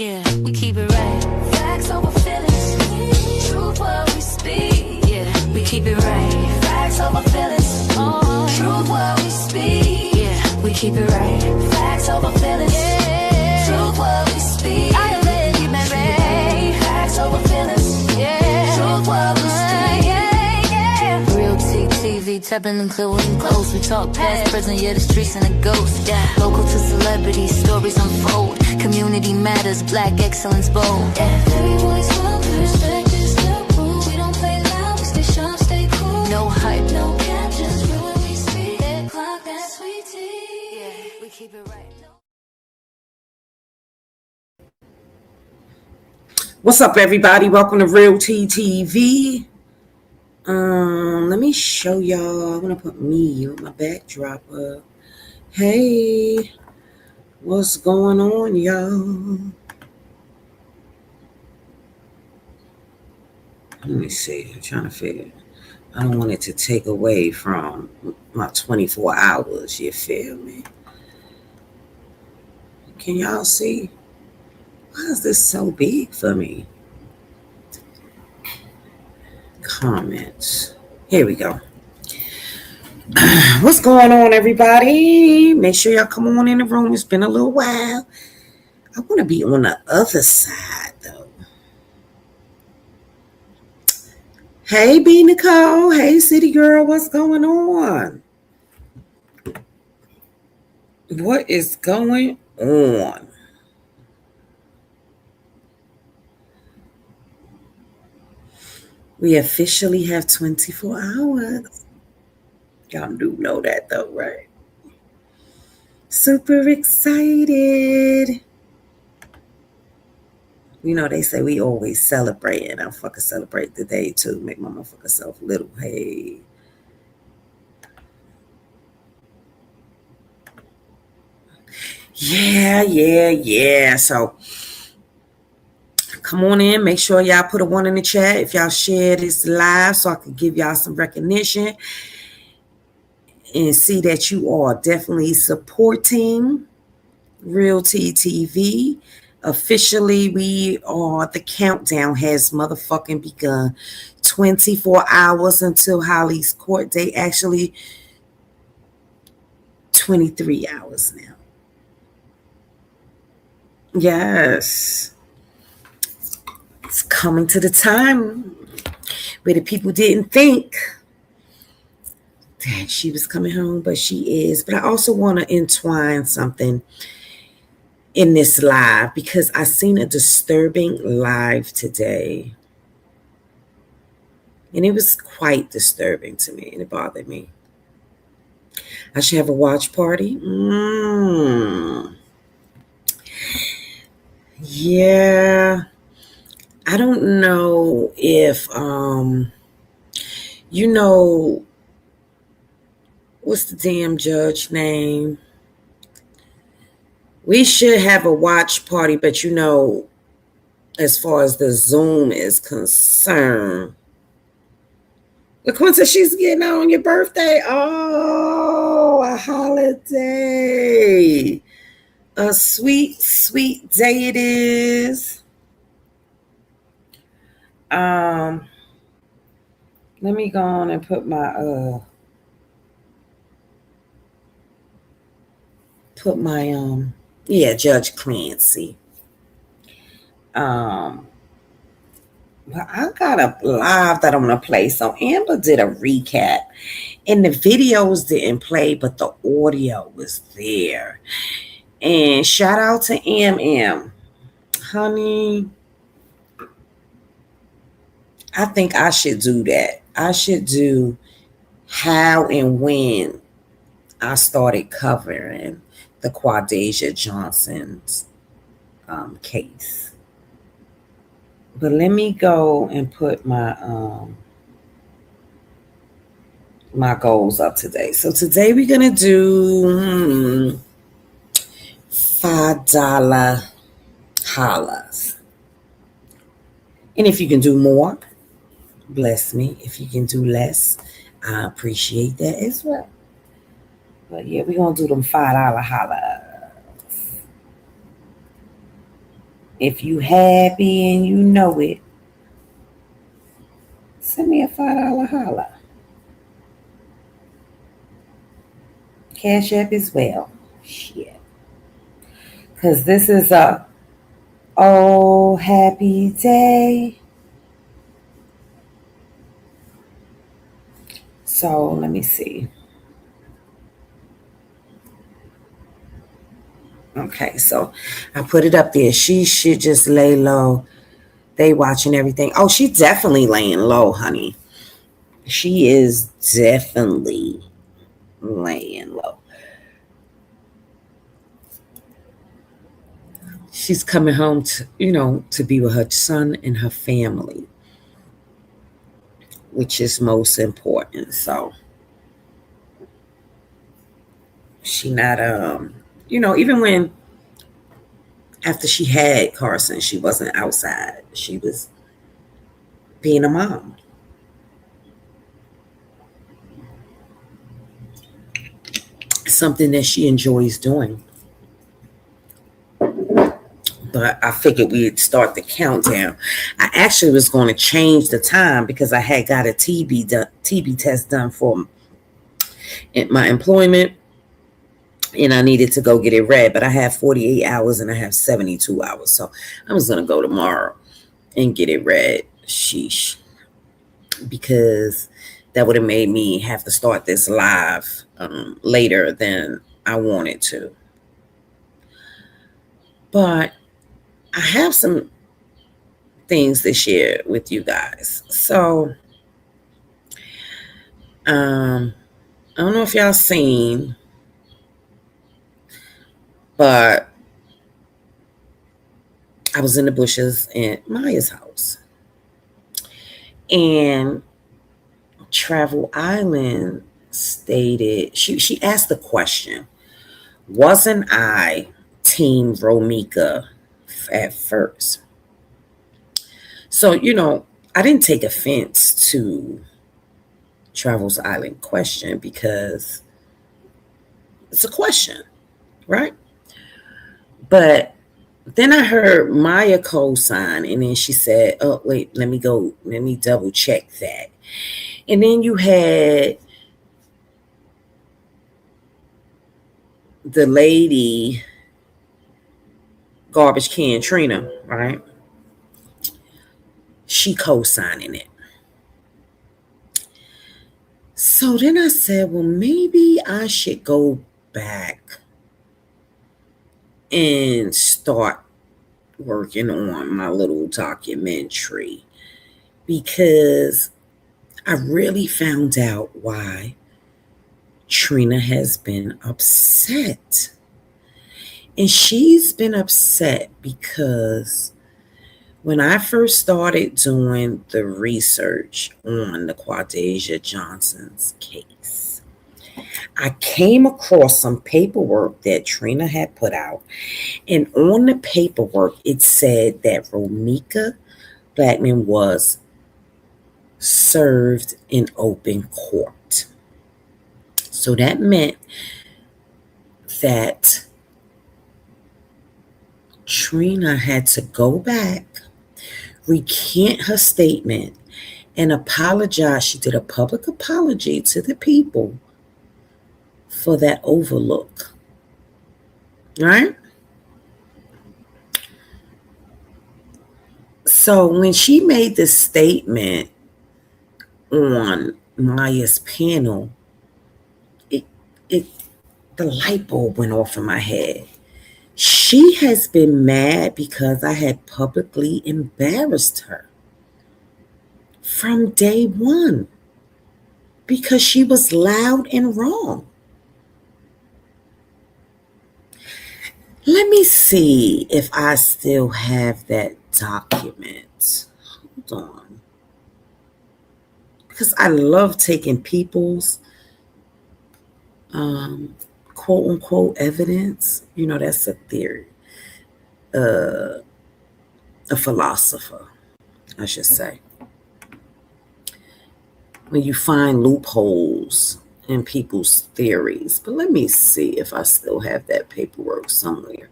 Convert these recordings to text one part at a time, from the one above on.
Yeah, we keep it right. Facts over feelings. Truth what we speak. Yeah, we keep it right. Facts over feelings. Truth what we speak. Yeah, we keep it right. Facts over feelings. Yeah. Truth what we speak. I am ready, keep it right. Facts over feelings. Yeah. Truth what we speak. Yeah. Real TTV, tapping and clearing close. We talk past, present, yeah, the streets and the ghost. Yeah. Local to celebrities, stories unfold. Community matters, black excellence bold. Yeah. Every voice will respect is the rule. We don't play loud, we stay sharp, stay cool. No hype, no cap, just real when we speak. That clock, that sweet tea. Yeah, we keep it right. What's up, everybody? Welcome to Real TTV. Let me show y'all. I'm gonna put me on my backdrop up. Hey, what's going on, y'all? Let me see. I'm trying to figure. I don't want it to take away from my 24 hours. You feel me? Can y'all see? Why is this so big for me? Comments. Here we go. What's going on, everybody? Make sure y'all come on in the room. It's been a little while. I want to be on the other side, though. Hey, B. Nicole. Hey, City Girl. What's going on? What is going on? We officially have 24 hours. Y'all do know that, though, right? Super excited. You know, they say we always celebrate, and I'll fucking celebrate today, too. Make my motherfucking self little. Hey. Yeah. So, come on in. Make sure y'all put a 1 in the chat if y'all share this live so I can give y'all some recognition and see that you are definitely supporting Real TTV. Officially, the countdown has motherfucking begun. 24 hours until Holly's court date. Actually, 23 hours now. Yes. It's coming to the time where the people didn't think that she was coming home, but she is. But I also want to entwine something in this live because I seen a disturbing live today. And it was quite disturbing to me, and it bothered me. I should have a watch party. Yeah. I don't know if, what's the damn judge name? We should have a watch party, but as far as the Zoom is concerned, LaQuinta, she's getting out on your birthday. Oh, a holiday. A sweet, sweet day it is. Let me go on and put my Judge Clancy. Well, I got a live that I'm gonna play. So Amber did a recap, and the videos didn't play, but the audio was there. And shout out to MM, honey. I think I should do that. I should do how and when I started covering the Quadasia Johnson's case. But let me go and put my my goals up today. So today we're gonna do $5 hollers. And if you can do more, bless me. If you can do less, I appreciate that as well. But yeah, we're gonna do them $5 hollers. If you happy and you know it, send me a $5 holla. Cash app as well. Shit. Because this is a oh happy day. So let me see. Okay, so I put it up there. She should just lay low. They watching everything. Oh, she definitely laying low, honey. She is definitely laying low. She's coming home to be with her son and her family, which is most important. So she not even when after she had Carson, she wasn't outside. She was being a mom. Something that she enjoys doing. But I figured we'd start the countdown. I actually was going to change the time because I had got a TB test done for my employment, and I needed to go get it read. But I have 48 hours and I have 72 hours, so I was going to go tomorrow and get it read. Sheesh, because that would have made me have to start this live later than I wanted to. But I have some things to share with you guys. So, I don't know if y'all seen, but I was in the bushes at Maya's house. And Travel Island stated, she asked the question, wasn't I Team Romika at first? So, I didn't take offense to Travels Island question because it's a question, right? But then I heard Maya co-sign, and then she said, oh, wait, let me double check that. And then you had the lady, Garbage Can Trina, right? She co-signing it. So then I said, well, maybe I should go back and start working on my little documentary, because I really found out why Trina has been upset. And she's been upset because when I first started doing the research on the Quadasia Johnson's case, I came across some paperwork that Trina had put out. And on the paperwork, it said that Romika Blackman was served in open court. So that meant that Trina had to go back, recant her statement, and apologize. She did a public apology to the people for that overlook. Right? So when she made this statement on Maya's panel, the light bulb went off in my head. She has been mad because I had publicly embarrassed her from day one because she was loud and wrong. Let me see if I still have that document. Hold on. Because I love taking people's quote unquote evidence. That's a theory. A philosopher, I should say. When you find loopholes in people's theories. But let me see if I still have that paperwork somewhere.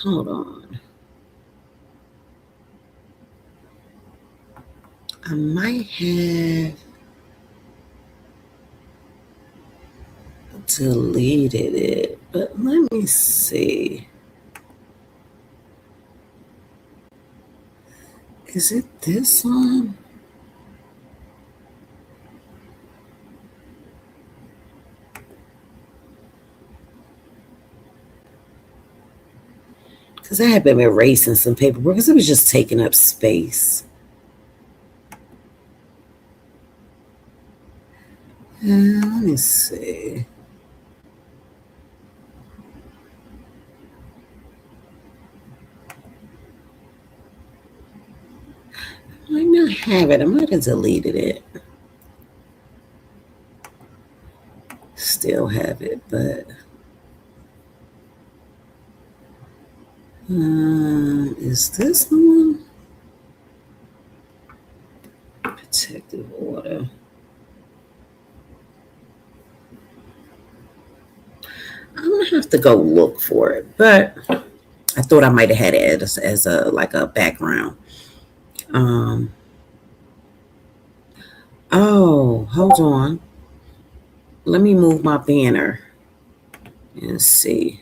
Hold on. I might have deleted it, but let me see. Is it this one? Because I had been erasing some paperwork because it was just taking up space. Let me see. I might not have it. I might have deleted it. Still have it, but is this the one? Protective order. I'm gonna have to go look for it, but I thought I might have had it as a like a background. Oh, hold on. Let me move my banner and see.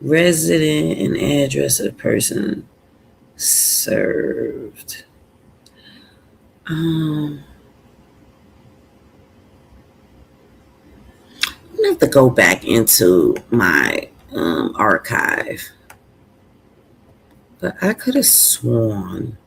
Resident and address of the person served. I'm gonna have to go back into my archive, but I could have sworn.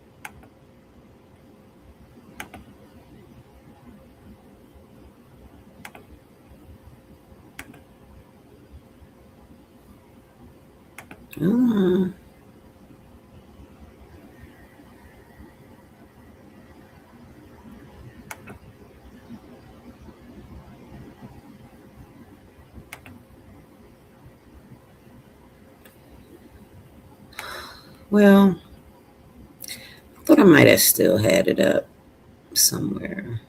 Well, I thought I might have still had it up somewhere.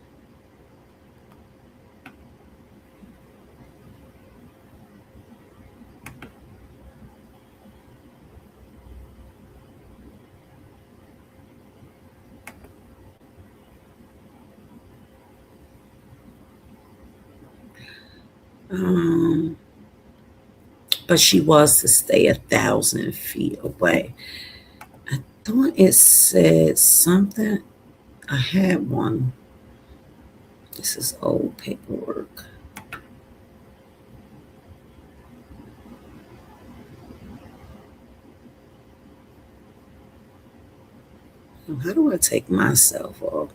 But she was to stay 1,000 feet away. I thought it said something. I had one. This is old paperwork. How do I take myself off?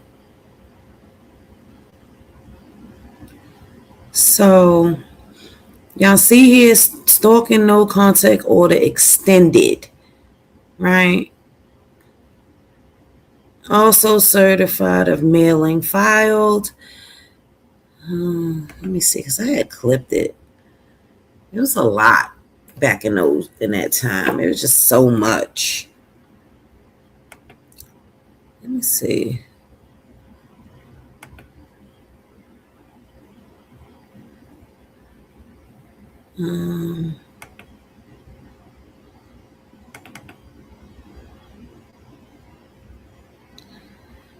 So, y'all see here, stalking no contact order extended, right? Also certified of mailing filed. Let me see, because I had clipped it. It was a lot back in that time. It was just so much. Let me see.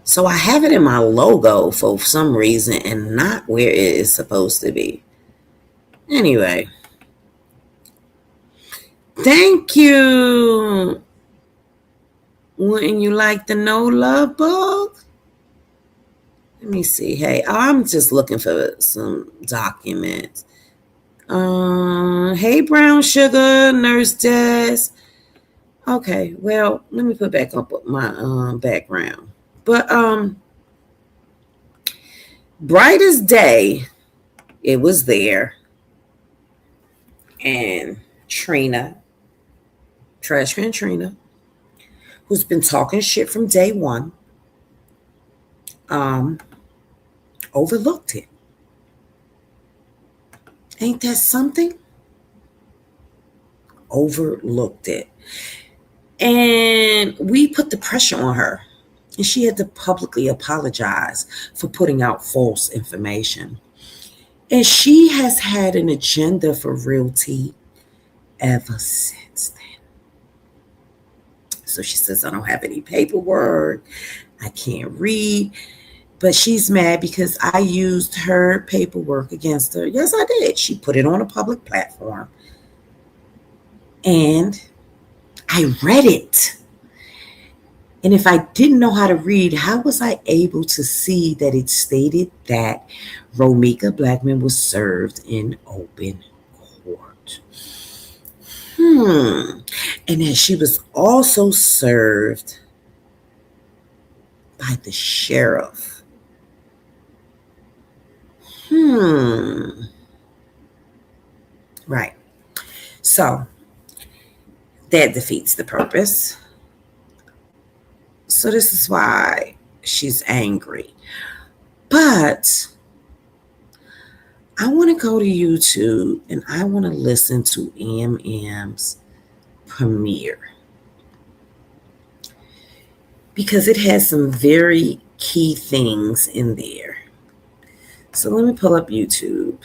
So I have it in my logo for some reason and not where it is supposed to be. Anyway. Thank you. Wouldn't you like the no love book? Let me see. Hey, I'm just looking for some documents. Hey, Brown Sugar, Nurse Jazz. Okay, well, let me put back up my background. But bright as day, it was there. And Trina, Trash Can Trina, who's been talking shit from day one, overlooked it. Ain't that something? Overlooked it. And we put the pressure on her. And she had to publicly apologize for putting out false information. And she has had an agenda for realty ever since then. So she says, I don't have any paperwork. I can't read. But she's mad because I used her paperwork against her. Yes, I did. She put it on a public platform. And I read it. And if I didn't know how to read, how was I able to see that it stated that Romika Blackman was served in open court? And that she was also served by the sheriff. Right. So that defeats the purpose. So this is why she's angry. But I want to go to YouTube and I want to listen to MM's premiere, because it has some very key things in there. So let me pull up YouTube.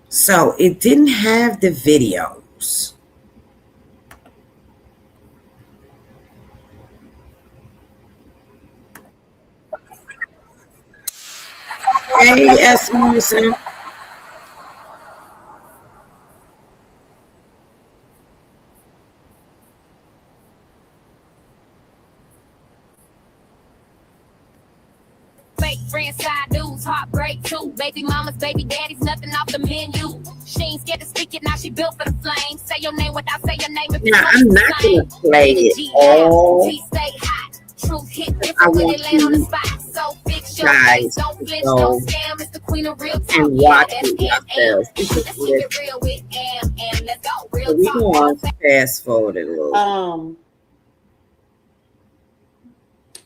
So it didn't have the videos. Hey, S. Morrison. Fake friends, side dudes, heartbreak too. Baby mamas, baby daddies, nothing off the menu. She ain't scared to speak it, now she built for the flame. Say your name without say your name. Now, I'm not going to play it all. Truth hit different when they land on the spot. So fix your face, don't flinch, don't scam. It's the queen of real talk. And watch it yourselves. Let's keep it real with and let's go. Real So we talk. going to fast forward a little.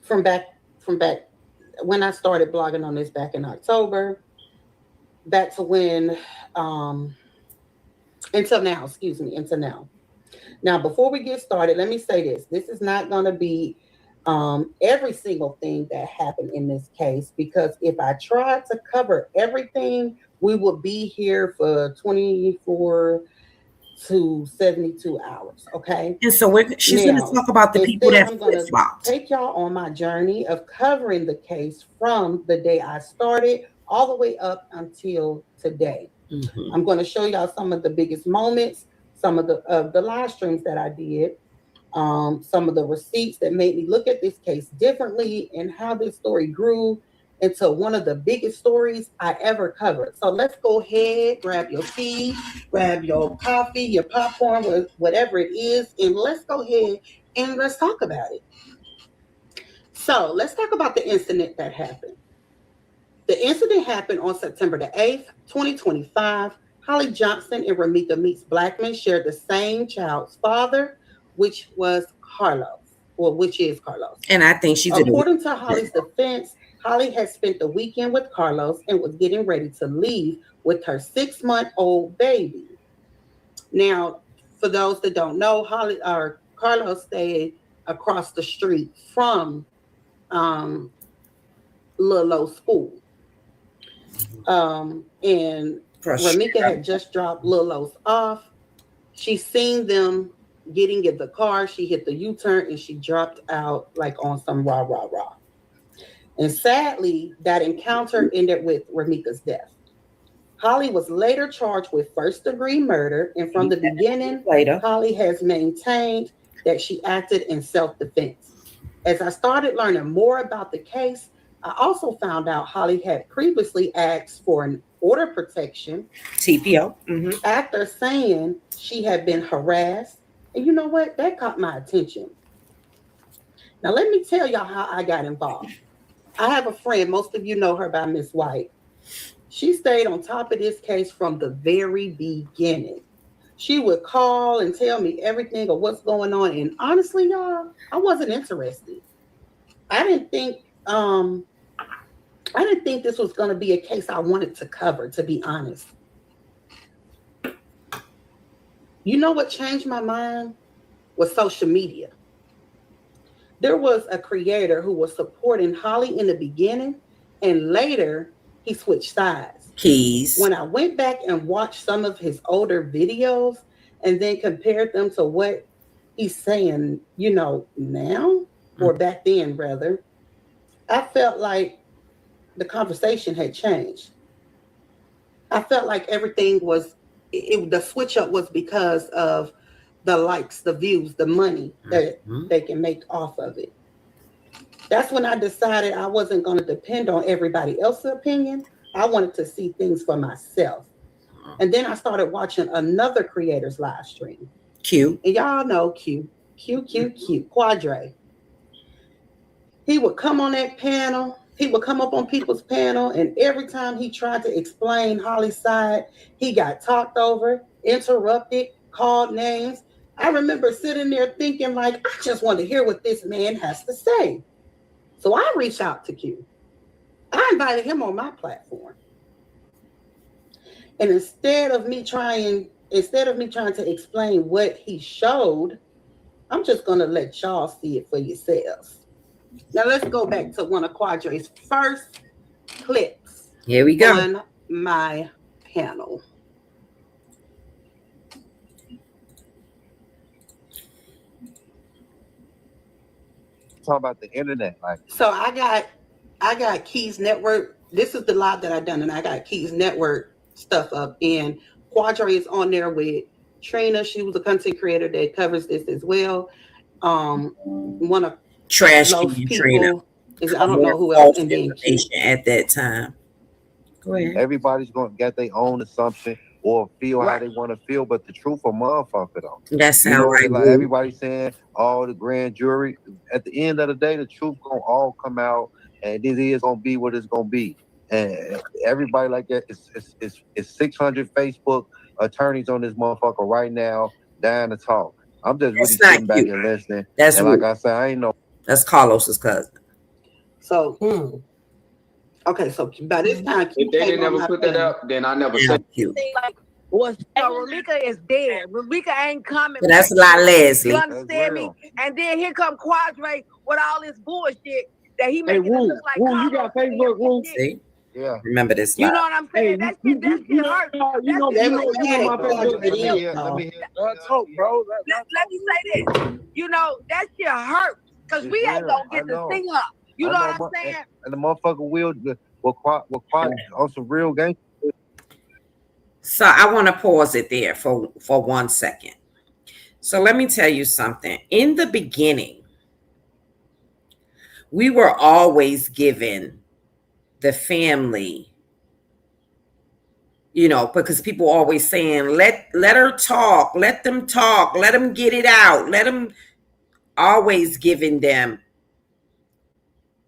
From back when I started blogging on this back in October, back to when until now. Now, before we get started, let me say this. This is not going to be every single thing that happened in this case, because if I tried to cover everything, we would be here for 24 to 72 hours. Okay. And so she's going to talk about the people that flip-flopped. Take y'all on my journey of covering the case from the day I started all the way up until today. Mm-hmm. I'm going to show y'all some of the biggest moments, some of the live streams that I did, some of the receipts that made me look at this case differently, and how this story grew into one of the biggest stories I ever covered. So let's go ahead, grab your tea, grab your coffee, your popcorn, whatever it is, and let's go ahead and let's talk about it. So let's talk about the incident that happened. The incident happened on September the 8th, 2025. Holly Johnson and Romika Meeks Blackman shared the same child's father, which is Carlos. And I think she did. According to Holly's defense, Holly had spent the weekend with Carlos and was getting ready to leave with her 6-month-old baby. Now, for those that don't know, Carlos stayed across the street from Lil O's school. And Romika had just dropped Lil O's off. She seen them getting in the car. She hit the U-turn and she dropped out like on some rah. And sadly, that encounter ended with Romika's death. Holly was later charged with first-degree murder, and from the beginning, Holly has maintained that she acted in self-defense. As I started learning more about the case, I also found out Holly had previously asked for an order protection, TPO, after saying she had been harassed. And you know what? That caught my attention. Now, let me tell y'all how I got involved. I have a friend, most of you know her by Miss White. She stayed on top of this case from the very beginning. She would call and tell me everything of what's going on. And honestly, y'all, I wasn't interested. I didn't think this was going to be a case I wanted to cover, to be honest. You know what changed my mind? was social media. There was a creator who was supporting Holly in the beginning, and later he switched sides. Keys. When I went back and watched some of his older videos and then compared them to what he's saying, now or back then, rather, I felt like the conversation had changed. I felt like everything was, the switch up was because of the likes, the views, the money that they can make off of it. That's when I decided I wasn't going to depend on everybody else's opinion. I wanted to see things for myself. And then I started watching another creator's live stream. Q. And y'all know Q, Quadre. He would come on that panel. He would come up on people's panel. And every time he tried to explain Holly's side, he got talked over, interrupted, called names. I remember sitting there thinking, like, I just want to hear what this man has to say. So I reached out to Q. I invited him on my platform. And instead of me trying to explain what he showed, I'm just going to let y'all see it for yourselves. Now let's go back to one of Quadre's first clips. Here we go. On my panel. Talk about the internet, like. So I got Keys Network. This is the live that I done, and I got Keys Network stuff up. And Quadre is on there with Trina. She was a content creator that covers this as well. One of Trash those people, people. Trina. I don't know who else. And then at that time. Go ahead. Everybody's gonna get their own assumption or feel how they want to feel, but the truth of motherfucker though. That sounds right. Like everybody saying all the grand jury. At the end of the day, the truth gonna all come out, and this is gonna be what it's gonna be. And everybody like that, it's 600 Facebook attorneys on this motherfucker right now dying to talk. I'm just really sitting back and listening. That's like I said, I ain't know. That's Carlos's cousin. So, okay, so by this time, if they didn't ever put that up, then I never said you. Well, Ramika is dead. Ramika ain't coming. So that's a lot, Leslie. You understand me? And then here come Quadre with all this bullshit that he making it Woo, look like. Woo, you got Facebook, Woo? See? Yeah. Remember this. You know what I'm saying? That shit hurt. You know my Facebook. Let me talk, bro. Let me say this. You know, that shit hurt. Because we ain't gonna get the thing up. You know what I'm saying? And the motherfucker will on some real game. So I want to pause it there for 1 second. So let me tell you something. In the beginning, we were always given the family, because people always saying, let her talk, let them talk, let them get it out, let them, always giving them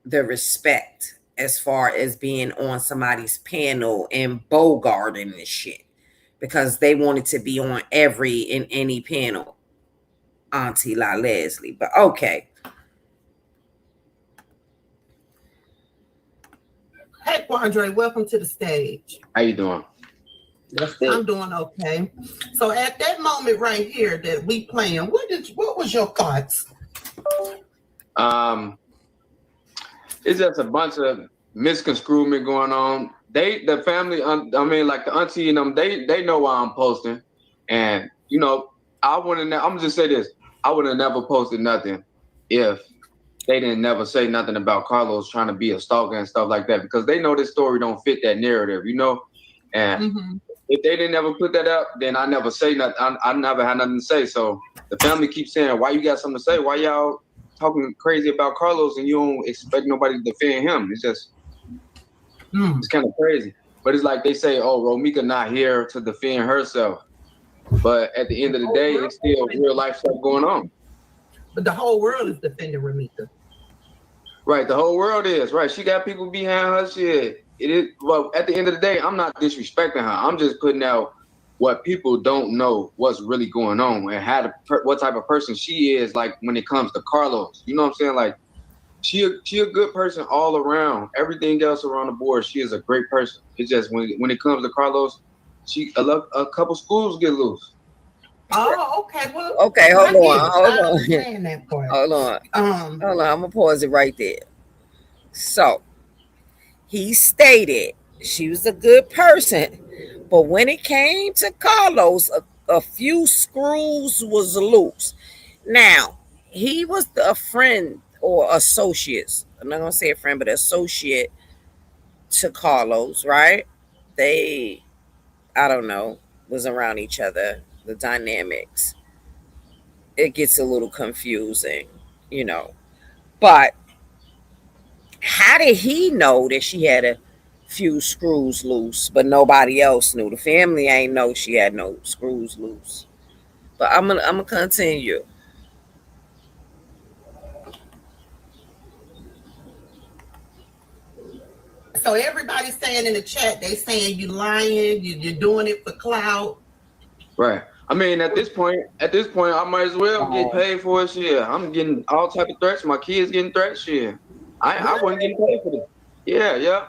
the respect as far as being on somebody's panel and bogarting and shit, because they wanted to be on every and any panel. Auntie La Leslie, but okay. Hey, Quadre, welcome to the stage. How you doing? I'm doing okay. So at that moment right here that we playing, what was your thoughts? It's just a bunch of misconstruement going on. The family, like the auntie and them, they know why I'm posting, and I wouldn't. I'm just say this: I would have never posted nothing if they didn't never say nothing about Carlos trying to be a stalker and stuff like that, because they know this story don't fit that narrative, and if they didn't ever put that up, then I never say nothing. I never had nothing to say. So the family keeps saying, why you got something to say? Why y'all talking crazy about Carlos and you don't expect nobody to defend him? It's just, it's kind of crazy. But it's like they say, oh, Romika not here to defend herself. But at the end of the day, it's still real life stuff going on. But the whole world is defending Ramika. Right, the whole world is. Right, she got people behind her shit. It is. Well, at the end of the day, I'm not disrespecting her. I'm just putting out what people don't know what's really going on and what type of person she is, like when it comes to Carlos. You know what I'm saying? Like she a good person all around. Everything else around the board, she is a great person. It's just when it comes to Carlos, a couple schools get loose. Oh, okay. Well, Okay, hold on. I understand that part. Hold on. I'm gonna pause it right there. So he stated she was a good person, but when it came to Carlos, a few screws was loose. Now, he was a friend or associate. I'm not gonna say a friend, but associate to Carlos, right? They, I don't know, was around each other. The dynamics, it gets a little confusing, you know. But how did he know that she had a few screws loose, but nobody else knew? The family ain't know she had no screws loose. But I'm gonna continue. So everybody's saying in the chat, they saying you lying, you're doing it for clout. Right. I mean, at this point, I might as well get paid for it. Shit, I'm getting all type of threats. My kids getting threats. Shit, I wasn't getting paid for this. Yeah.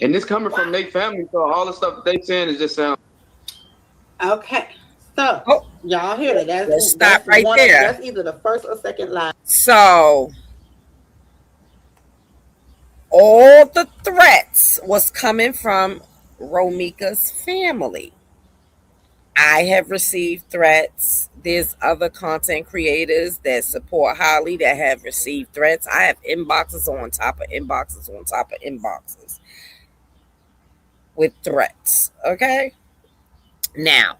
And this coming from their family, so all the stuff that they saying is just sound. Okay. So y'all hear that? Let's stop right there. That's either the first or second line. So all the threats was coming from Romika's family. I have received threats. There's other content creators that support Holly that have received threats. I have inboxes on top of inboxes on top of inboxes with threats. Okay? Now,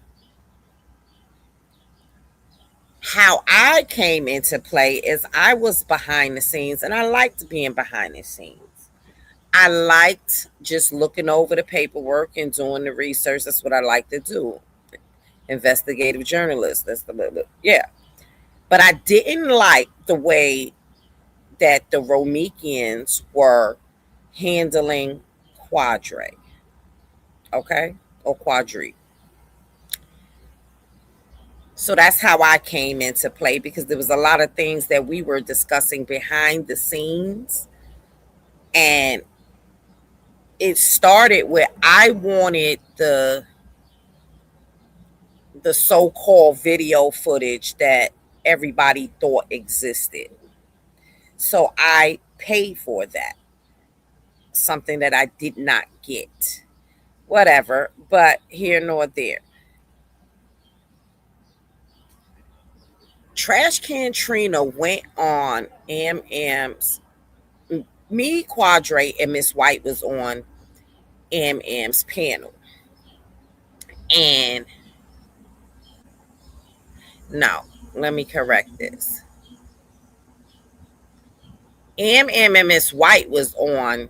how I came into play is I was behind the scenes, and I liked being behind the scenes. I liked just looking over the paperwork and doing the research. That's what I like to do. Investigative journalist. That's the yeah. But I didn't like the way that the Romikians were handling Quadre. Okay? Or Quadri. So that's how I came into play, because there was a lot of things that we were discussing behind the scenes. And it started where I wanted the so-called video footage that everybody thought existed. So I paid for that. Something that I did not get. Whatever, but here nor there. Trash Can Trina went on MM's. Me, Quadre, and Miss White was on MM's panel. And no, let me correct this. MM and Miss White was on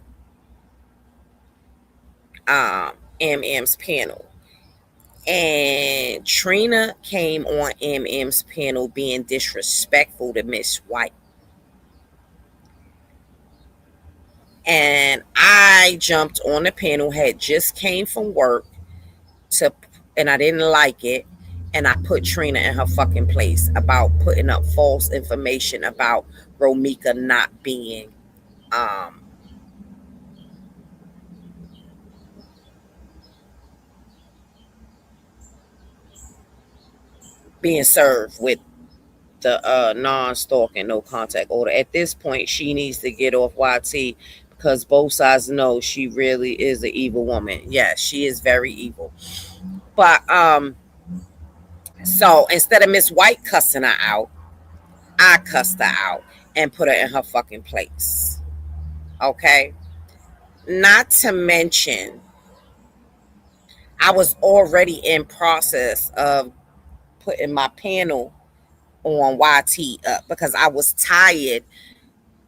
MM's panel. And Trina came on MM's panel being disrespectful to Miss White. And I jumped on the panel, had just came from work and I didn't like it. And I put Trina in her fucking place about putting up false information about Romika not being being served with the non-stalking, no contact order. At this point, she needs to get off YT, because both sides know she really is an evil woman. Yes, she is very evil. But so instead of Miss White cussing her out, I cussed her out and put her in her fucking place. Okay? Not to mention, I was already in process of putting my panel on YT up, because I was tired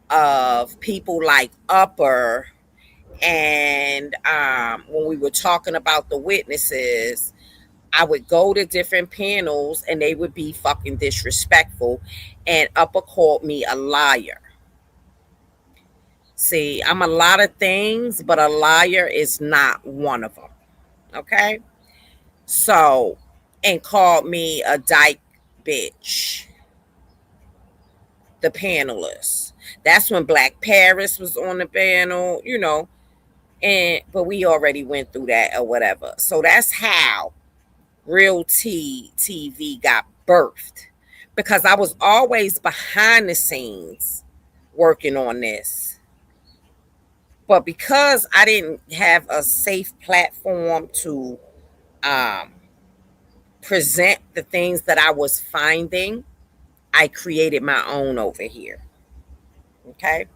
of people like Upper, and when we were talking about the witnesses, I would go to different panels and they would be fucking disrespectful, and Upper called me a liar. See, I'm a lot of things, but a liar is not one of them. Okay? So, and called me a dyke bitch. The panelists. That's when Black Paris was on the panel, you know, but we already went through that or whatever. So that's how Real T TV got birthed, because I was always behind the scenes working on this. But because I didn't have a safe platform to present the things that I was finding, I created my own over here. Okay.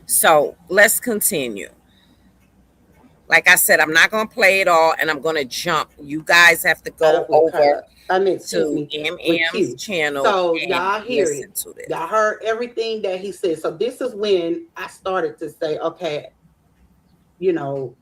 So let's continue. Like I said, I'm not going to play it all, and I'm going to jump. You guys have to go over to MM's channel. So y'all hear it. Y'all heard everything that he said. So this is when I started to say, okay, you know,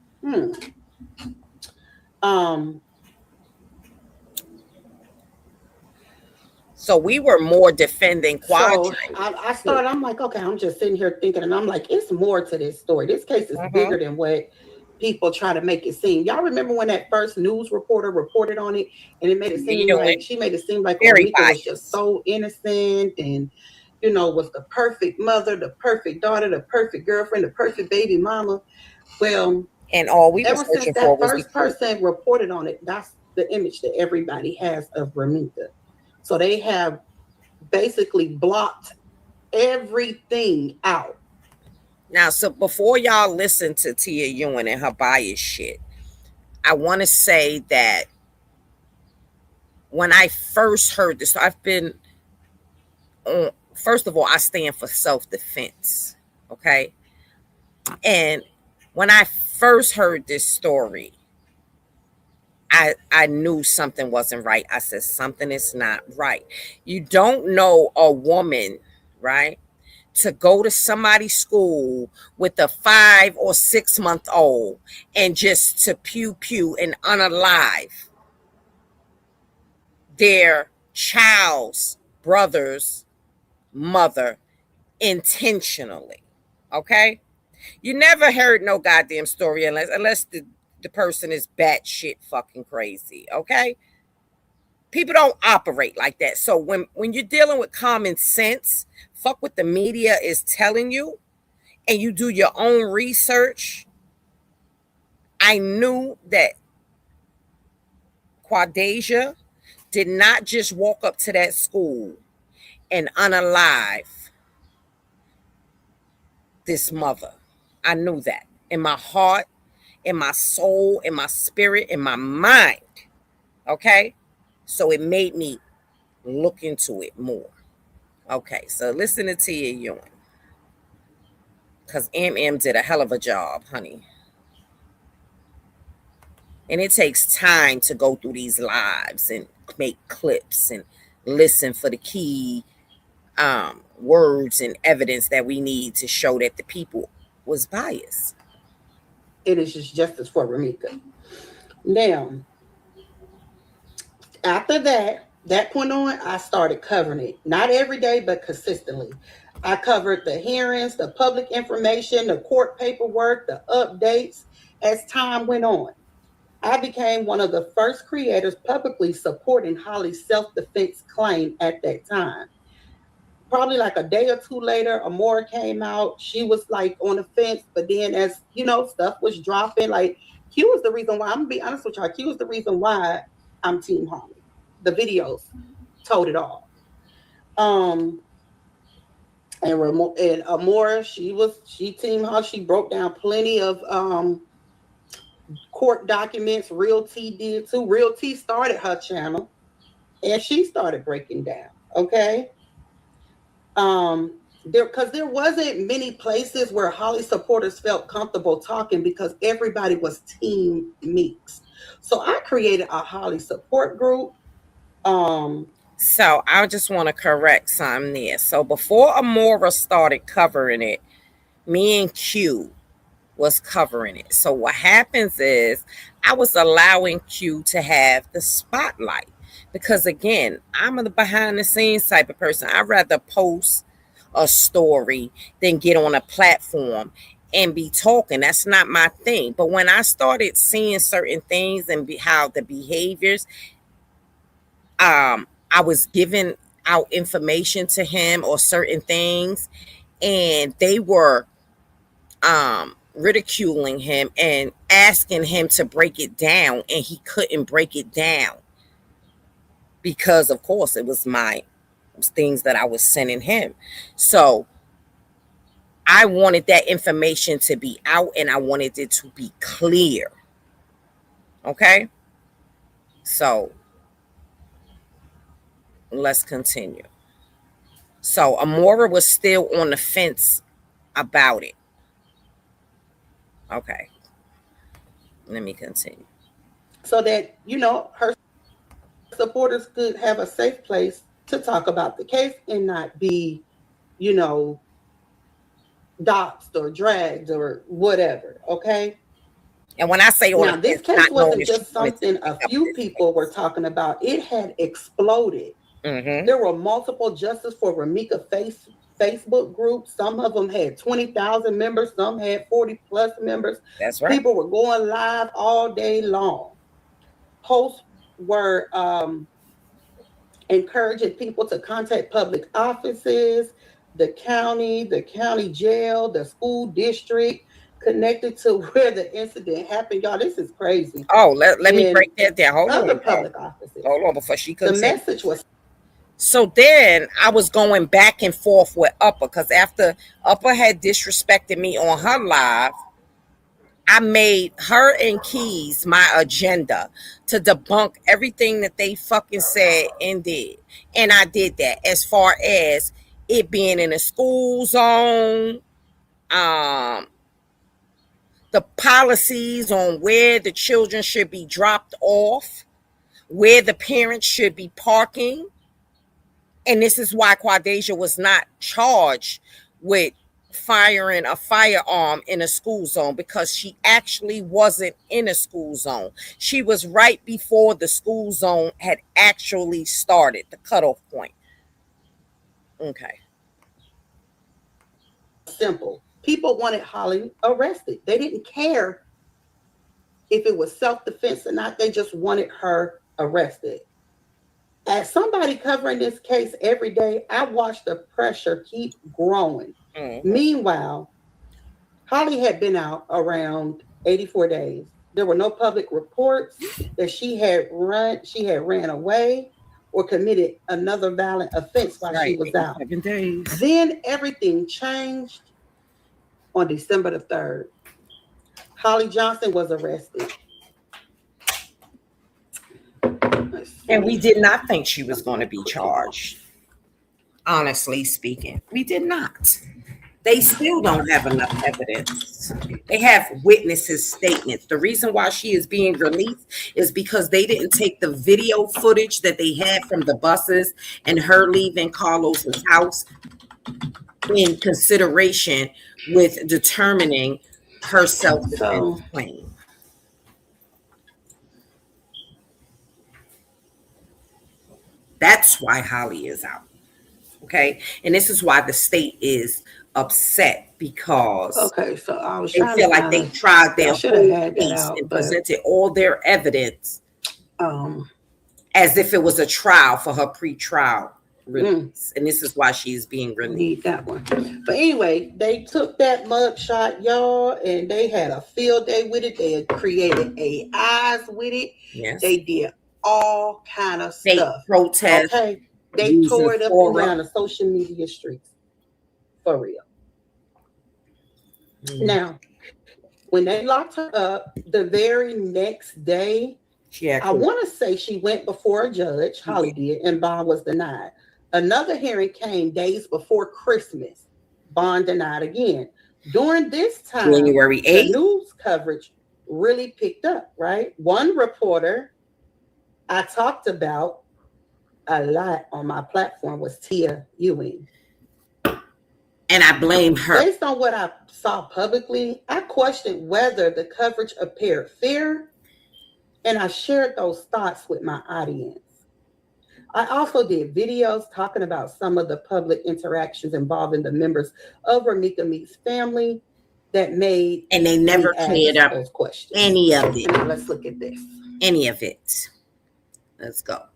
So we were more defending Quadrant. So I started, I'm like, okay, I'm just sitting here thinking, and I'm like, it's more to this story. This case is bigger than what people try to make it seem. Y'all remember when that first news reporter reported on it, and it made it seem like she made it seem like Monica was just so innocent, and you know, was the perfect mother, the perfect daughter, the perfect girlfriend, the perfect baby mama. Well, and all we ever since that first person reported on it, that's the image that everybody has of Ramita. So they have basically blocked everything out. Now, so before y'all listen to Tia Ewing and her bias shit, I want to say that when I first heard this, I've been, first of all, I stand for self-defense, okay? And when I first heard this story, I knew something wasn't right. I said, something is not right. You don't know a woman, right, to go to somebody's school with a 5 or 6 month old and just to pew and unalive their child's brother's mother intentionally. Okay? You never heard no goddamn story unless the person is batshit fucking crazy. Okay? People don't operate like that. So when you're dealing with common sense, fuck what the media is telling you, and you do your own research, I knew that Quadasia did not just walk up to that school and unalive this mother. I knew that in my heart, in my soul, in my spirit, in my mind. Okay? So it made me look into it more. Okay, so listen to Tia Ewing. Because MM did a hell of a job, honey. And it takes time to go through these lives and make clips and listen for the key words and evidence that we need to show that the people was biased. It is just justice for Ramika. Now, after that point on, I started covering it. Not every day, but consistently. I covered the hearings, the public information, the court paperwork, the updates as time went on. I became one of the first creators publicly supporting Holly's self-defense claim at that time. Probably like a day or two later, Amora came out. She was like on the fence, but then as you know, stuff was dropping. Like Q was the reason why, I'm gonna be honest with y'all, Q was the reason why I'm Team Holly. The videos told it all. And Amora, she Team Holly. She broke down plenty of court documents. Real T did too. Real T started her channel, and she started breaking down. Okay. Because there wasn't many places where Holly supporters felt comfortable talking because everybody was Team Meeks. So I created a Holly support group. So I just want to correct something there. So before Amora started covering it, me and Q was covering it. So what happens is I was allowing Q to have the spotlight. Because again, I'm a behind the scenes type of person. I'd rather post a story than get on a platform and be talking. That's not my thing. But when I started seeing certain things and how the behaviors, I was giving out information to him or certain things, and they were ridiculing him and asking him to break it down, and he couldn't break it down because, of course, it was things that I was sending him. So I wanted that information to be out, and I wanted it to be clear. Okay? So let's continue. So Amora was still on the fence about it. Okay. Let me continue. So that, her supporters could have a safe place to talk about the case and not be, doxxed or dragged or whatever. Okay. And when I say now, this case wasn't just something a few people were talking about. It had exploded. Mm-hmm. There were multiple Justice for Ramika Facebook groups. Some of them had 20,000 members. Some had 40 plus members. That's right. People were going live all day long. Posts were encouraging people to contact public offices, the county jail, the school district connected to where the incident happened. Y'all, this is crazy. Oh, let me break that down. Hold on. Public offices. Hold on before she continues. The message was. So then I was going back and forth with Upper, because after Upper had disrespected me on her live, I made her and Keys my agenda to debunk everything that they fucking said and did. And I did that as far as it being in a school zone, the policies on where the children should be dropped off, where the parents should be parking. And this is why Quadesia was not charged with firing a firearm in a school zone, because she actually wasn't in a school zone. She was right before the school zone had actually started, the cutoff point. Okay. Simple. People wanted Holly arrested. They didn't care if it was self-defense or not. They just wanted her arrested. As somebody covering this case every day, I watched the pressure keep growing. Mm-hmm. Meanwhile, Holly had been out around 84 days. There were no public reports that she had ran away or committed another violent offense while she was out. 7 days. Then everything changed on December the 3rd. Holly Johnson was arrested. And we did not think she was going to be charged. Honestly speaking, we did not. They still don't have enough evidence. They have witnesses' statements. The reason why she is being released is because they didn't take the video footage that they had from the buses and her leaving Carlos's house in consideration with determining her self-defense claim. That's why Holly is out. Okay. And this is why the state is upset, because they feel like they tried their whole case and presented all their evidence as if it was a trial for her pre-trial release. And this is why she's being released. Need that one. But anyway, they took that mug shot, y'all, and they had a field day with it. They had created AIs with it. Yes. They did all kind of stuff. Protest. Okay. They tore it up and down the social media streets. For real. Mm. Now, when they locked her up, the very next day, I want to say she went before a judge, Holly did, and bond was denied. Another hearing came days before Christmas. Bond denied again. During this time, January 8th, the news coverage really picked up, right? One reporter I talked about a lot on my platform was Tia Ewing. And I blame her. Based on what I saw publicly, I questioned whether the coverage appeared fair, and I shared those thoughts with my audience. I also did videos talking about some of the public interactions involving the members of Ramika Meek's family that made, and they never cleared up those questions. Any of it. Now let's look at this. Any of it. Let's go.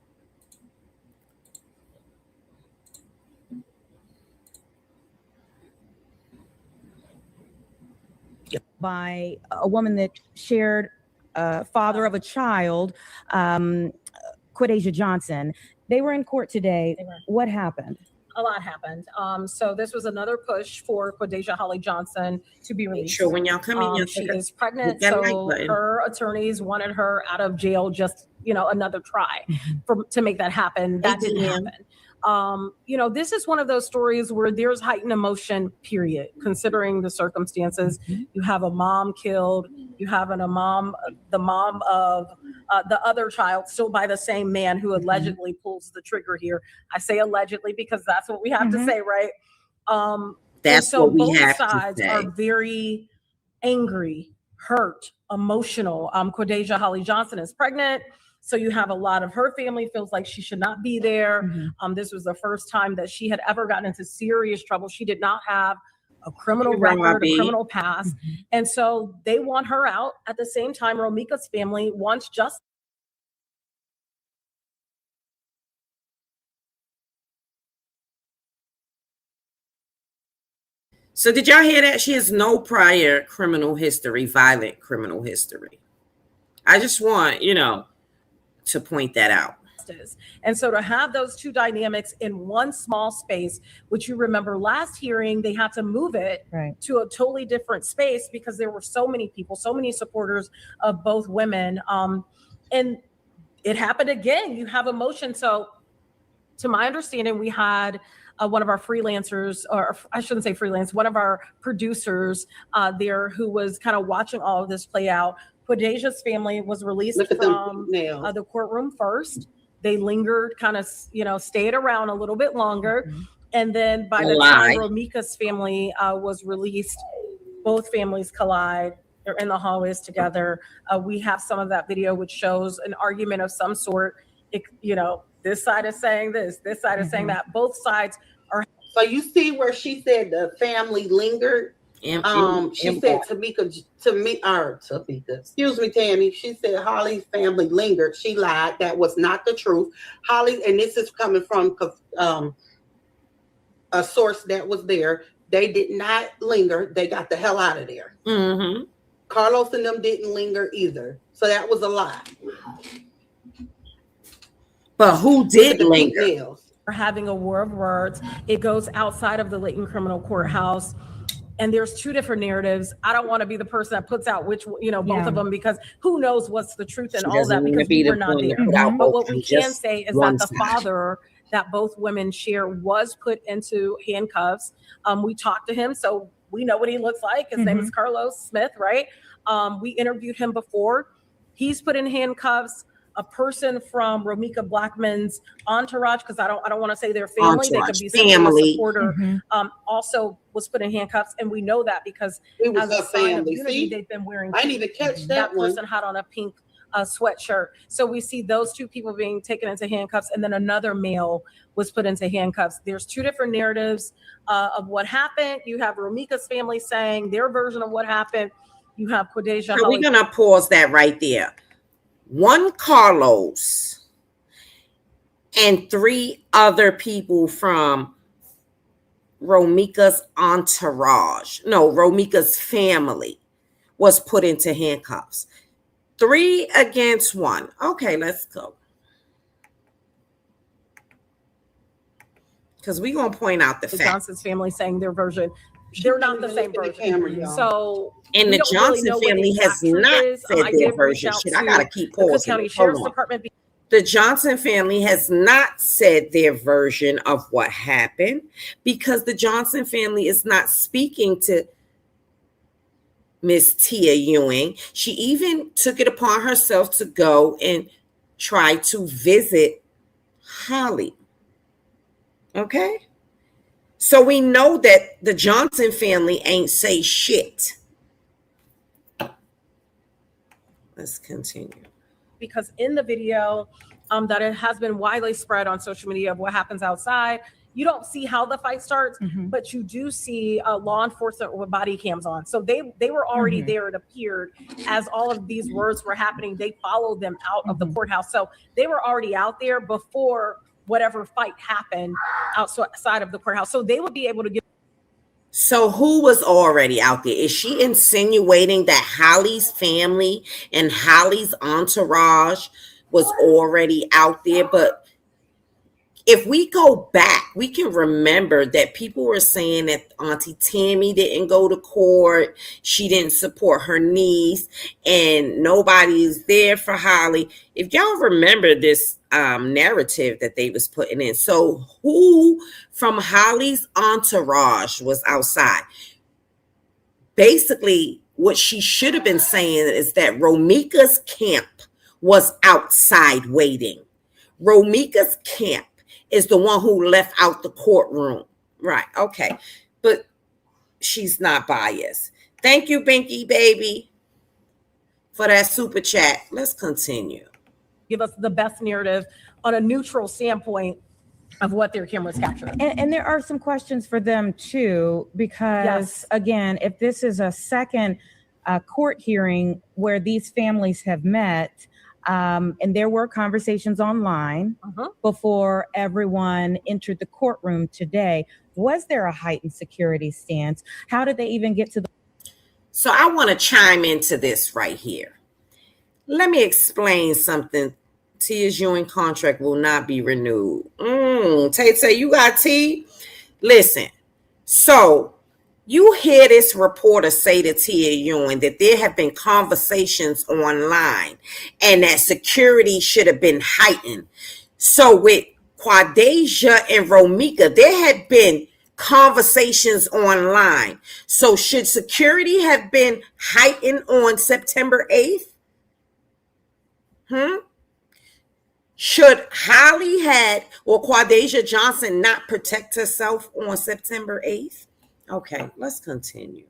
by a woman that shared father of a child, Quadasia Johnson. They were in court today. What happened? A lot happened. So this was another push for Quadasia Holly Johnson to be released. Sure, when y'all come in, she is pregnant, so her attorneys wanted her out of jail, just another try to make that happen. That didn't happen. This is one of those stories where there's heightened emotion, period, considering the circumstances. You have a mom killed, you have the mom of the other child still by the same man who allegedly pulls the trigger here. I say allegedly because that's what we have to say, right? That's so what we both have sides to say. are very angry, hurt, emotional. Quadasia Holly Johnson is pregnant. So you have a lot of her family feels like she should not be there. This was the first time that she had ever gotten into serious trouble. She did not have a criminal record, a criminal past. And so they want her out. At the same time, Romika's family wants justice. So did y'all hear that? She has no prior criminal history, violent criminal history. I just want, to point that out. And so to have those two dynamics in one small space, which you remember last hearing, they had to move it to a totally different space because there were so many people, so many supporters of both women. And it happened again. You have emotion. So to my understanding, we had one of our freelancers, or I shouldn't say freelance, one of our producers there who was kind of watching all of this play out. Quadasia's family was released from the courtroom first. They lingered, kind of, stayed around a little bit longer. And then by the time Romika's family was released, both families collide. They're in the hallways together. We have some of that video, which shows an argument of some sort. This side is saying this side is saying that. Both sides are. So you see where she said the family lingered. She said Tamika, excuse me, Tammy. She said Holly's family lingered. She lied. That was not the truth. Holly, and this is coming from a source that was there. They did not linger. They got the hell out of there. Carlos and them didn't linger either. So that was a lie. But who did linger? We're having a war of words. It goes outside of the Layton Criminal Courthouse. And there's two different narratives. I don't want to be the person that puts out both of them, because who knows what's the truth and all of that, because we're not there. But what we can say is that the father that both women share was put into handcuffs. We talked to him, so we know what he looks like. His name is Carlos Smith, right? We interviewed him before. He's put in handcuffs. A person from Romika Blackman's entourage, because I don't want to say their family, they could be family supporter, also was put in handcuffs, and we know that because as a sign of unity, they've been wearing. I didn't even catch that one. Person had on a pink sweatshirt, so we see those two people being taken into handcuffs, and then another male was put into handcuffs. There's two different narratives of what happened. You have Romika's family saying their version of what happened. You have Quadasia. So we're gonna pause that right there. One Carlos and three other people from Romika's entourage, Romika's family, was put into handcuffs. 3 against 1. Okay, let's go. Because we're going to point out the fact. Johnson's family saying their version. They're not the same version. So, and the Johnson family has not said their version. Shit, I gotta keep pausing. County Sheriff's Department. The Johnson family has not said their version of what happened, because the Johnson family is not speaking to Miss Tia Ewing. She even took it upon herself to go and try to visit Holly. Okay? So we know that the Johnson family ain't say shit. Let's continue. Because in the video that it has been widely spread on social media of what happens outside, you don't see how the fight starts, but you do see law enforcement with body cams on. So they were already there. It appeared as all of these words were happening. They followed them out of the courthouse. So they were already out there before whatever fight happened outside of the courthouse. So they would be able to get. So who was already out there? Is she insinuating that Holly's family and Holly's entourage was already out there? But if we go back, we can remember that people were saying that Auntie Tammy didn't go to court. She didn't support her niece, and nobody is there for Holly. If y'all remember this narrative that they was putting in. So who from Holly's entourage was outside? Basically, what she should have been saying is that Romika's camp was outside waiting. Romika's camp is the one who left out the courtroom. Right. Okay. But she's not biased. Thank you, Binky Baby, for that super chat. Let's continue. Give us the best narrative on a neutral standpoint of what their cameras capture. And there are some questions for them too, because again, if this is a second court hearing where these families have met, and there were conversations online before everyone entered the courtroom today, was there a heightened security stance? How did they even get to the... So I want to chime into this right here. Let me explain something. Tia's Ewing contract will not be renewed. Tay, you got tea? Listen, so you hear this reporter say to Tia Ewing that there have been conversations online and that security should have been heightened. So with Quadeja and Romika, there had been conversations online. So should security have been heightened on September 8th? Should Holly or Quadeja Johnson not protect herself on September 8th? Okay, let's continue.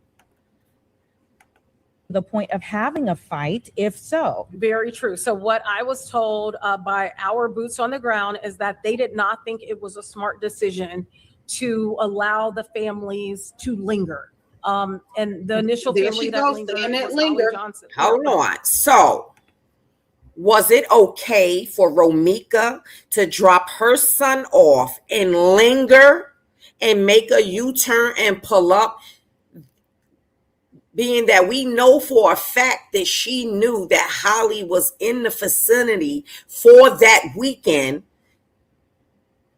The point of having a fight, if so? Very true. So what I was told by our boots on the ground is that they did not think it was a smart decision to allow the families to linger. And the initial family that lingered was Holly Johnson. Hold on. So was it okay for Romika to drop her son off and linger and make a U-turn and pull up, being that we know for a fact that she knew that Holly was in the vicinity for that weekend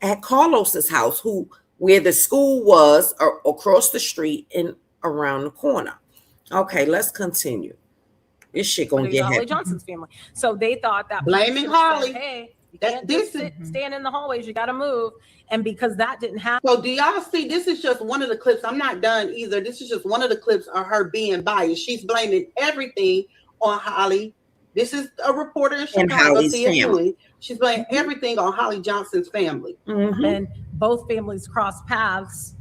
at Carlos's house, where the school was across the street and around the corner. Okay, let's continue. This shit gonna get Holly Johnson's family. So they thought that blaming Holly. Said, hey, you can't just stand in the hallways. You got to move. And because that didn't happen. So do y'all see? This is just one of the clips. I'm not done either. This is just one of the clips of her being biased. She's blaming everything on Holly. This is a reporter in Chicago. She's blaming everything on Holly Johnson's family. And both families crossed paths.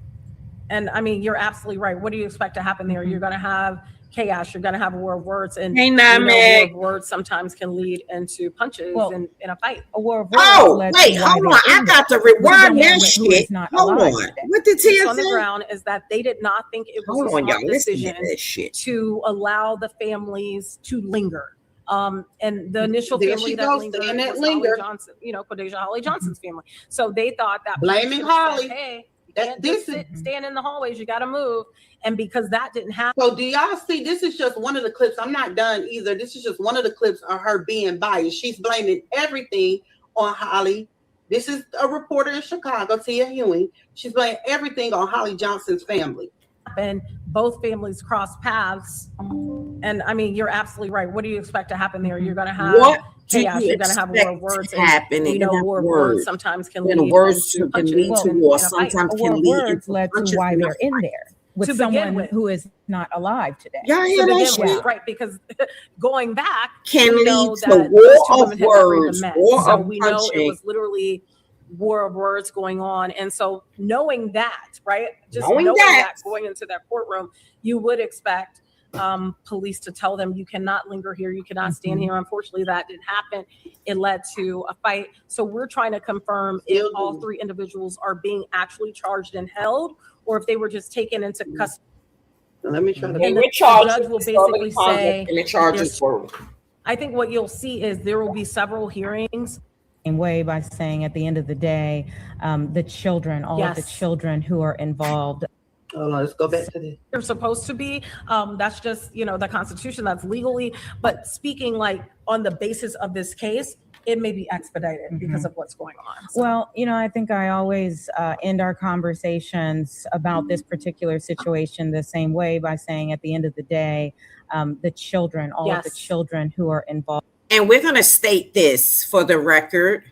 And I mean, you're absolutely right. What do you expect to happen there? You're going to have chaos. You're going to have a war of words, and war of words sometimes can lead into punches in a fight. A war of words. Oh, wait, hold on. I got to rewind that shit. Hold on. What did Tia say? On the ground is that they did not think it was a smart decision to allow the families to linger. And the initial family that lingered was Holly Johnson, Quadeja Holly Johnson's family. So they thought that blaming Holly. Hey, you can't just stand in the hallways. You got to move. And because that didn't happen. So do y'all see? This is just one of the clips. I'm not done either. This is just one of the clips of her being biased. She's blaming everything on Holly. This is a reporter in Chicago, Tia Ewing. She's blaming everything on Holly Johnson's family. And both families crossed paths. And I mean, you're absolutely right. What do you expect to happen there? You're going to have chaos. You're going to have a war of words. War of words sometimes can lead to war. Sometimes can lead to led to why they're in there with someone who is not alive today. Right? Because going back, can lead to war of words. So we know it was literally war of words going on. And so knowing that, right, just knowing that going into that courtroom, you would expect police to tell them, you cannot linger here, you cannot stand here. Unfortunately, that didn't happen. It led to a fight. So we're trying to confirm if all three individuals are being actually charged and held, or if they were just taken into custody. Let me try to. And the judge will basically say, I think what you'll see is there will be several hearings. Way by saying at the end of the day, the children, all of the children who are involved. Hold on, let's go back to this. They're supposed to be. That's just, the Constitution, that's legally. But speaking like on the basis of this case, it may be expedited because of what's going on. So. Well, I think I always end our conversations about this particular situation the same way by saying at the end of the day, the children, all of the children who are involved. And we're going to state this for the record.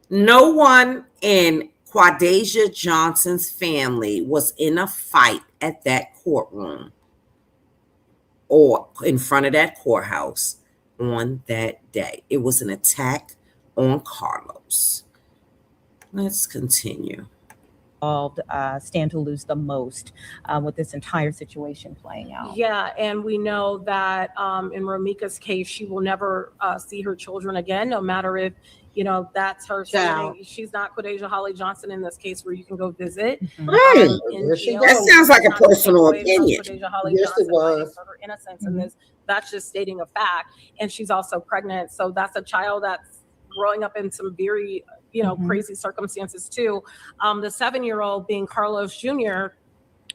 No one in Quadasia Johnson's family was in a fight at that courtroom or in front of that courthouse on that day. It was an attack on Carlos. Let's continue. Stand to lose the most with this entire situation playing out. Yeah, and we know that in Romika's case, she will never see her children again, no matter if that's her child. She's not Quadasia Holly Johnson in this case where you can go visit. That sounds like a personal opinion. Yes, it was. For her innocence in this, that's just stating a fact. And she's also pregnant, so that's a child that's growing up in some very crazy circumstances too. The 7-year-old being Carlos Jr.,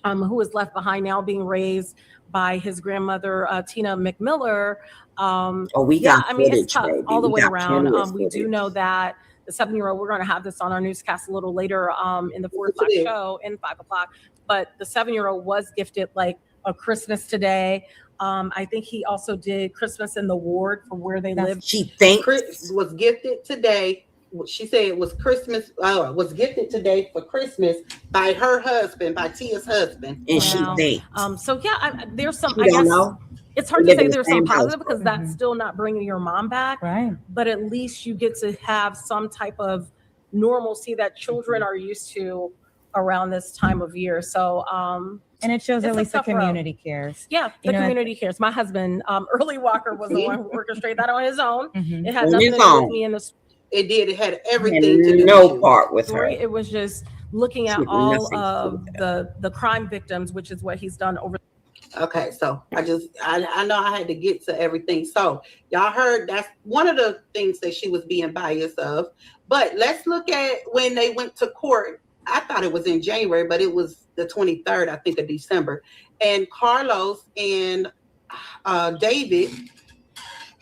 who was left behind now being raised by his grandmother, Tina McMiller. It's tough all the way around. We do know that the 7-year-old, we're going to have this on our newscast a little later in the 4 o'clock show in 5 o'clock. But the 7-year-old was gifted like a Christmas today. I think he also did Christmas in the ward for where they live. She thinks Chris was gifted today. She said it was Christmas. Was gifted today for Christmas by her husband, by Tia's husband. And she thinks. There's some. I guess know. It's hard to say there's some positive because that's still not bringing your mom back. Right. But at least you get to have some type of normalcy that children are used to around this time of year. So. And it shows at least the community cares. Yeah, the community cares. My husband, Early Walker, was the one who orchestrated that on his own. It had nothing to do with me in the. It did. It had everything to do. No part with her. It was just looking at all of the crime victims, which is what he's done over. Okay, so I know I had to get to everything. So y'all heard that's one of the things that she was being biased of. But let's look at when they went to court. I thought it was in January, but it was the 23rd, I think, of December. And Carlos and David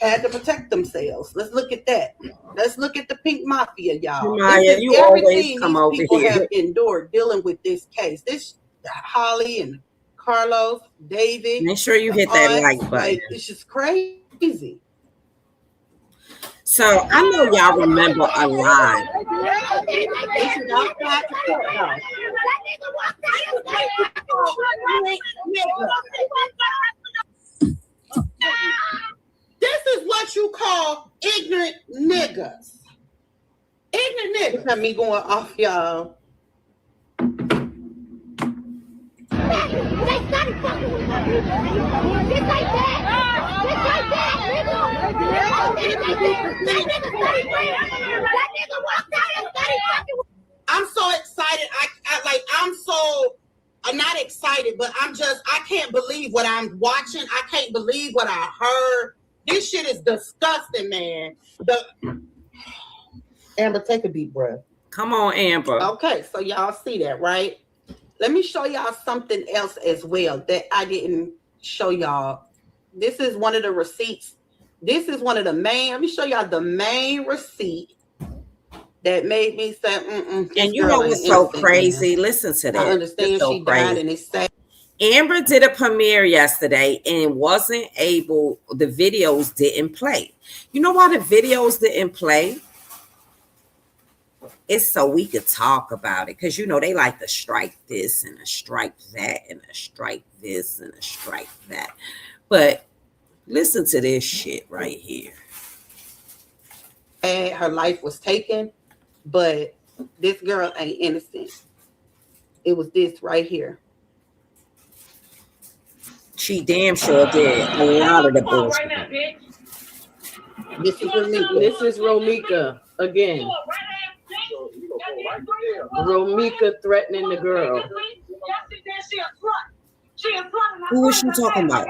had to protect themselves. Let's look at that. Let's look at the Pink Mafia, y'all. Maya, you always come over people here. have endured dealing with this case. This Holly and Carlos, David. Make sure you hit that like button. Like, it's just crazy. So I know y'all remember a lie. This is what you call ignorant niggas. Ignorant niggas. Got me going off, y'all. I'm so excited. I'm not excited, but I can't believe what I'm watching. I can't believe what I heard. This shit is disgusting, man. Amber, take a deep breath. Come on, Amber. Okay, so y'all see that, right? Let me show y'all something else as well that I didn't show y'all. This is one of the receipts. This is one of the main. Let me show y'all the main receipt that made me say, And you know what's so crazy? Man. Listen to that. I understand she died and it's sad. Amber did a premiere yesterday and wasn't able, the videos didn't play. You know why the videos didn't play? It's so we could talk about it. Because, they like to strike this and a strike that and a strike this and a strike that. But listen to this shit right here. And her life was taken, but this girl ain't innocent. It was this right here. She damn sure did a lot of the bullshit. This is Romika. This is Romika again. Romika threatening the girl. Who is she talking about?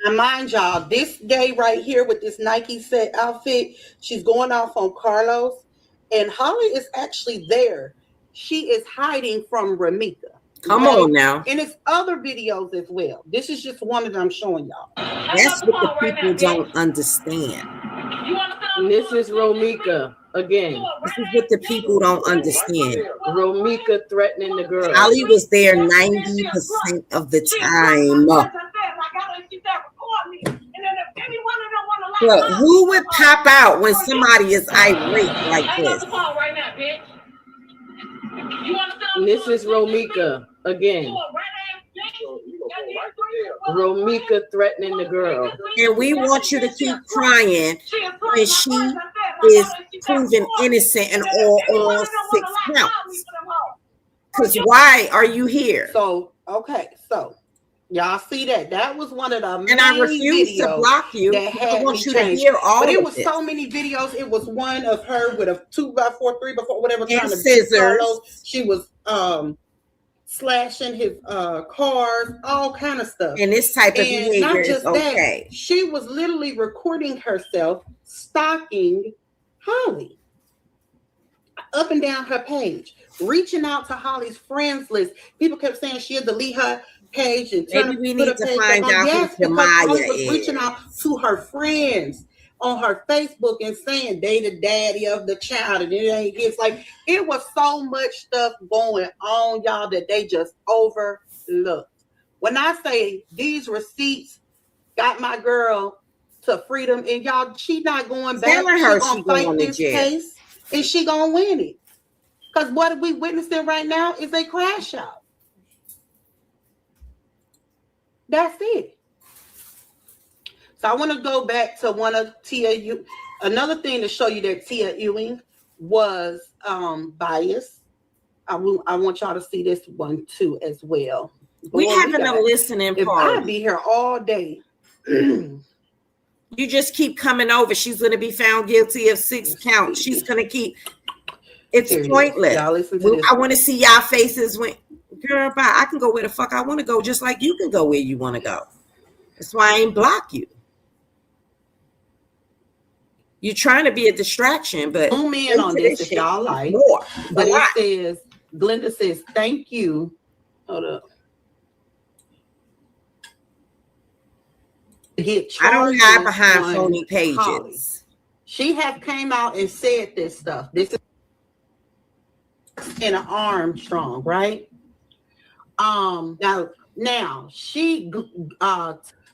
I'm mind y'all, this day right here with this Nike set outfit, she's going off on Carlos, and Holly is actually there. She is hiding from Ramika. Come on now. And it's other videos as well. This is just one of them I'm showing y'all. That's what the people don't understand. This is Romika again. This is what the people don't understand. Romika threatening the girl. Holly was there 90% of the time. But who would pop out when somebody is irate like this? This is Romika again. Romika threatening the girl. And we want you to keep crying when she is proven innocent in all 6 counts. Because why are you here? So, okay, so y'all see that? That was one of the and I refuse to block you. I want you to hear all but of it was this. so many videos. It was one of her with a 2x4, 3x4, whatever, and trying to scissors. Carlos. She was slashing his cars, all kind of stuff. And this type of and behavior not just is okay. That, she was literally recording herself stalking Holly up and down her page, reaching out to Holly's friends list. People kept saying she'll delete her page and maybe we need to find out who Jamaya is. Reaching out to her friends on her Facebook and saying they the daddy of the child, and it ain't his. Like, it was so much stuff going on, y'all, that they just overlooked. When I say these receipts got my girl to freedom, and y'all, she not going back. She gonna fight this case, and she gonna win it. Because what we witnessing right now is a crash out. That's it. So I want to go back to one of Tia. Another thing to show you that Tia Ewing was biased. I want y'all to see this one too as well. We having a listening party. I'd be here all day. You just keep coming over. She's going to be found guilty of 6 counts. She's going to keep. It's pointless. Y'all listen to this. I want to see y'all faces when. Girl, bye. I can go where the fuck I want to go, just like you can go where you want to go. That's why I ain't block you. You're trying to be a distraction, but zoom in on this if y'all like. More. But it says, Glenda says, thank you. Hold up. I don't hide behind phony pages. Holly. She have came out and said this stuff. This is in an Armstrong, right? Now she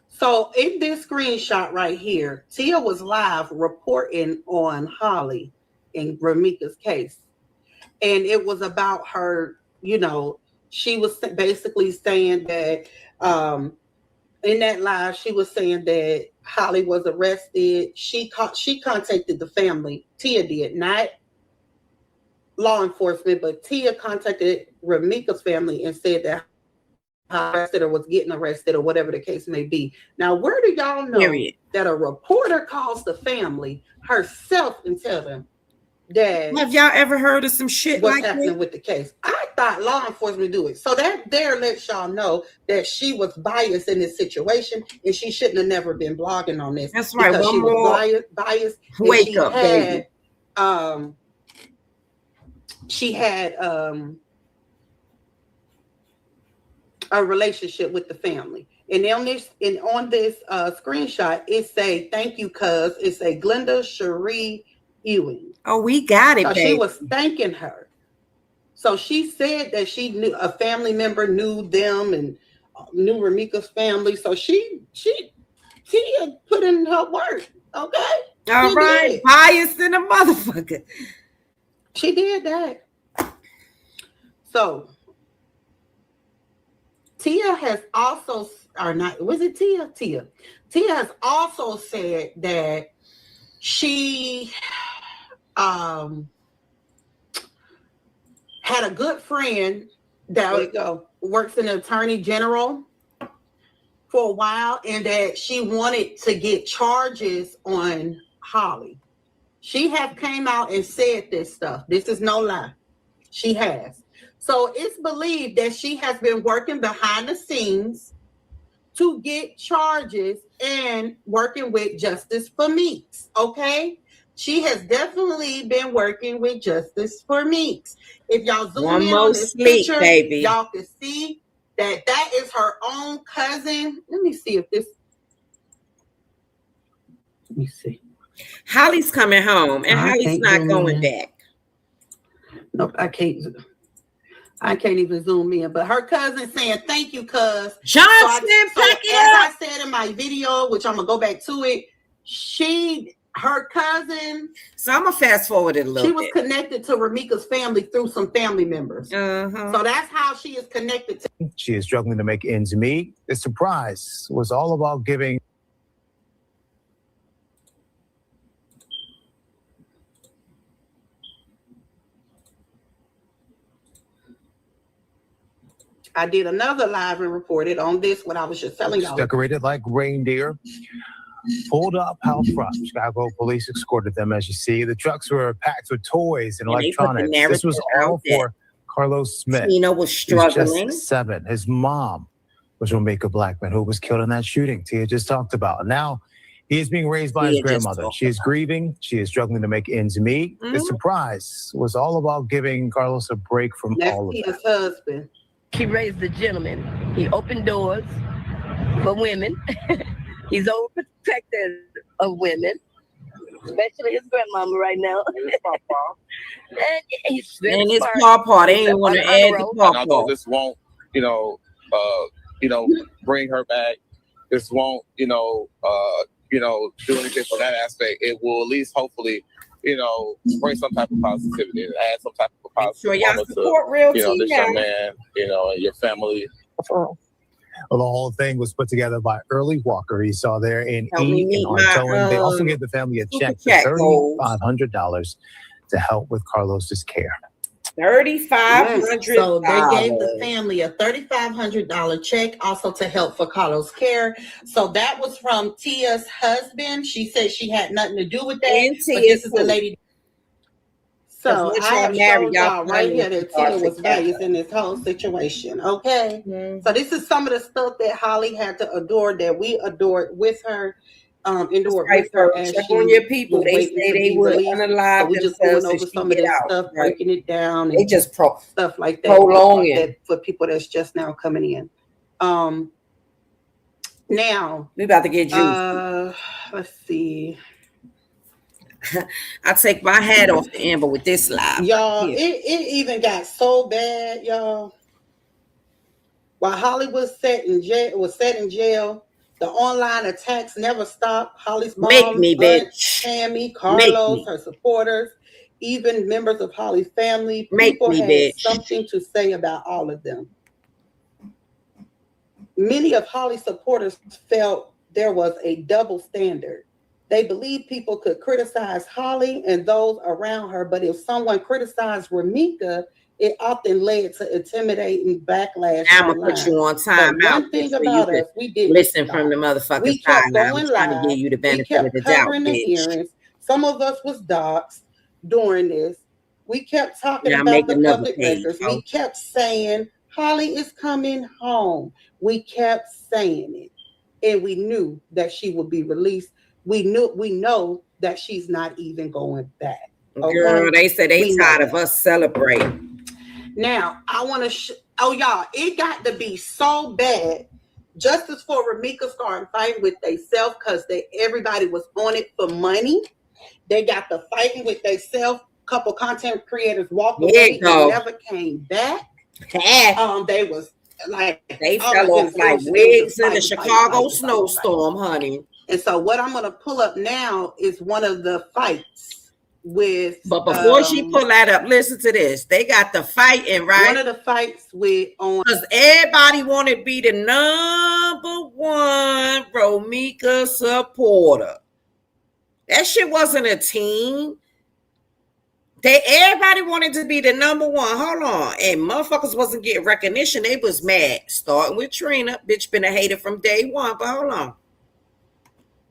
so in this screenshot right here, Tia was live reporting on Holly in Ramika's case. And it was about her, she was basically saying that in that live, she was saying that Holly was arrested. She contacted the family. Tia did, not law enforcement, but Tia contacted Ramika's family and said that arrested or was getting arrested or whatever the case may be. Now, where do y'all know that a reporter calls the family herself and tell them that? Have y'all ever heard of some shit what's like happening that? With the case? I thought law enforcement do it. So that there lets y'all know that she was biased in this situation, and she shouldn't have never been blogging on this. That's right. Because she was biased. Wake up, baby. She had a relationship with the family. And on this screenshot, it say, thank you, cuz. It say Glenda Cherie Ewing. Oh, we got it, so baby. She was thanking her. So she said that she knew a family member knew them and knew Ramika's family. So she had put in her work. Okay. All right. Biased in a motherfucker. She did that. So Tia has also, or not, was it Tia? Tia has also said that she had a good friend that works in the attorney general for a while, and that she wanted to get charges on Holly. She have came out and said this stuff. This is no lie. She has. So it's believed that she has been working behind the scenes to get charges and working with Justice for Meeks, okay? She has definitely been working with Justice for Meeks. If y'all zoom in on this picture, baby, y'all can see that that is her own cousin. Let me see if this. Let me see. Holly's coming home, and Holly's not going back. Nope, I can't even zoom in. But her cousin saying thank you, cuz. Johnson, so as I said in my video, which I'm gonna go back to it, her cousin. So I'm gonna fast forward it a little. She was connected to Ramika's family through some family members. So that's how she is connected to. She is struggling to make ends meet. The surprise was all about giving. I did another live and reported on this when I was just telling y'all. Decorated like reindeer, pulled up out front. Chicago police escorted them, as you see. The trucks were packed with toys and electronics. This was all for Carlos Smith. Tina was struggling. Just 7. His mom was Romika Blackman, who was killed in that shooting Tia just talked about. And now he is being raised by his grandmother. She is grieving. She is struggling to make ends meet. The surprise was all about giving Carlos a break from all of that. That's his husband. He raised a gentleman. He opened doors for women. He's overprotected of women, especially his grandmama right now. And he's very his pawpaw. They ain't want to add the pawpaw. I know this won't, bring her back. This won't, do anything for that aspect. It will at least, hopefully, bring some type of positivity and add some type of positive y'all support real this young man, and your family. Well, the whole thing was put together by Early Walker. He saw there in E and Artoan. They also gave the family a check for $3,500 to help with Carlos's care. $3,500. So they gave the family a $3,500 check also to help for Carlos' care. So that was from Tia's husband. She said she had nothing to do with that. And but this is the lady. So I have shown y'all right here that Tia was valued in this whole situation. Okay. So this is some of the stuff that Holly had to adore, that we adored with her. Endured with her. Check on your people. They say they were unalive. So we just going over some of this stuff, breaking it down. They just stuff like that. Prolong it for people that's just now coming in. Now we about to get juice. Let's see. I take my hat off to Amber with this live. Y'all, it even got so bad, y'all. While Holly was set in jail, the online attacks never stopped. Holly's mom, Tammy, Carlos, her supporters, even members of Holly's family. People had something to say about all of them. Many of Holly's supporters felt there was a double standard. They believed people could criticize Holly and those around her, but if someone criticized Ramika, it often led to intimidating backlash. I'm gonna put you on time out. One thing about us, we did listen from the motherfucking side. I'm trying to give you the benefit of the doubt. Hearings. Some of us was doxxed during this. We kept talking about the public records. We kept saying Holly is coming home. We kept saying it, and we knew that she would be released. We know that she's not even going back. Okay? Girl, they said they tired of us celebrating. Now, I want to y'all, it got to be so bad. Justice for Ramika started fighting with themselves because everybody was on it for money. They got to fighting with themselves. Couple content creators walked away and never came back. They was like they fell off like wigs in a Chicago snowstorm, honey. And so what I'm going to pull up now is one of the fights with. But before she pull that up, listen to this. They got the fighting, right? One of the fights because everybody wanted to be the number one Romika supporter. That shit wasn't a team. Everybody wanted to be the number one. Hold on. And motherfuckers wasn't getting recognition. They was mad. Starting with Trina. Bitch been a hater from day one. But hold on.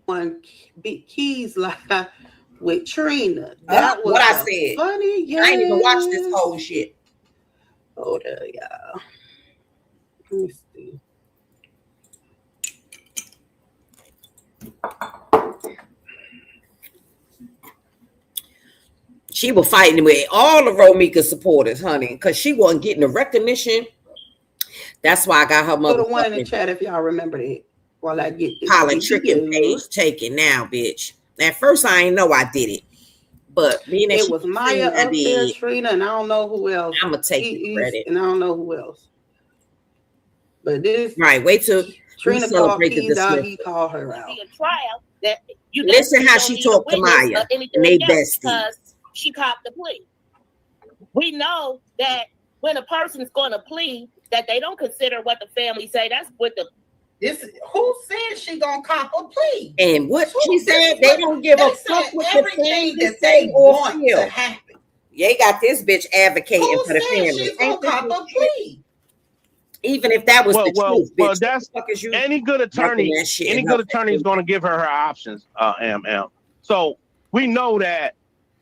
One big keys like with Trina. That was what I said. Funny, yes. I ain't even watched this whole shit. Hold up, y'all. Let me see. She was fighting with all the Romika supporters, honey, because she wasn't getting the recognition. That's why I got her mother. Put a one in the chat if y'all remember it. While I get this politicking page taken now, bitch. At first, I ain't know I did it, but being that it was Maya up there, Trina, and I don't know who else. I'm gonna take the credit, and I don't know who else. But this right. Wait till Trina called Keys out. He called her out. A trial that you listen how she talked to Maya, and they besties. Because she copped the plea. We know that when a person's going to plead, that they don't consider what the family say. That's what the who said she gonna cop a plea? And what she said, they don't give a fuck what the family that say or feel. They got this bitch advocating for the family. She's gonna cop a plea? Even if that was the truth, bitch. Well, that's any good attorney. Any good attorney is going to give her options. So we know that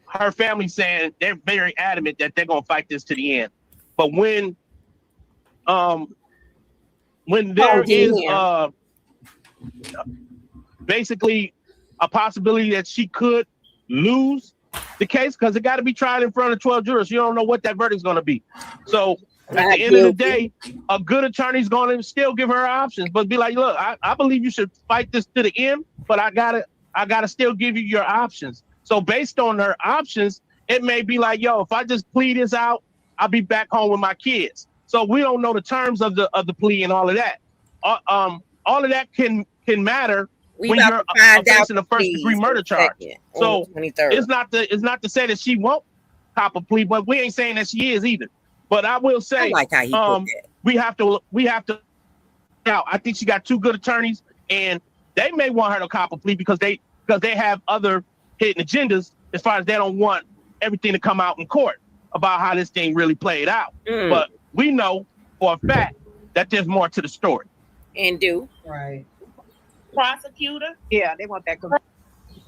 her family saying they're very adamant that they're going to fight this to the end. But when there is basically a possibility that she could lose the case because it got to be tried in front of 12 jurors. You don't know what that verdict's going to be. So at the end of the day, a good attorney's going to still give her options, but be like, look, I believe you should fight this to the end, but I gotta still give you your options. So based on her options, it may be like, yo, if I just plead this out, I'll be back home with my kids. So we don't know the terms of the plea and all of that. All of that can matter when you're facing a first degree murder charge. So it's not to say that she won't cop a plea, but we ain't saying that she is either. But I will say, I like how he put that. we have to. Now, I think she got two good attorneys, and they may want her to cop a plea because they have other hidden agendas as far as they don't want everything to come out in court about how this thing really played out. But we know for a fact that there's more to the story. And right. Prosecutor? Yeah, they want that.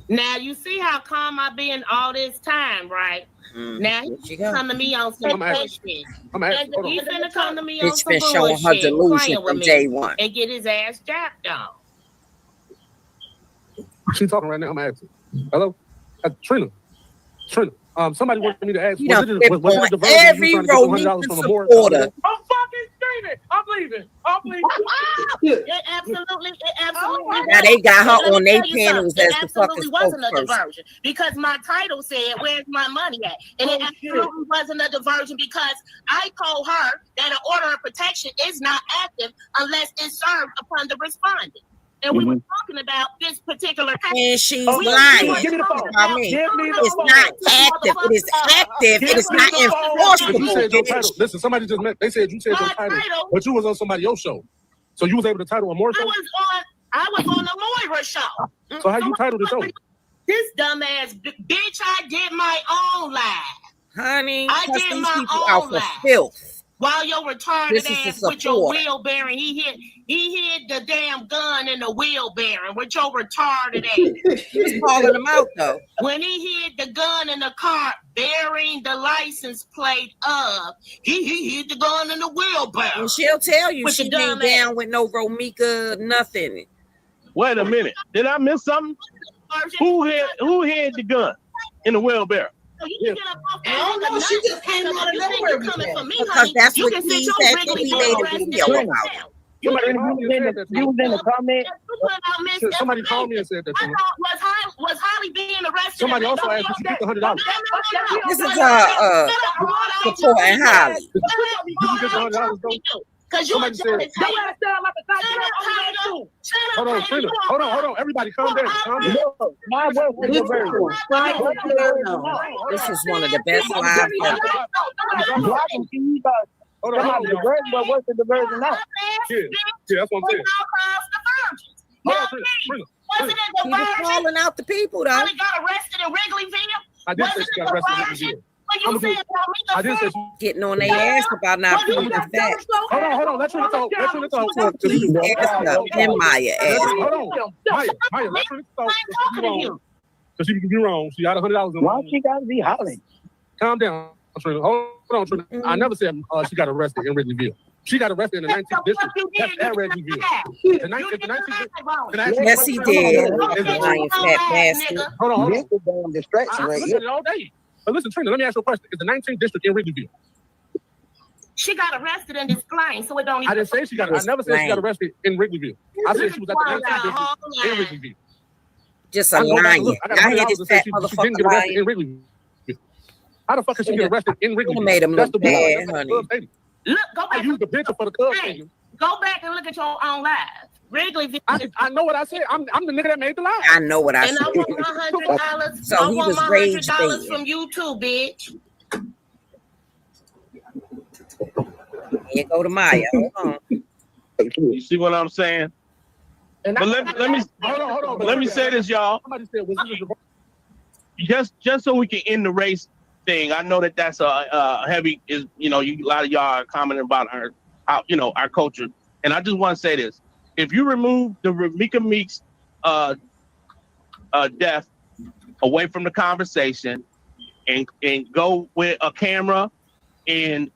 Now you see how calm I been all this time, right? Now he come to me on some bullshit. He's finna come to me on some bullshit. Bitch been showing her delusion from day one and get his ass jacked on. She's talking right now. I'm asking. Hello, Trina. Somebody wanted me to ask. Was it the every Romika supporter. I'm fucking screaming. I'm leaving. It absolutely. Now they got her on their panels as the fucking wasn't a diversion because my title said, "Where's my money at?" And it absolutely wasn't a diversion because I told her that an order of protection is not active unless it's served upon the respondent. And we were talking about this particular case. And she's lying. Give me the phone. It's not active. It is active. It is not enforceable. You said your title. Listen, somebody just met. They said you said your title, but you was on somebody else's show. So you was able to title a more show? I was on the Moira show. So how you titled the show? This dumbass bitch, I did my own live. Honey, I did my own live. Filth. While your retarded ass with your wheel bearing, he hid the damn gun in the wheel bearing with your retarded ass. He was calling them out though. When he hid the gun in the car bearing the license plate of, he hid the gun in the wheel bearing. And she'll tell you she ain't down with no Romika, nothing. Wait a minute. Did I miss something? Who hid the gun in the wheel bearing? I don't know. She just came out of nowhere because that's what he said that he made a video about. You was in the comment. Somebody called me and said that. Was Holly being arrested? Somebody also asked, did you get the $100? This is supporting Holly. Did you get the $100 though? Somebody said, hold on, Trina. Hold on. Everybody calm down. This is one of the best live ever. Hold on. What's the diversion now? Yeah, that's what I'm saying. He was calling out the people though. Holly got arrested in Wrigleyville. I did say she got arrested in Wrigleyville. I did say getting on their ass about not proving facts. Hold on. Let's talk. And Maya ass. Hold on. Maya, let's talk. Because she can be wrong. She got $100. Why she gotta be hollering? Calm down, Trina. Hold on, Trina. I never said she got arrested in Wrigleyville. She got arrested in the 19th district. That's at Wrigleyville. The 19th. Yes, he did. Lying fat bastard. Hold on. This is damn distraction right here. All day. But listen, Trina, let me ask you a question. Is the 19th district in Wrigleyville? She got arrested and disclaimed, so it don't even. I didn't say she got. I never said she got arrested in Wrigleyville. I said she was at the 19th district in Wrigleyville. Just a lying. I hear this fat motherfucker didn't get arrested in Wrigleyville. How the fuck did she get arrested in Wrigleyville? Made him look bad, honey. Look, go back. I used the picture for the club stadium. Go back and look at your own live. Wrigleyville. I know what I said. I'm the nigga that made the live. I know what I said. And I want my $100. So he was rage $100 from you too, bitch. Here go to Maya. Hold on. You see what I'm saying? And but let me hold on. Let me say this, y'all. Somebody said, just so we can end the race thing. I know that's a heavy. Is a lot of y'all are commenting about our culture, and I just want to say this: if you remove the Mika Meeks death away from the conversation, and go with a camera, and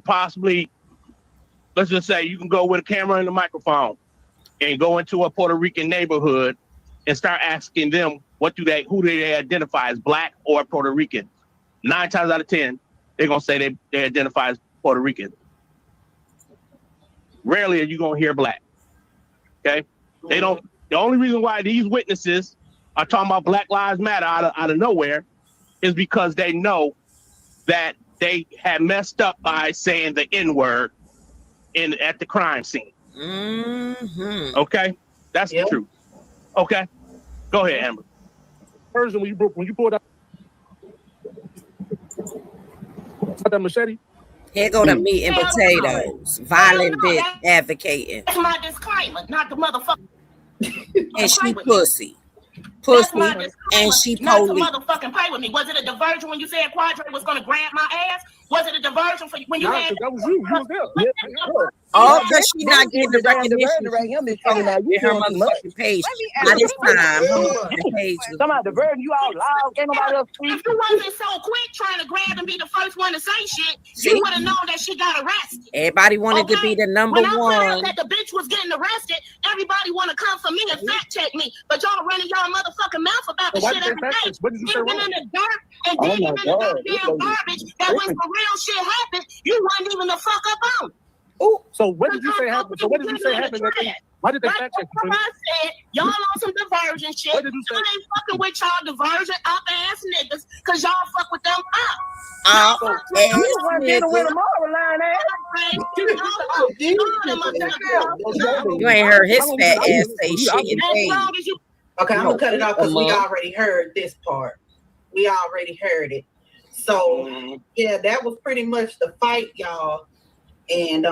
possibly, let's just say you can go with a camera and a microphone and go into a Puerto Rican neighborhood and start asking them who do they identify as Black or Puerto Rican. 9 times out of 10, they're gonna say they identify as Puerto Rican. Rarely are you gonna hear Black. Okay? They don't. The only reason why these witnesses are talking about Black Lives Matter out of nowhere is because they know that they had messed up by saying the N-word at the crime scene. Mm-hmm. Okay, that's the truth. Okay, go ahead, Amber. Person, when you pulled out that machete. Here go the meat and potatoes. Violent bitch advocating. That's my disclaimer, not the motherfucker. And she pussy. And she not to police. motherfucking play with me. Was it a diversion when you said Quadre was gonna grab my ass? Was it a diversion for you when you had? That was you. You was there. Oh, but she not getting the recognition in her motherfucking page. By this time, the page was. Somebody diverting you out loud. Ain't nobody else. If you wasn't so quick trying to grab and be the first one to say shit, you would have known that she got arrested. Everybody wanted to be the number when I one. found out that the bitch was getting arrested, everybody want to come for me and fact check me. But y'all running y'all motherfucking mouth about the shit every day. What did you say wrong? In the dirt and digging in the goddamn garbage that when the real shit happened, you wasn't even the fuck up on. Oh, so what did you say happened? So what did you say happened? Why did they fact check you? I said, y'all on some diversion shit. Y'all ain't fucking with y'all diversion up ass niggas because y'all fuck with them up. You ain't heard his fat ass say shit. Okay, I'm gonna cut it off because we already heard this part. We already heard it. So yeah, that was pretty much the fight, y'all. And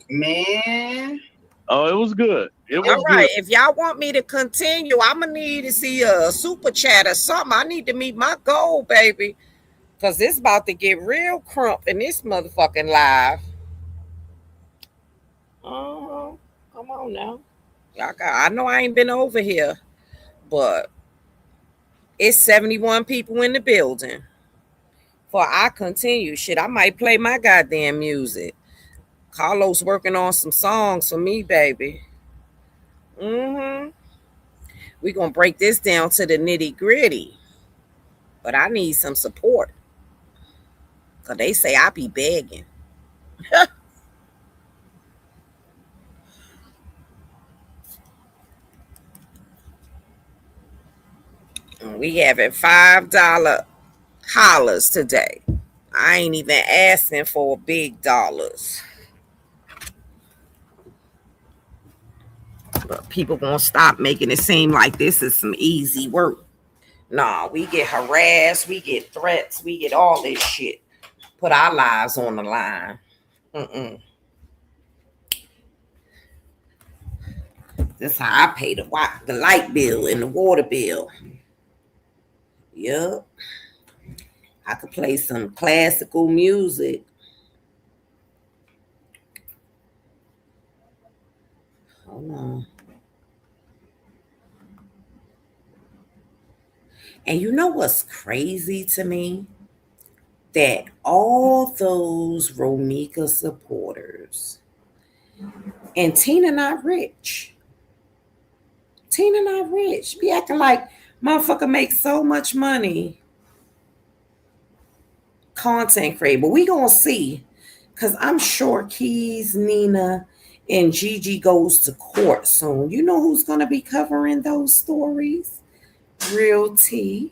man. Oh, it was good. It was all right. good. If y'all want me to continue, I'm gonna need to see a super chat or something. I need to meet my goal, baby. Cause it's about to get real crump in this motherfucking live. Oh, come on now. Y'all I know I ain't been over here, but it's 71 people in the building. For I continue, shit, I might play my goddamn music. Carlos working on some songs for me, baby. We gonna break this down to the nitty gritty, but I need some support. Cause they say I be begging. We having $5 hollers today. I ain't even asking for big dollars. But people gonna stop making it seem like this is some easy work. Nah, we get harassed, we get threats, we get all this shit. Put our lives on the line. That's how I pay the light bill and the water bill. Yup. I could play some classical music. Hold on. And you know what's crazy to me? That all those Romika supporters and Tina not rich. Tina not rich. Be acting like Motherfucker makes so much money. Content creator. But we gonna see. Because I'm sure Keys, Nina, and Gigi goes to court soon. You know who's gonna be covering those stories? Real T.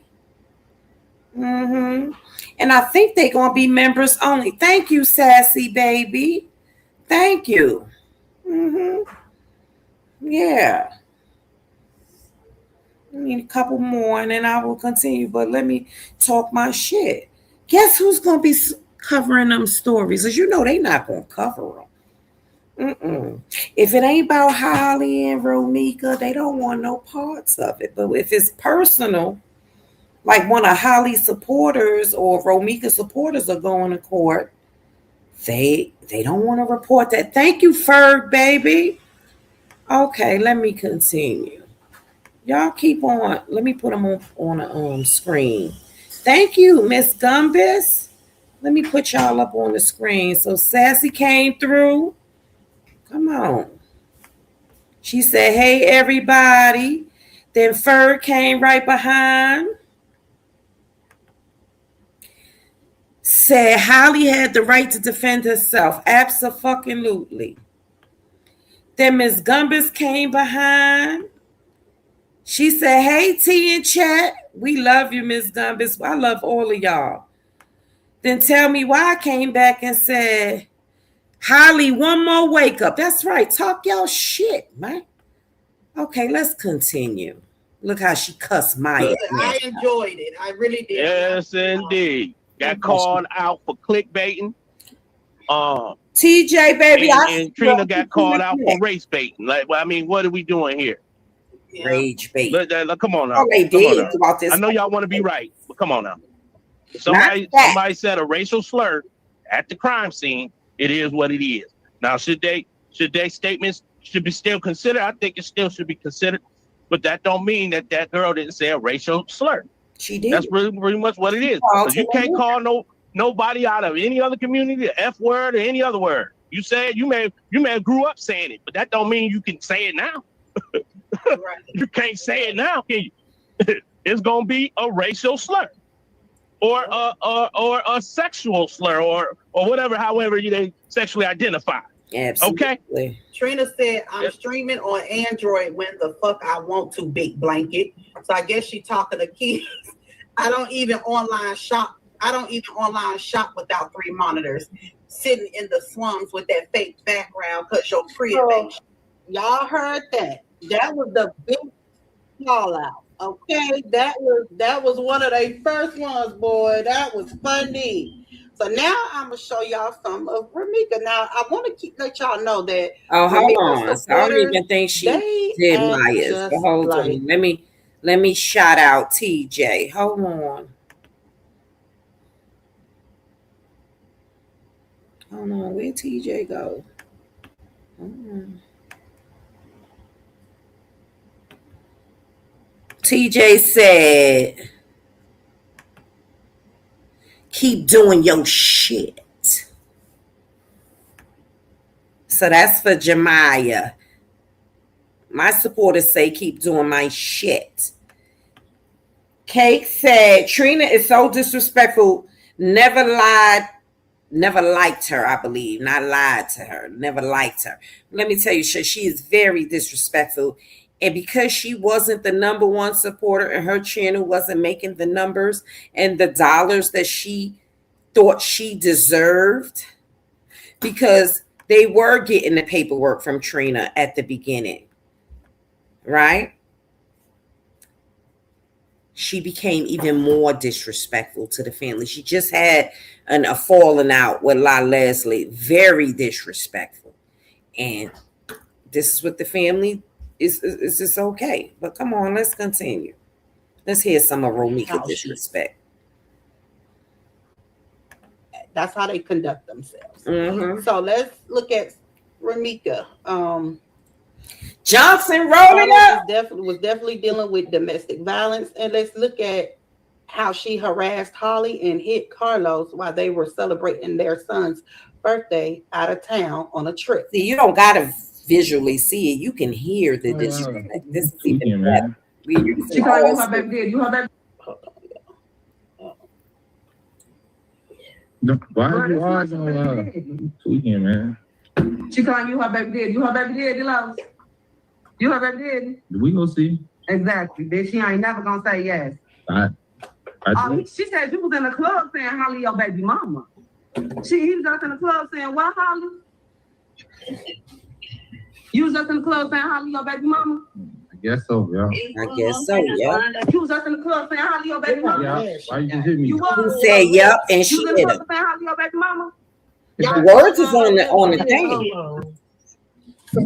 And I think they're gonna be members only. Thank you, Sassy Baby. Thank you. Yeah. I need a couple more and then I will continue. But let me talk my shit. Guess who's going to be covering them stories? As you know, they not going to cover them. If it ain't about Holly and Romika, they don't want no parts of it. But if it's personal, like one of Holly's supporters or Romika supporters are going to court, they don't want to report that. Thank you, Ferg, baby. Okay, let me continue. Y'all keep on. Let me put them on the screen. Thank you, Miss Gumbis. Let me put y'all up on the screen. So Sassy came through. Come on. She said, hey, everybody. Then Ferg came right behind. Said Holly had the right to defend herself. Abso-fucking-lutely. Then Miss Gumbis came behind. She said, hey, T in chat. We love you, Miss Gumbis. I love all of y'all. Then tell me why I came back and said, Holly, one more wake up. That's right. Talk y'all shit, man. Okay, let's continue. Look how she cussed Maya. I enjoyed it. I really did. Yes, indeed. Got called out for clickbaiting. TJ, baby. And Trina got called out for race baiting. Like, I mean, what are we doing here? Rage bait. Come on now. Oh, they did about this. I know y'all want to be right, but come on now. Somebody said a racial slur at the crime scene. It is what it is. Now, should they statements should be still considered? I think it still should be considered, but that don't mean that girl didn't say a racial slur. She did. That's pretty much what it is. Because you can't call nobody out of any other community the F word or any other word. You said you may have grew up saying it, but that don't mean you can say it now. You can't say it now, can you? It's gonna be a racial slur, or a sexual slur, or whatever, however they sexually identify. Absolutely. Okay. Trina said, I'm streaming on Android when the fuck I want to, big blanket. So I guess she talking to kids. I don't even online shop without 3 monitors. Sitting in the slums with that fake background because your crib. Y'all heard that. That was the big call out. Okay. That was one of their first ones, boy. That was funny. So now I'm gonna show y'all some of Romika. Now I want to let y'all know that. Oh, hold on. So I don't even think she did Maya's. But hold on. Let me shout out TJ. Hold on. Hold on. Where TJ go? TJ said, keep doing your shit. So that's for Jemiah. My supporters say keep doing my shit. Cake said, Trina is so disrespectful. Never liked her, I believe. Not lied to her. Never liked her. Let me tell you, she is very disrespectful. And because she wasn't the number one supporter and her channel wasn't making the numbers and the dollars that she thought she deserved, because they were getting the paperwork from Trina at the beginning, right? She became even more disrespectful to the family. She just had a falling out with La Leslie, very disrespectful. And this is what the family is just okay. But come on, let's continue. Let's hear some of Romika disrespect. That's how they conduct themselves. So let's look at Romika. Johnson rolling up. Was definitely dealing with domestic violence. And let's look at how she harassed Holly and hit Carlos while they were celebrating their son's birthday out of town on a trip. See, you don't gotta visually see it. You can hear the disrespect. This is even better. She calling you her baby daddy. You her baby. Why are you arguing with her? Tweaking, man. She calling you her baby daddy. You her baby daddy, Lois. You her baby daddy. We gonna see. Exactly. Then she ain't never gonna say yes. She said you was in the club saying Holly your baby mama. He was just in the club saying what, Holly? You was just in the club saying Holly your baby mama? I guess so, yeah. I guess so, yeah. You was just in the club saying Holly your baby mama? Yeah. Why you just hit me? He said yep, and she You was in the hit club him. saying Holly your baby mama? The words is on the thing.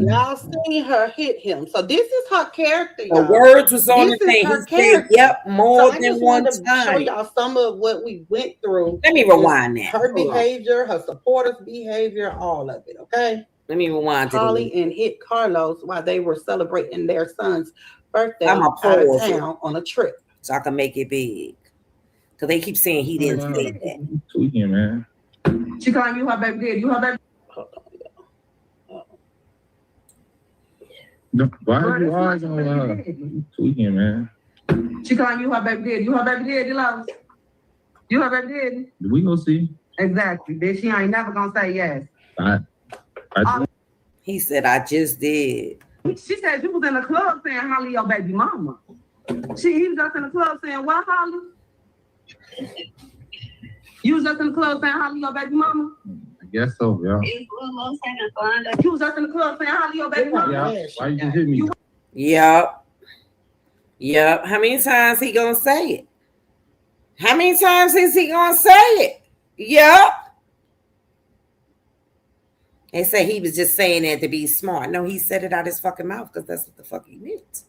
Y'all seen her hit him. So this is her character, y'all. The words was on the This is thing. her He said character. yep more So I than just one wanted to show time. y'all some of what we went through. Let me rewind that. Her Hold on. behavior, her supporters' behavior, all of it, okay? Let me rewind to Holly and hit Carlos while they were celebrating their son's birthday I'ma out of pause it. town on a trip. So I can make it big. Because they keep saying he didn't say that. Tweaking, man. She calling you her baby daddy. You her baby. Why are you arguing with her? Tweaking, man. She calling you her baby daddy. You her baby daddy, Lois. You her baby daddy. We gonna see. Exactly. Then she ain't never gonna say yes. He said, I just did. She said you was in the club saying Holly your baby mama. He was just in the club saying what, Holly? You was just in the club saying Holly your baby mama? I guess so, yeah. You was just in the club saying Holly your baby mama? Yeah. Why you just hit me? Yep. Yep. How many times he gonna say it? How many times is he gonna say it? Yep. They say he was just saying that to be smart. No, he said it out his fucking mouth because that's what the fuck he meant.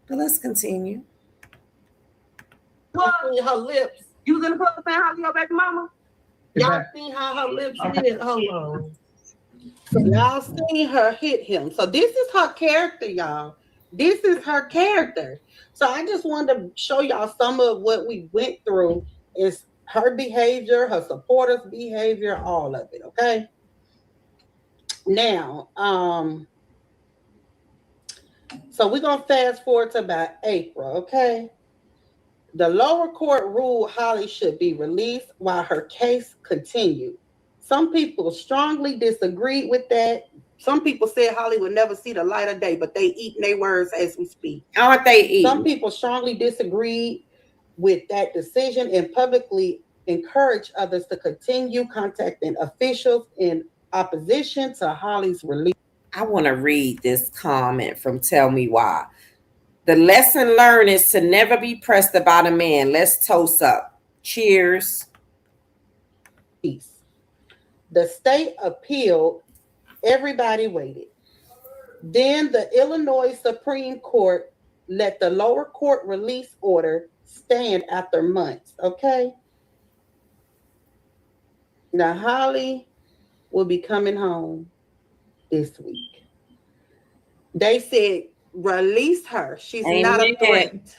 But let's continue. What? Her lips. You was in the club saying Holly your baby mama? Y'all seen how her lips did? Hold on. Y'all seen her hit him. So this is her character, y'all. This is her character. So I just wanted to show y'all some of what we went through. Is her behavior, her supporters' behavior, all of it, okay? Now, so we're gonna fast forward to about April, okay? The lower court ruled Holly should be released while her case continued. Some people strongly disagreed with that. Some people said Holly would never see the light of day, but they eating their words as we speak. Aren't they eating? Some people strongly disagreed with that decision and publicly encouraged others to continue contacting officials in opposition to Holly's release. I want to read this comment from Tell Me Why. The lesson learned is to never be pressed about a man. Let's toast up. Cheers. Peace. The state appealed. Everybody waited. Then the Illinois Supreme Court let the lower court release order stand after months, okay? Now, Holly will be coming home this week. They said release her. She's not a threat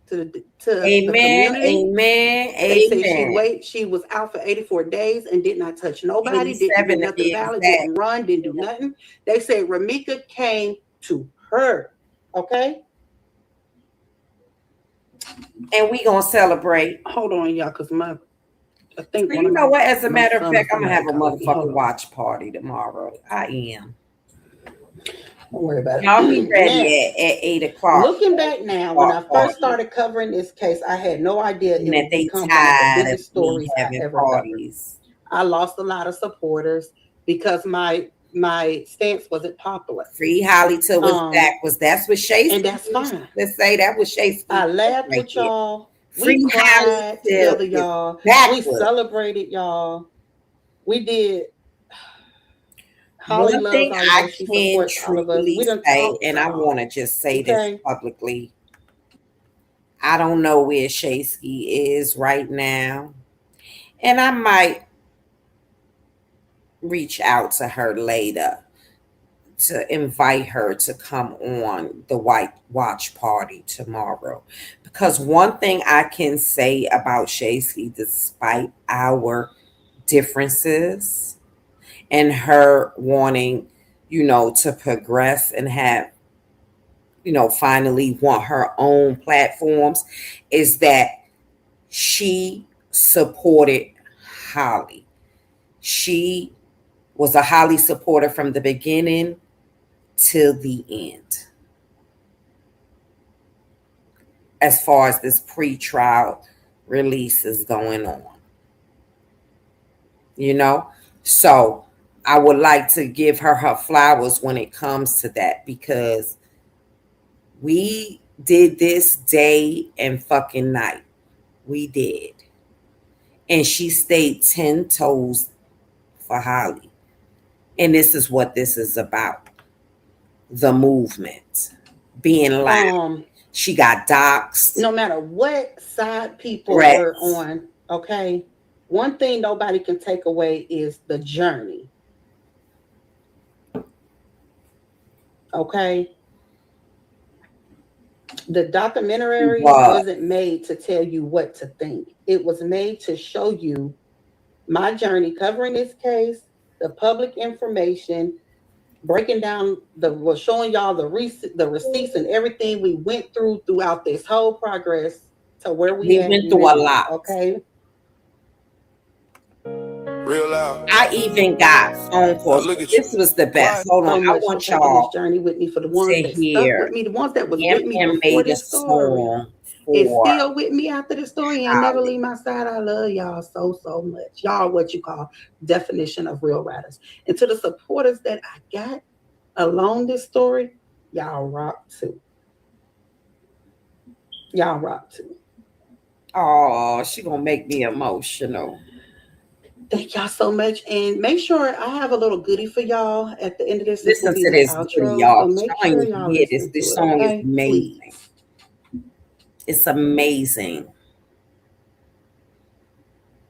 to the community. They said she was out for 84 days and did not touch nobody, didn't do nothing valid, didn't run, didn't do nothing. They said Ramika came to her, okay? And we gonna celebrate. Hold on, y'all, because I think you know what? As a matter of fact, I'm gonna have a motherfucking watch party tomorrow. I am. Don't worry about it. Y'all be ready at 8 o'clock. Looking back now, when I first started covering this case, I had no idea it would become one of the biggest stories I ever covered. I lost a lot of supporters because my stance wasn't popular. Free Holly till was back. That's what Shakespeare. And that's fine. Let's say that was Shakespeare. I laughed with y'all. Free We cried together, y'all. We backward. celebrated y'all. We did. One thing I can truly say, and I want to just say this publicly, I don't know where Shaysky is right now, and I might reach out to her later to invite her to come on the White Watch Party tomorrow. Because one thing I can say about Shaysky, despite our differences and her wanting, to progress and have finally want her own platforms, is that she supported Holly. She was a Holly supporter from the beginning till the end. As far as this pre-trial release is going on. So I would like to give her flowers when it comes to that, because we did this day and fucking night. We did. And she stayed 10 toes for Holly. And this is what this is about. The movement. Being loud. She got doxxed. No matter what side people were on, okay? One thing nobody can take away is the journey. Okay? The documentary wasn't made to tell you what to think. It was made to show you my journey covering this case, the public information, breaking down showing y'all the receipts and everything we went through throughout this whole progress to where we went through a lot. Okay. Real loud. I even got phone calls. This was the best. Hold on, I want y'all this journey with me for the ones to that hear. stuck with me, the ones that was with me before this story. It's still with me after the story and never leave my side. I love y'all so much. Y'all what you call definition of real riders. And to the supporters that I got along this story, y'all rock too. Y'all rock too. Oh, she gonna make me emotional. Thank y'all so much. And make sure I have a little goodie for y'all at the end of this. Listen to this goodie, y'all. So make sure y'all listen this song is amazing. Please. It's amazing.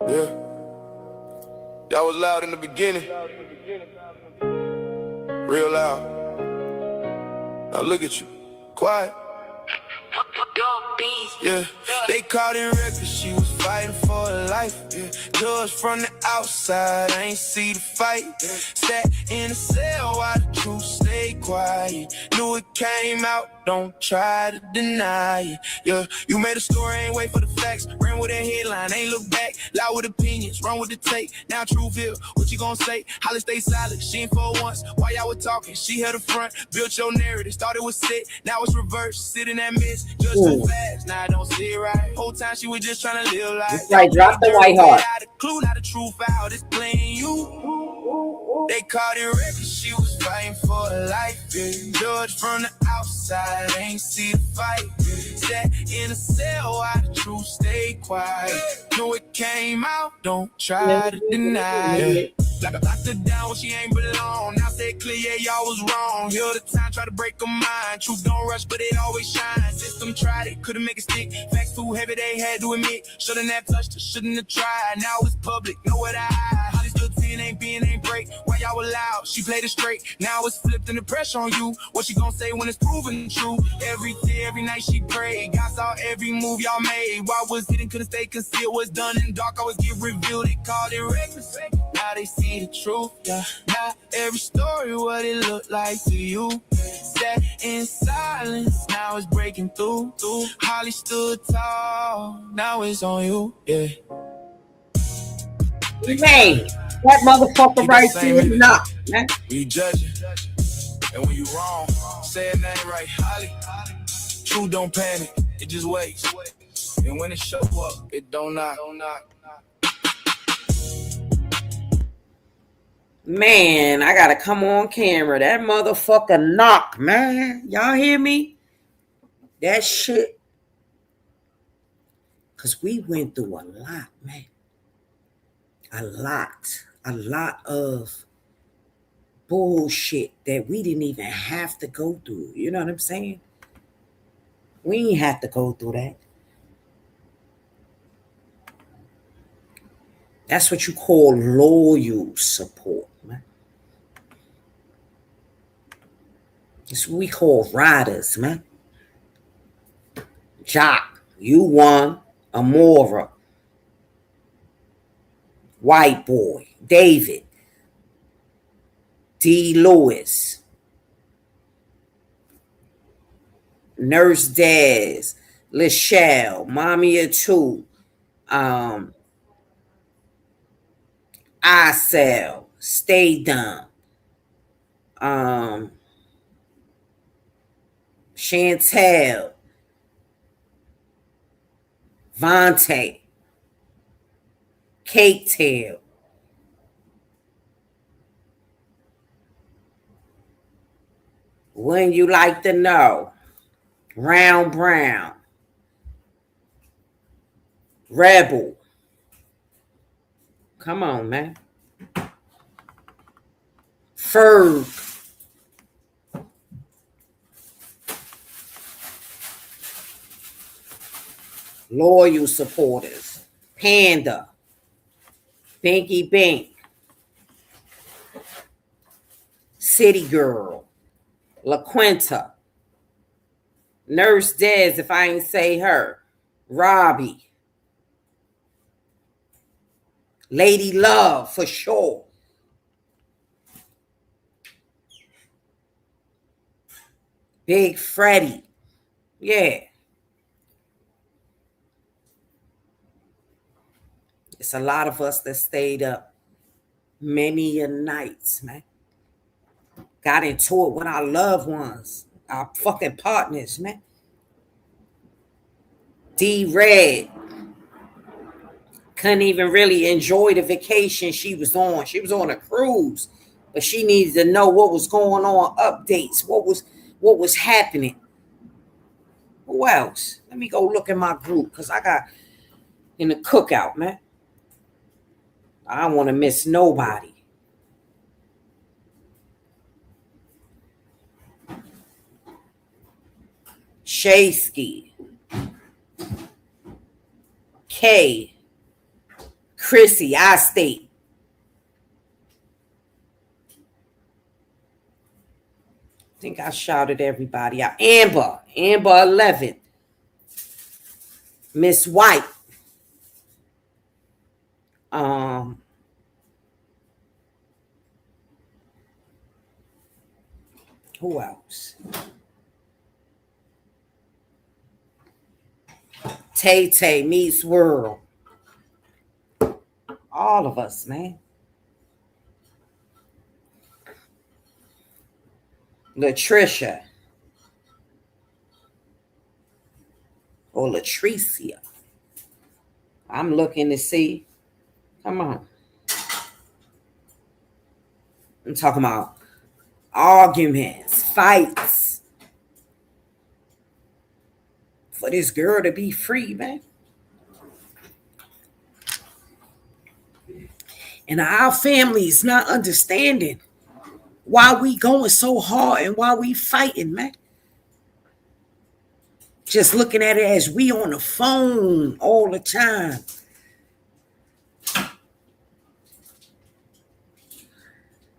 Yeah. Y'all was loud in the beginning. Real loud. Now look at you. Quiet. Yeah, they caught it reckless, she was fighting for her life. Yeah, judge from the outside, I ain't see the fight. Sat in a cell while the truth stayed quiet. Knew it came out, don't try to deny it. Yeah, you made a story, ain't wait for the facts. Ran with a headline, ain't look back. Loud with opinions, run with the tape. Now Trueville, what you gonna say? Holly stay silent, she ain't for once. While y'all were talking, she held the front. Built your narrative, started with sit, now it's reversed. Sit in that mess, judge too fast, now I don't see it right. Whole time she was just trying to live life. Right, drop the white heart. Clue, not the truth out, it's playing you. They caught it reckless, she was fighting for her life. Yeah. Judge from the outside, ain't see the fight. Yeah. Sat in a cell while the truth stayed quiet. Know it came out, don't try to deny it. Like I locked her down when she ain't belong. Now said clear, yeah, y'all was wrong. Here the time, try to break her mind. Truth don't rush, but it always shines. System tried it, couldn't make it stick. Facts too heavy, they had to admit. Shouldn't have touched her, shouldn't have tried. Now it's public, know what I hide. Holly still 10, ain't break. Why y'all were loud, she played it straight. Now it's flipped and the pressure on you. What she gonna say when it's proven true? Every day, every night she prayed. God saw every move y'all made. Why was hidden, couldn't stay concealed. What's done in dark always get revealed. They called it reckless. Now they see the truth, yeah. Not every story what it looked like to you. Sat in silence, now it's breaking through. Holly stood tall, now it's on you, yeah. Man, that motherfucker right there is not, man. You judge it, and when you wrong, say it ain't right, Holly. Truth don't panic, it just waits. And when it show up, it don't knock. Man, I gotta come on camera. That motherfucker knock, man. Y'all hear me? That shit. Cause we went through a lot, man. A lot of bullshit that we didn't even have to go through. You know what I'm saying? We ain't have to go through that. That's what you call loyal support, man. It's what we call riders, man. Jock, you won. Amora, White Boy, David, D. Lewis, Nurse Daz, Lachelle, Mommy of Two, I-Cell, Stay Dumb, Chantel, Vontae, Cake Tail, Wouldn't You Like to Know, Round Brown, Rebel. Come on, man. Ferg. Loyal supporters. Panda. Binky Bink. City Girl. LaQuinta. Nurse Dez, if I ain't say her. Robbie. Lady Love, for sure. Big Freddie. Yeah. It's a lot of us that stayed up many a nights, man. Got into it with our loved ones, our fucking partners, man. D-Red couldn't even really enjoy the vacation she was on. She was on a cruise, but she needed to know what was going on, updates, what was happening. Who else? Let me go look at my group, because I got in the cookout, man. I don't want to miss nobody. Shaysky, Kay, Chrissy, I-State. I think I shouted everybody out. Amber 11. Miss White. Who else? Tay meets World. All of us, man. Latricia. Or Latricia. I'm looking to see. Come on. I'm talking about arguments, fights. For this girl to be free, man. And our family is not understanding why we going so hard and why we fighting, man. Just looking at it as we on the phone all the time.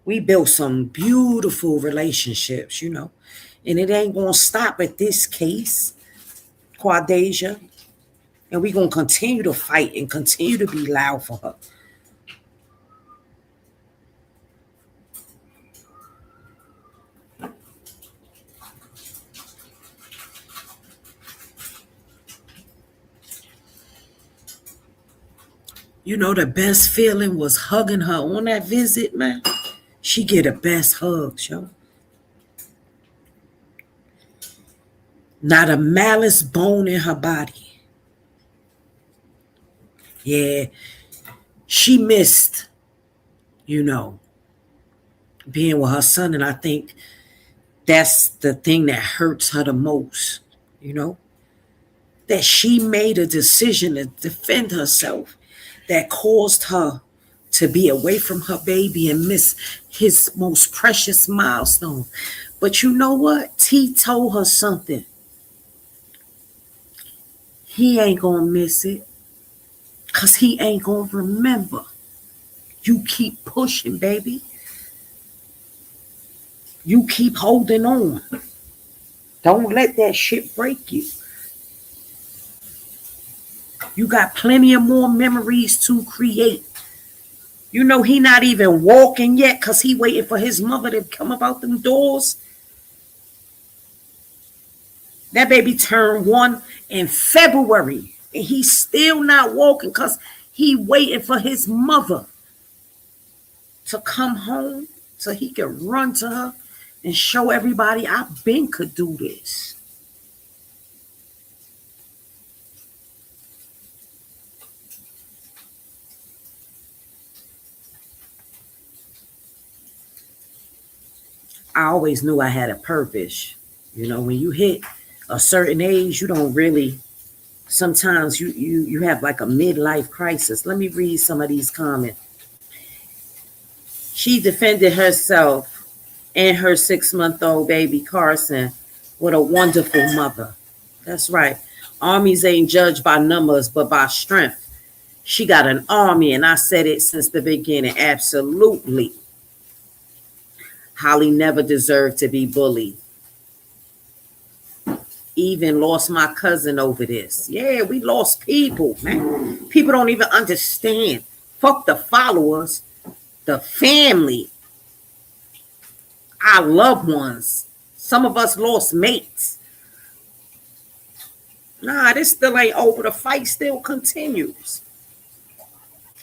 We built some beautiful relationships, you know, and it ain't going to stop at this case, Quadesia. And we're going to continue to fight and continue to be loud for her. You know, the best feeling was hugging her on that visit, man. She get the best hugs, yo. Not a malice bone in her body. Yeah, she missed, you know, being with her son. And I think that's the thing that hurts her the most, you know. That she made a decision to defend herself that caused her to be away from her baby and miss his most precious milestone. But you know what? T told her something. He ain't gonna miss it, because he ain't gonna remember. You keep pushing, baby. You keep holding on. Don't let that shit break you. You got plenty of more memories to create. You know he not even walking yet because he waiting for his mother to come about them doors. That baby turned 1 in February, and he's still not walking because he waiting for his mother to come home so he can run to her and show everybody I been could do this. I always knew I had a purpose. You know, when you hit a certain age, you don't really, sometimes you have like a midlife crisis. Let me read some of these comments. She defended herself and her 6-month-old baby Carson with a wonderful mother. That's right. Armies ain't judged by numbers, but by strength. She got an army, and I said it since the beginning. Absolutely. Holly never deserved to be bullied. Even lost my cousin over this. Yeah, we lost people, man. People don't even understand. Fuck the followers, the family, our loved ones. Some of us lost mates. Nah, this still ain't over. The fight still continues.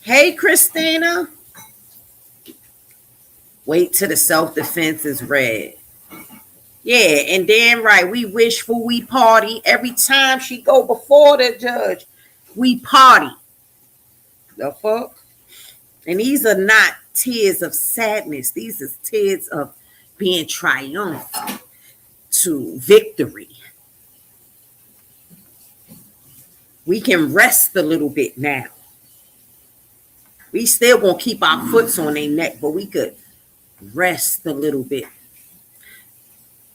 Hey, Christina. Wait till the self-defense is read. Yeah, and damn right, we wishful, we party. Every time she go before the judge, we party. The fuck? And these are not tears of sadness. These are tears of being triumphant to victory. We can rest a little bit now. We still gonna keep our foots on their neck, but we could rest a little bit.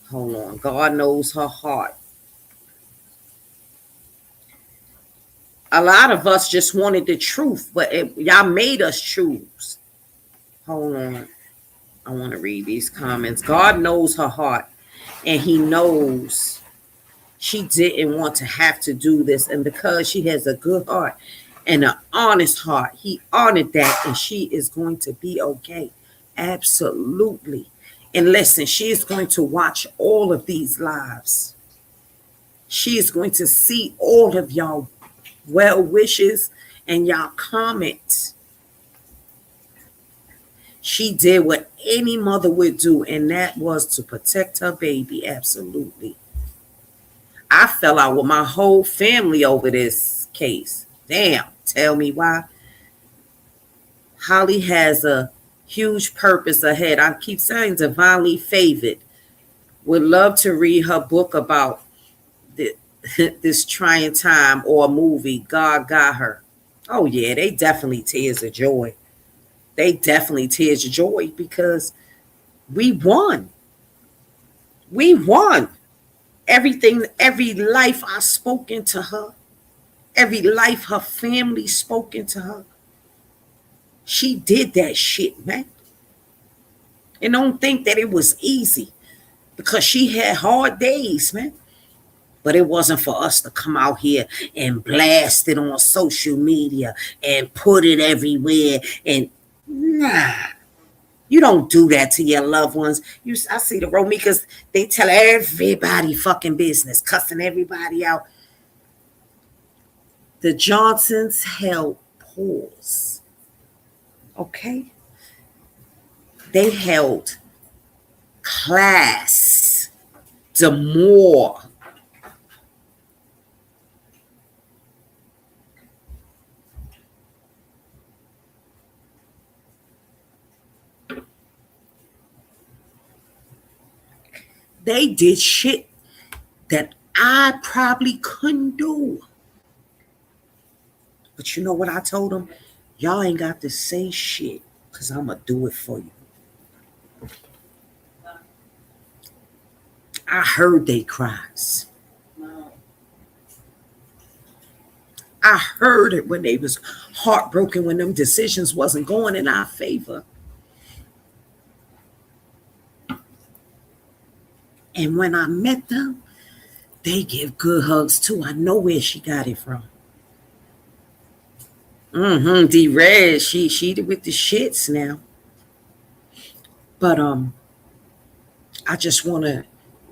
Hold on. God knows her heart. A lot of us just wanted the truth, but y'all made us choose. Hold on. I want to read these comments. God knows her heart, and he knows she didn't want to have to do this. And because she has a good heart and an honest heart, he honored that, and she is going to be okay. Absolutely. And listen, she is going to watch all of these lives. She is going to see all of y'all well wishes and y'all comments. She did what any mother would do, and that was to protect her baby. Absolutely. I fell out with my whole family over this case. Damn, tell me why. Holly has a huge purpose ahead. I keep saying divinely favored. Would love to read her book about this trying time, or a movie. God got her. Oh yeah, they definitely tears of joy. They definitely tears of joy because we won. We won. Everything, every life I spoke into her, every life her family spoke into her. She did that shit, man. And don't think that it was easy, because she had hard days, man. But it wasn't for us to come out here and blast it on social media and put it everywhere. And nah, you don't do that to your loved ones. I see the Romikas, they tell everybody fucking business, cussing everybody out. The Johnsons held pause. Okay? They held class, demure. They did shit that I probably couldn't do. But you know what I told them? Y'all ain't got to say shit, because I'm going to do it for you. I heard they cries. I heard it when they was heartbroken, when them decisions wasn't going in our favor. And when I met them, they give good hugs too. I know where she got it from. D-Red, she with the shits now. But I just want to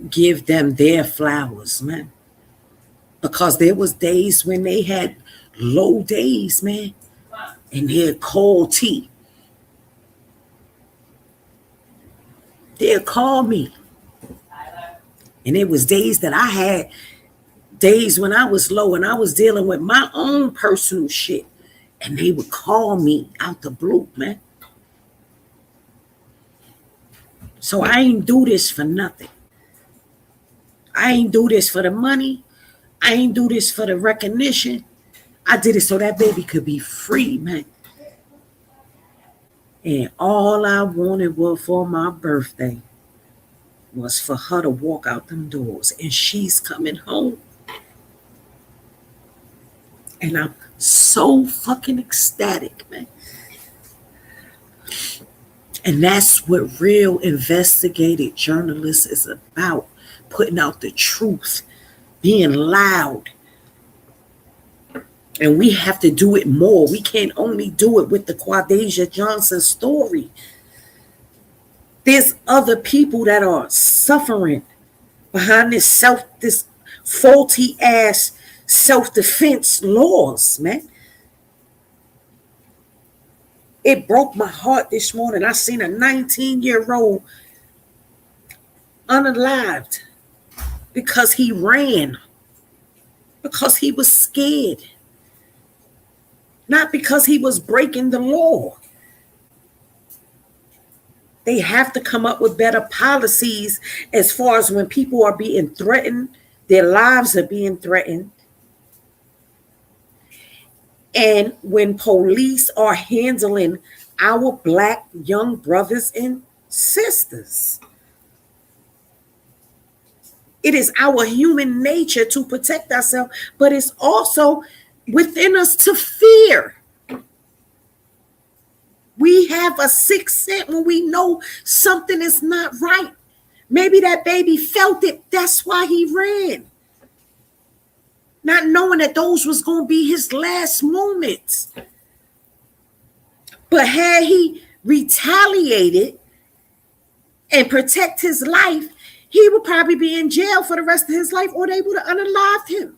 give them their flowers, man. Because there was days when they had low days, man, and they'd call T. They'd call me. And it was days that I had, days when I was low and I was dealing with my own personal shit. And they would call me out the blue, man. So I ain't do this for nothing. I ain't do this for the money. I ain't do this for the recognition. I did it so that baby could be free, man. And all I wanted was for my birthday was for her to walk out them doors. And she's coming home. And I'm so fucking ecstatic, man. And that's what real investigative journalists is about. Putting out the truth, being loud. And we have to do it more. We can't only do it with the Quadasia Johnson story. There's other people that are suffering behind this faulty ass self-defense laws, man. It broke my heart this morning. I seen a 19-year-old unalived because he ran, because he was scared, not because he was breaking the law. They have to come up with better policies as far as when people are being threatened, their lives are being threatened. And when police are handling our Black young brothers and sisters, it is our human nature to protect ourselves, but it's also within us to fear. We have a sixth sense when we know something is not right. Maybe that baby felt it. That's why he ran. Not knowing that those was going to be his last moments. But had he retaliated and protect his life, he would probably be in jail for the rest of his life, or they would have unalived him.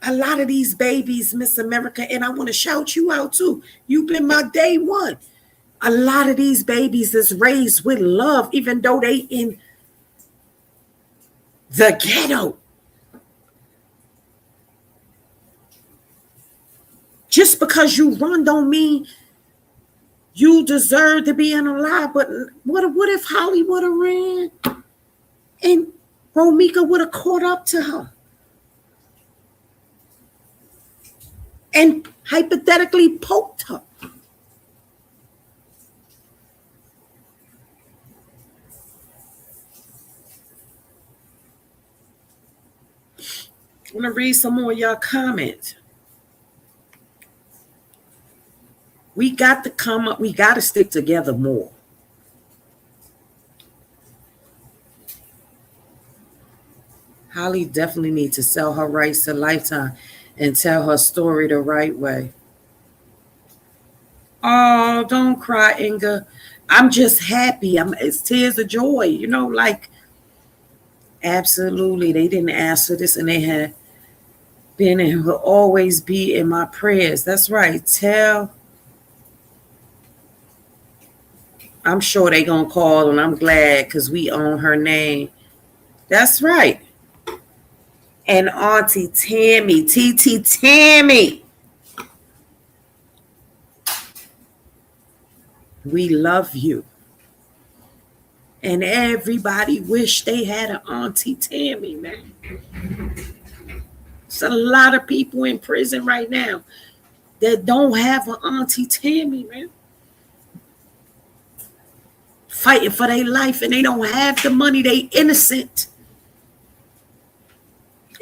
A lot of these babies, Miss America, and I want to shout you out too. You've been my day one. A lot of these babies is raised with love, even though they in the ghetto. Just because you run don't mean you deserve to be unalive. But what if Holly would have ran and Romika would have caught up to her? And hypothetically poked her. I'm going to read some more of y'all comments. We got to come up. We got to stick together more. Holly definitely needs to sell her rights to Lifetime and tell her story the right way. Oh, don't cry, Inga. I'm just happy. It's tears of joy, you know, like absolutely. They didn't ask for this, and they had been and will always be in my prayers. That's right. I'm sure they gonna call, and I'm glad because we own her name. That's right. And Auntie Tammy, TT Tammy, we love you. And everybody wish they had an Auntie Tammy, man. There's a lot of people in prison right now that don't have an Auntie Tammy, man. Fighting for their life, and they don't have the money. They innocent.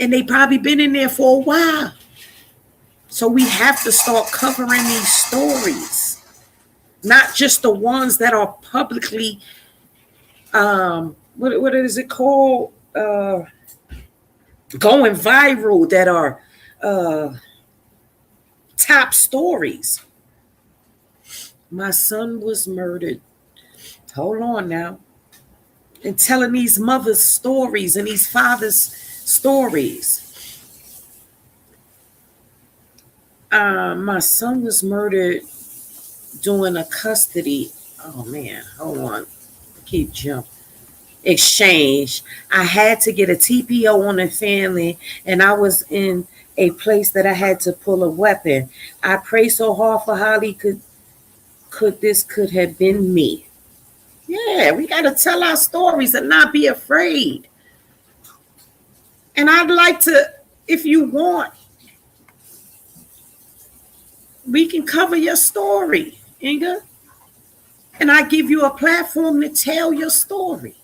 And they probably been in there for a while. So we have to start covering these stories. Not just the ones that are publicly, what is it called? Going viral, that are top stories. My son was murdered. Hold on now. and telling these mothers' stories and these fathers' stories. My son was murdered during a custody. Oh man, hold on. Keep jumping. Exchange. I had to get a TPO on the family, and I was in a place that I had to pull a weapon. I pray so hard for Holly could have been me. Yeah, we got to tell our stories and not be afraid. And I'd like to, if you want, we can cover your story, Inga. And I give you a platform to tell your story.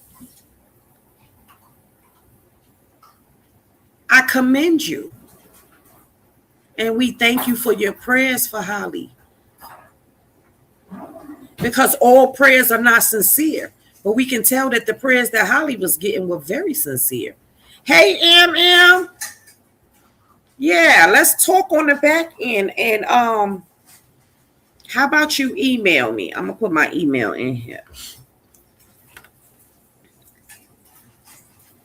I commend you. And we thank you for your prayers for Holly. Because all prayers are not sincere. But we can tell that the prayers that Holly was getting were very sincere. Hey, MM. Yeah, let's talk on the back end. And how about you email me? I'm going to put my email in here.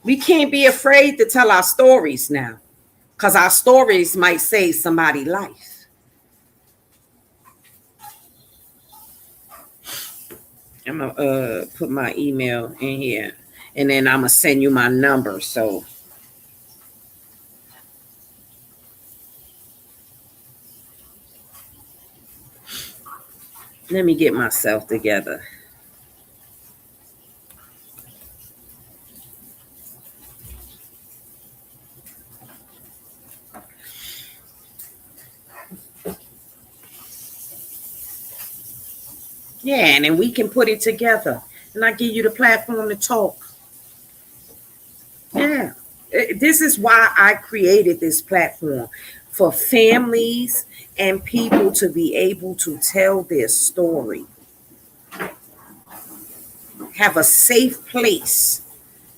We can't be afraid to tell our stories now. Because our stories might save somebody's life. I'm going to put my email in here. And then I'm going to send you my number. So let me get myself together. Yeah, and then we can put it together. And I give you the platform to talk. Yeah. This is why I created this platform. For families and people to be able to tell their story. Have a safe place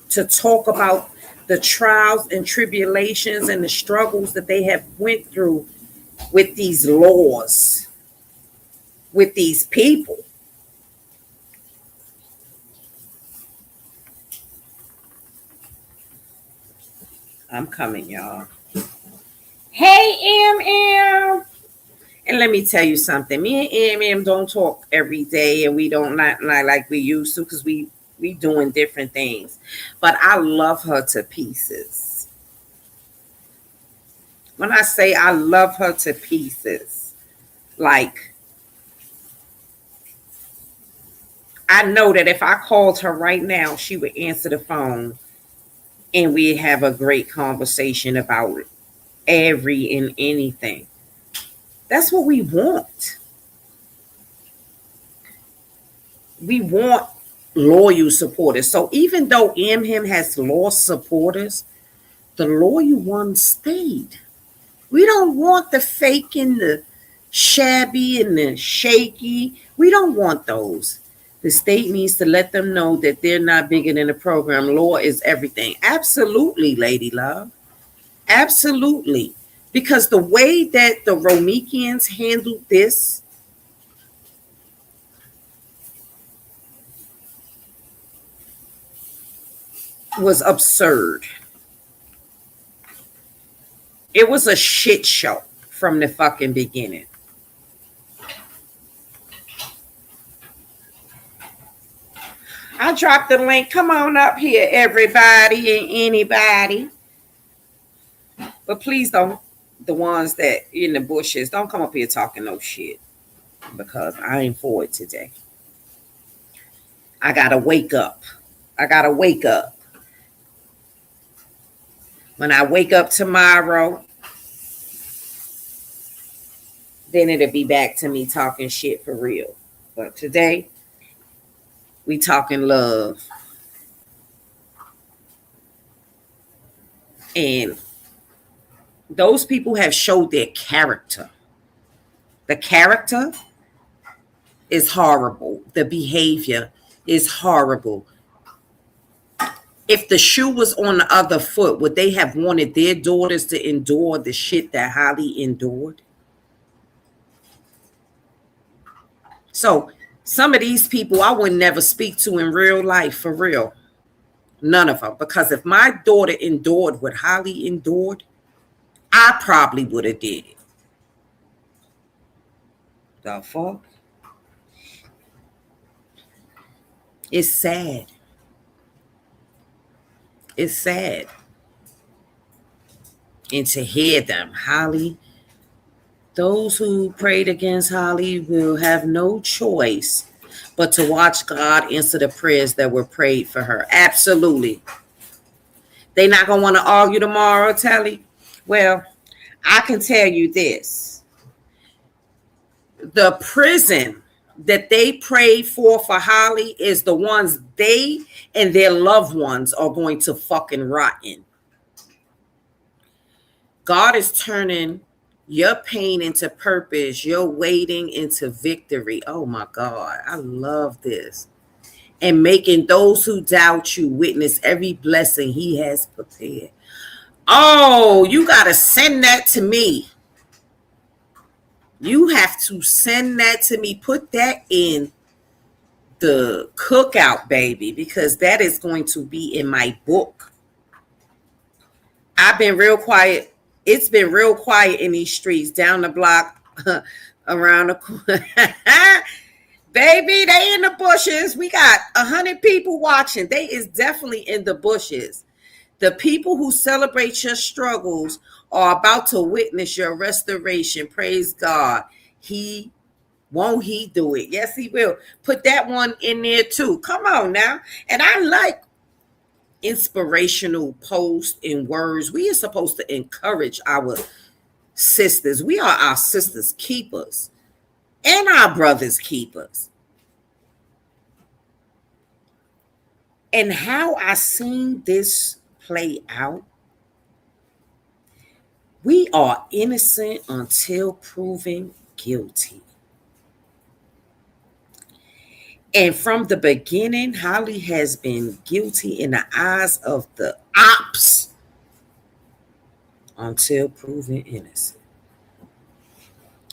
to talk about the trials and tribulations and the struggles that they have went through with these laws, with these people. I'm coming, y'all. Hey, MM. And let me tell you something. Me and MM don't talk every day, and we don't not like we used to because we doing different things. But I love her to pieces. When I say I love her to pieces, like I know that if I called her right now, she would answer the phone and we'd have a great conversation about every and anything. That's what we want. We want loyal supporters. So even though him has lost supporters, the loyal ones stayed. We don't want the fake and the shabby and the shaky. We don't want those. The state needs to let them know that they're not bigger than the program. Law is everything. Absolutely, Lady Love. Absolutely. Because the way that the Romikians handled this was absurd. It was a shit show from the fucking beginning. I dropped the link. Come on up here, everybody and anybody. But please don't, the ones that in the bushes, don't come up here talking no shit. Because I ain't for it today. I gotta wake up. When I wake up tomorrow, then it'll be back to me talking shit for real. But today, we talking love. And those people have showed their character. The character is horrible. The behavior is horrible. If the shoe was on the other foot, would they have wanted their daughters to endure the shit that Holly endured? So some of these people I would never speak to in real life, for real. None of them. Because if my daughter endured what Holly endured, I probably would have did it. The fuck? It's sad. It's sad. And to hear them, Holly, those who prayed against Holly will have no choice but to watch God answer the prayers that were prayed for her. Absolutely. They not going to want to argue tomorrow, Telly? Well, I can tell you this. The prison that they prayed for Holly is the ones they and their loved ones are going to fucking rot in. God is turning your pain into purpose, your waiting into victory. Oh my God, I love this. And making those who doubt you witness every blessing he has prepared. Oh, you got to send that to me. You have to send that to me. Put that in the cookout, baby, because that is going to be in my book. I've been real quiet. It's been real quiet in these streets, down the block, around the corner. Baby, they in the bushes. We got 100 people watching. They is definitely in the bushes. The people who celebrate your struggles are about to witness your restoration. Praise God. Won't he do it? Yes, he will. Put that one in there too. Come on now. And I like inspirational posts and words. We are supposed to encourage our sisters. We are our sisters' keepers and our brothers' keepers. And how I seen this play out, we are innocent until proven guilty. And from the beginning, Holly has been guilty in the eyes of the ops until proven innocent.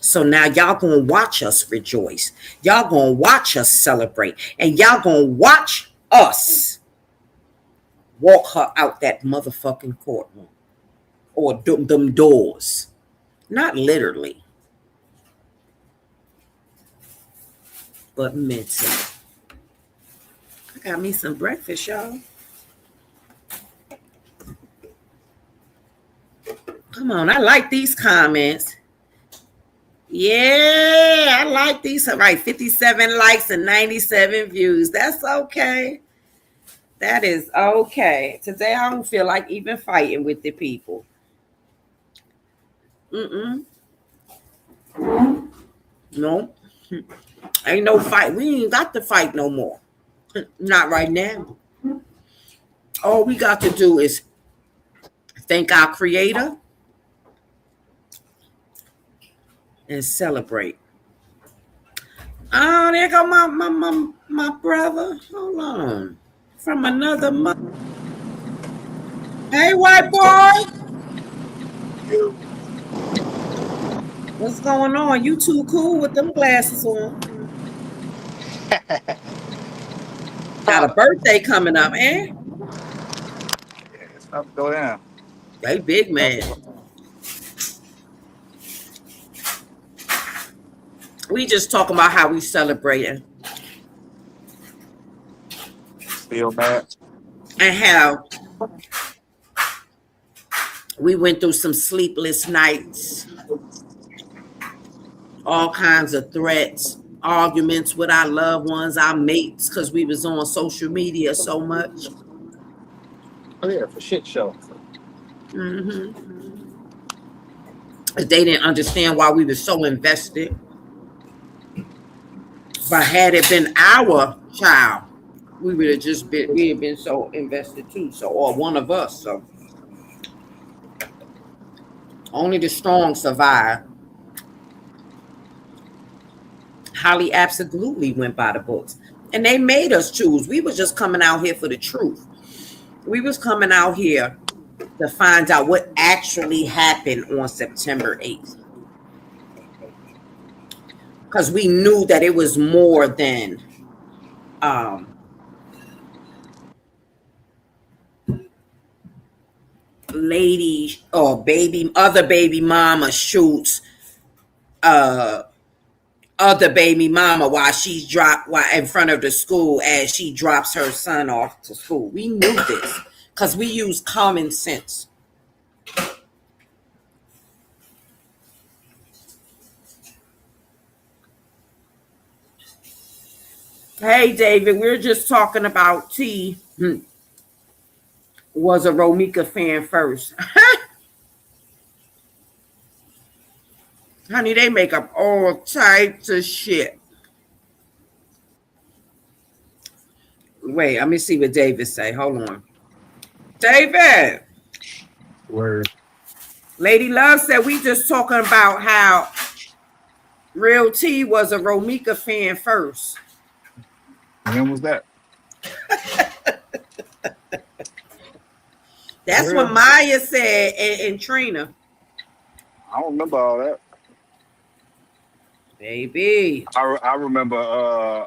So now y'all gonna watch us rejoice. Y'all gonna watch us celebrate. And y'all gonna watch us walk her out that motherfucking courtroom. Or them doors. Not literally. But mentally. I got me some breakfast, y'all. Come on, I like these comments. Yeah, I like these. All right, 57 likes and 97 views. That's okay. That is okay. Today I don't feel like even fighting with the people. No. Ain't no fight. We ain't got to fight no more. Not right now. All we got to do is thank our Creator and celebrate. Oh, there go my brother. Hold on. From another mother. Hey, white boy. What's going on? You too cool with them glasses on. Got a birthday coming up, eh? Yeah, it's about to go down. Hey, big man. We just talking about how we celebrating. Still mad. And how we went through some sleepless nights. All kinds of threats, arguments with our loved ones, our mates, because we was on social media so much. Oh yeah, for shit show. They didn't understand why we were so invested. But had it been our child, we would have just been, we had been so invested too. So, or one of us. So only the strong survive. Holly absolutely went by the books. And they made us choose. We were just coming out here for the truth. We was coming out here to find out what actually happened on September 8th. Because we knew that it was more than lady or other baby mama shoots other baby mama while in front of the school as she drops her son off to school. We knew this because we use common sense. Hey, David, we're just talking about T was a Romika fan first. Honey, they make up all types of shit. Wait, let me see what David say. Hold on. David. Word. Lady Love said we just talking about how Real T was a Romika fan first. When was that? That's what Maya said and Trina. I don't remember all that. Baby. I remember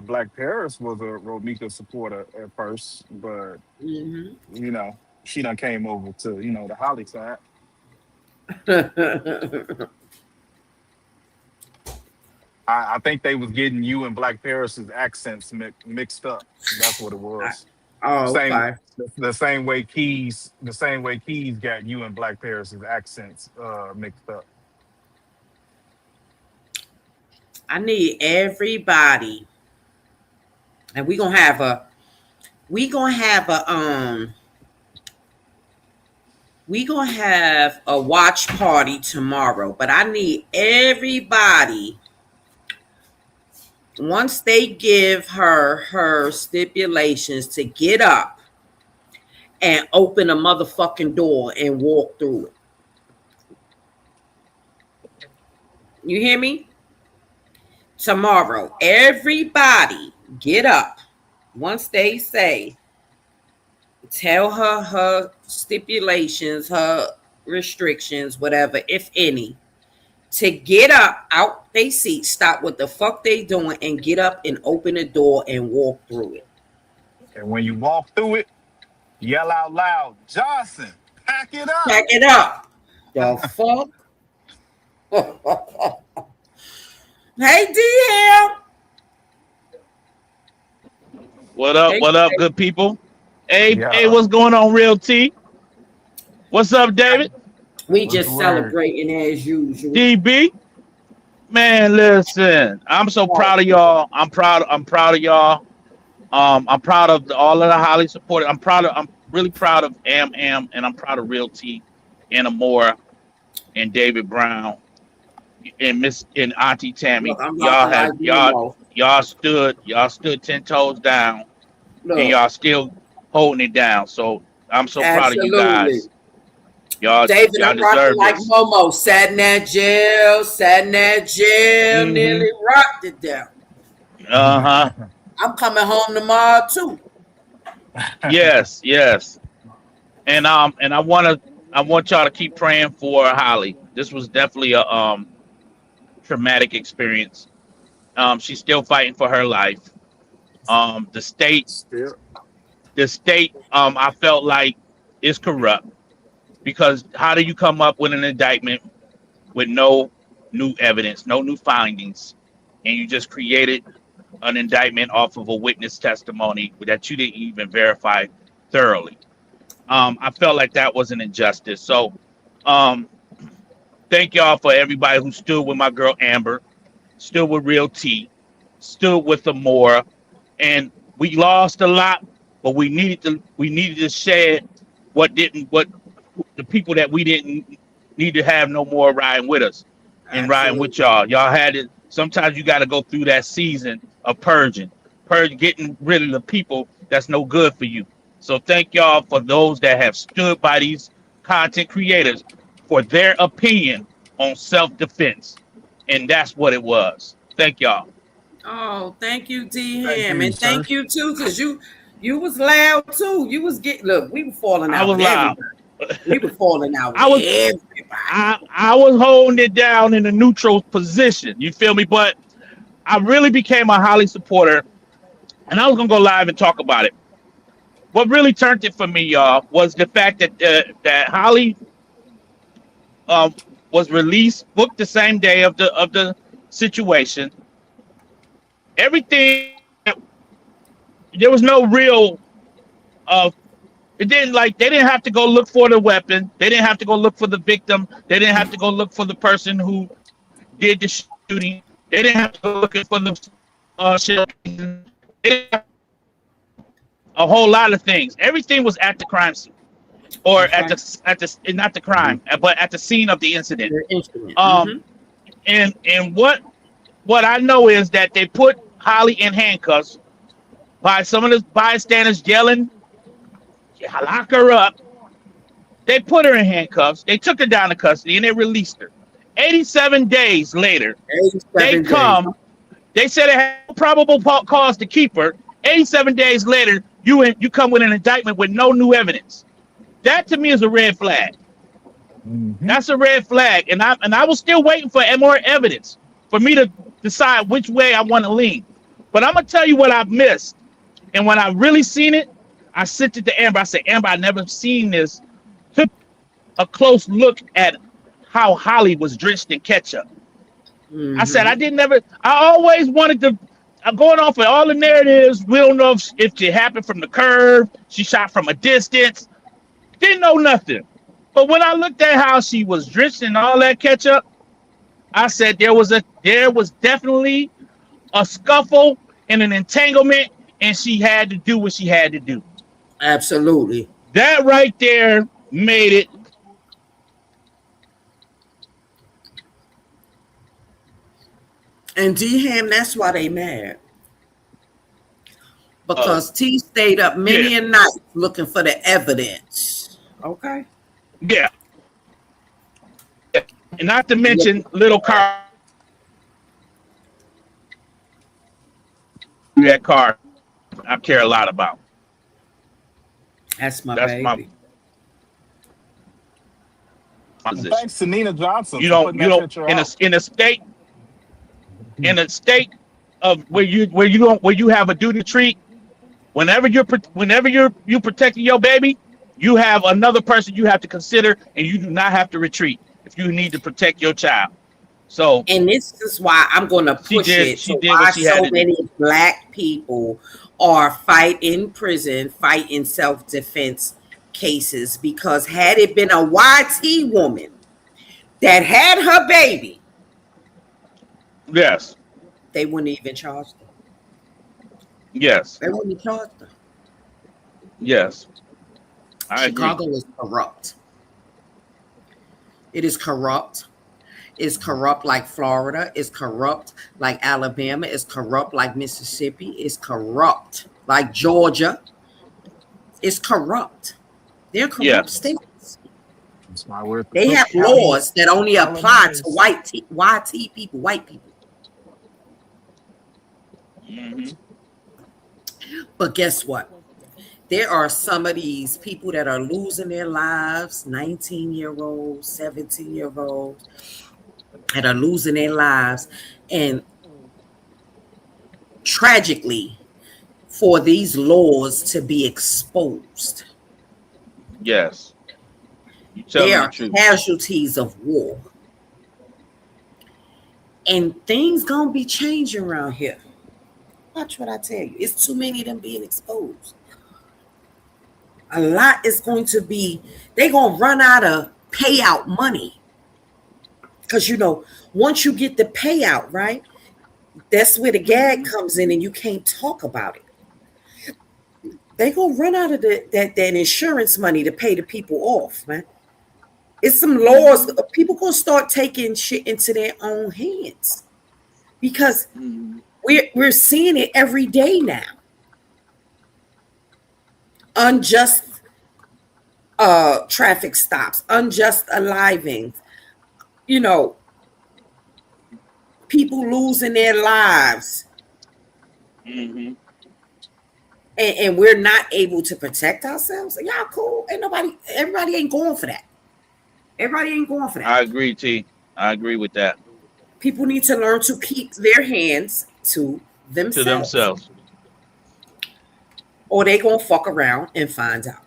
Black Paris was a Romika supporter at first, but you know, she done came over to, you know, the Holly side. I think they was getting you and Black Paris's accents mixed up. That's what it was. Okay. The same way Keys got you and Black Paris's accents mixed up. I need everybody, and we're gonna have a watch party tomorrow. But I need everybody, once they give her stipulations, to get up and open a motherfucking door and walk through it. You hear me? Tomorrow, everybody get up. Once they say, tell her stipulations, her restrictions, whatever, if any, to get up out they seat, stop what the fuck they doing, and get up and open the door and walk through it. And when you walk through it, yell out loud, Johnson, pack it up. Pack it up. The fuck? Hey, DM. What up? What up, good people? Hey, what's going on, Real T? What's up, David? We just celebrating as usual. DB, man, listen, I'm so proud of y'all. I'm proud of y'all. I'm proud of all of the highly supported. I'm really proud of Am, and I'm proud of Real T, and Amora, and David Brown, and Auntie Tammy. Look, y'all stood 10 toes down. Look. And y'all still holding it down. So I'm so proud of you guys. David, I'm rocking like Momo. Sat in that jail, nearly rocked it down. I'm coming home tomorrow too. Yes. And I want y'all to keep praying for Holly. This was definitely a traumatic experience. She's still fighting for her life. The state, I felt like is corrupt, because how do you come up with an indictment with no new evidence, no new findings, and you just created an indictment off of a witness testimony that you didn't even verify thoroughly? I felt like that was an injustice. So thank y'all for everybody who stood with my girl Amber, stood with Real T, stood with Amora. And we lost a lot, but we needed to shed what the people that we didn't need to have no more riding with us and riding with y'all. Y'all had it. Sometimes you got to go through that season of purging, getting rid of the people that's no good for you. So thank y'all for those that have stood by these content creators for their opinion on self-defense. And that's what it was. Thank y'all. Oh, thank you, D-Ham. And thank you too, because you was loud too. You was we were falling out. I was loud. We were falling out. I was holding it down in a neutral position. You feel me? But I really became a Holly supporter, and I was gonna go live and talk about it. what really turned it for me, y'all, was the fact that that Holly was released, booked the same day of the situation. Everything, there was no real it didn't like they didn't have to go look for the weapon. They didn't have to go look for the victim. They didn't have to go look for the person who did the shooting. They didn't have to go looking for the shell casing. They didn't have a whole lot of things. Everything was at the crime scene, or at the not the crime, but at the scene of the incident. And what I know is that they put Holly in handcuffs by some of the bystanders yelling, "Lock her up." They put her in handcuffs. They took her down to custody and they released her. 87 days later, they come. They said they had probable cause to keep her. 87 days later, you come with an indictment with no new evidence. That to me is a red flag. That's a red flag, and I was still waiting for more evidence for me to decide which way I want to lean. But I'm gonna tell you what I've missed, and when I really seen it, I sent it to Amber. I said, Amber, I never seen this. Took a close look at how Holly was drenched in ketchup. I said I always wanted to. I'm going off of all the narratives. We don't know if it happened from the curve. She shot from a distance. Didn't know nothing. But when I looked at how she was drenched in all that ketchup, I said there was definitely a scuffle and an entanglement, and she had to do what she had to do. Absolutely. That right there made it. And D-Ham, that's why they mad. Because T stayed up many a night looking for the evidence. Okay. Yeah. And not to mention little Carl. That car I care a lot about. That's my baby. Thanks to Nina Johnson. You don't in a state of where you have a duty to treat. Whenever you're protecting your baby, you have another person you have to consider, and you do not have to retreat if you need to protect your child. So, and this is why I'm going to push it. So why so many Black people are fighting prison, fighting self-defense cases, because had it been a YT woman that had her baby, yes, they wouldn't even charge them. Yes, they wouldn't charge them. Yes, Chicago is corrupt. It is corrupt. It's corrupt like Florida. It's corrupt like Alabama. It's corrupt like Mississippi. It's corrupt like Georgia. It's corrupt. They're corrupt states. That's my word. They have laws that only apply to YT people, white people. But guess what? There are some of these people that are losing their lives, 19-year-olds, 17-year-olds, that are losing their lives. And tragically, for these laws to be exposed. Yes. They are casualties of war. And things gonna be changing around here. Watch what I tell you. It's too many of them being exposed. A lot is going to be, they're going to run out of payout money. Because, once you get the payout, right, that's where the gag comes in and you can't talk about it. They're going to run out of that insurance money to pay the people off, man. It's some laws. People going to start taking shit into their own hands. Because we're seeing it every day now. Unjust traffic stops, unjust alivings, people losing their lives. And we're not able to protect ourselves. Y'all cool. Everybody ain't going for that. Everybody ain't going for that. I agree, T. I agree with that. People need to learn to keep their hands to themselves. or they gonna fuck around and find out.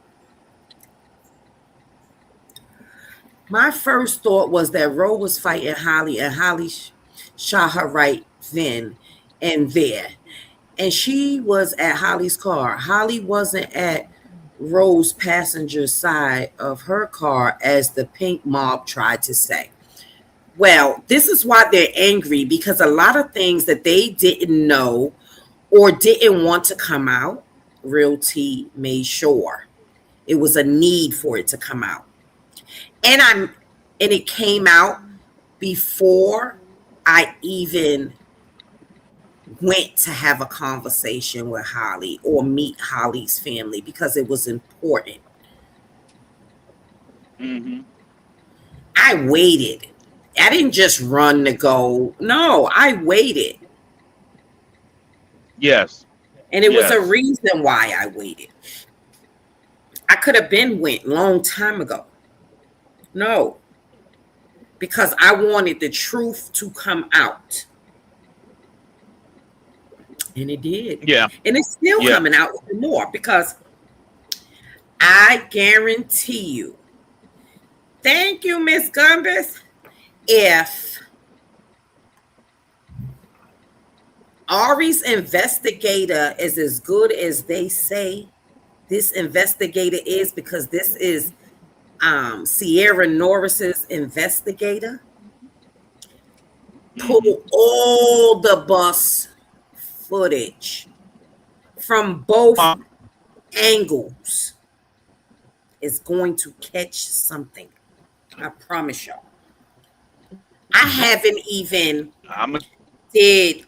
My first thought was that Ro was fighting Holly, and Holly shot her right then and there. And she was at Holly's car. Holly wasn't at Ro's passenger side of her car, as the pink mob tried to say. Well, this is why they're angry, because a lot of things that they didn't know or didn't want to come out, Real T made sure it was a need for it to come out. And it came out before I even went to have a conversation with Holly or meet Holly's family, because it was important. Mm-hmm. I waited. I didn't just run to go. No, I waited. Yes. And it was a reason why I waited. I could have went long time ago. No. Because I wanted the truth to come out. And it did. Yeah. And it's still coming out even more, because I guarantee you. Thank you, Miss Gumbus. If Ari's investigator is as good as they say this investigator is, because this is Sierra Norris's investigator, pull all the bus footage from both angles, is going to catch something. I promise y'all. I haven't even did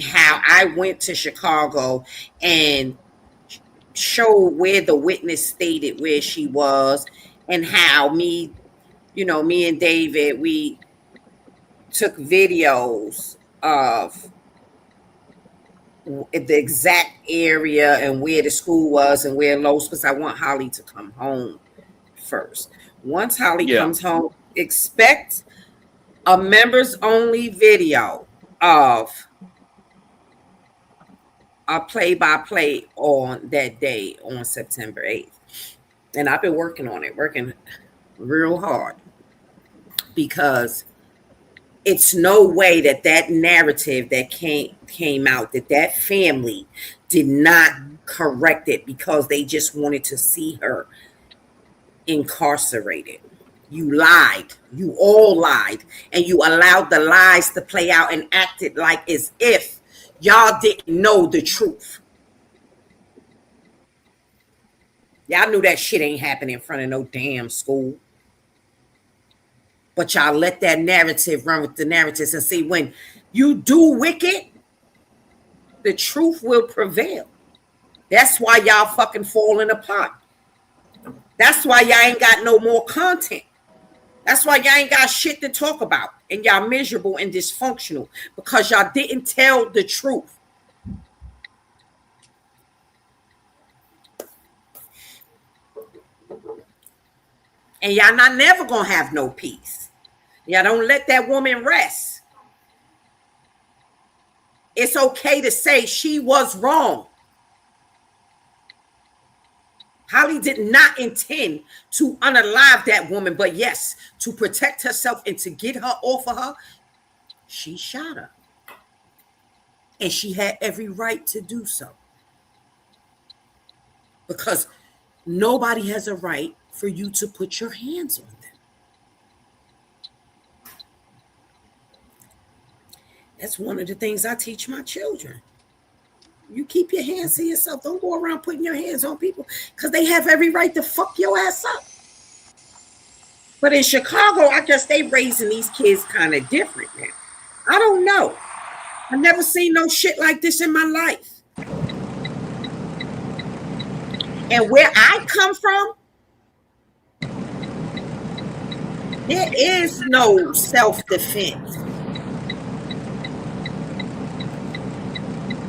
how I went to Chicago and showed where the witness stated where she was, and how me and David, we took videos of the exact area and where the school was and where Los, because I want Holly to come home first. Once Holly comes home, expect a members only video of a play-by-play on that day on September 8th. And I've been working on it, working real hard, because it's no way that narrative that came out, that family did not correct it because they just wanted to see her incarcerated. You lied. You all lied. And you allowed the lies to play out and acted like as if y'all didn't know the truth. Y'all knew that shit ain't happening in front of no damn school. But y'all let that narrative run with the narratives, and see, when you do wicked, the truth will prevail. That's why y'all fucking falling apart. That's why y'all ain't got no more content. That's why y'all ain't got shit to talk about, and y'all miserable and dysfunctional, because y'all didn't tell the truth. And y'all not never gonna have no peace. Y'all don't let that woman rest. It's okay to say she was wrong. Holly did not intend to unalive that woman, but yes, to protect herself and to get her off of her, she shot her. And she had every right to do so. Because nobody has a right for you to put your hands on them. That's one of the things I teach my children. You keep your hands to yourself. Don't go around putting your hands on people, because they have every right to fuck your ass up. But in Chicago, I guess they raising these kids kind of different now. I don't know. I've never seen no shit like this in my life. And where I come from, there is no self-defense.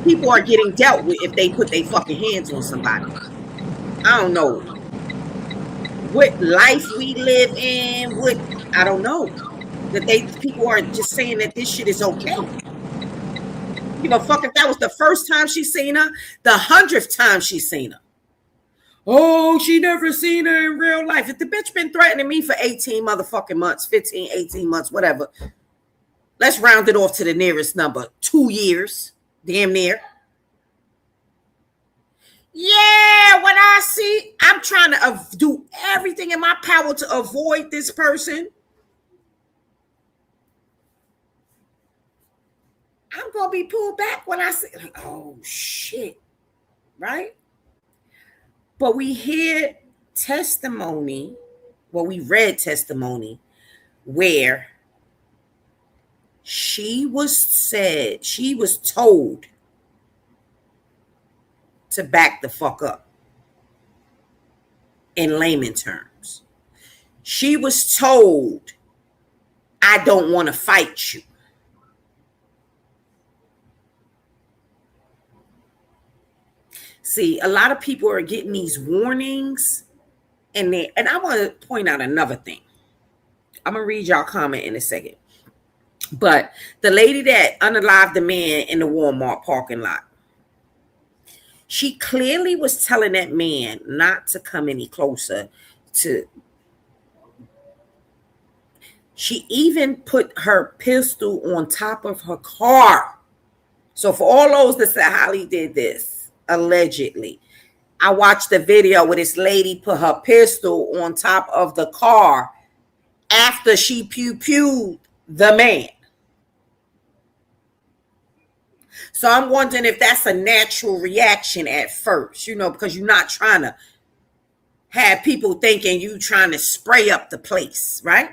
People are getting dealt with if they put their fucking hands on somebody. I don't know what life we live in. I don't know that people are just saying that this shit is okay. You know, fuck if that was the first time she seen her, the 100th time she seen her. Oh, she never seen her in real life. If the bitch been threatening me for 18 motherfucking months, 15, 18 months, whatever. Let's round it off to the nearest number. 2 years. Damn near. Yeah, when I see, I'm trying to do everything in my power to avoid this person. I'm going to be pulled back when I see, like, oh, shit. Right? But we hear testimony, well, we read testimony where she was told to back the fuck up. In layman terms, she was told, I don't want to fight you. See, a lot of people are getting these warnings, and I want to point out another thing. I'm gonna read y'all comment in a second. But the lady that unalived the man in the Walmart parking lot, she clearly was telling that man not to come any closer to. She even put her pistol on top of her car. So for all those that say Holly did this, allegedly, I watched the video where this lady put her pistol on top of the car after she pew-pewed the man. So I'm wondering if that's a natural reaction at first, you know, because you're not trying to have people thinking you trying to spray up the place, right?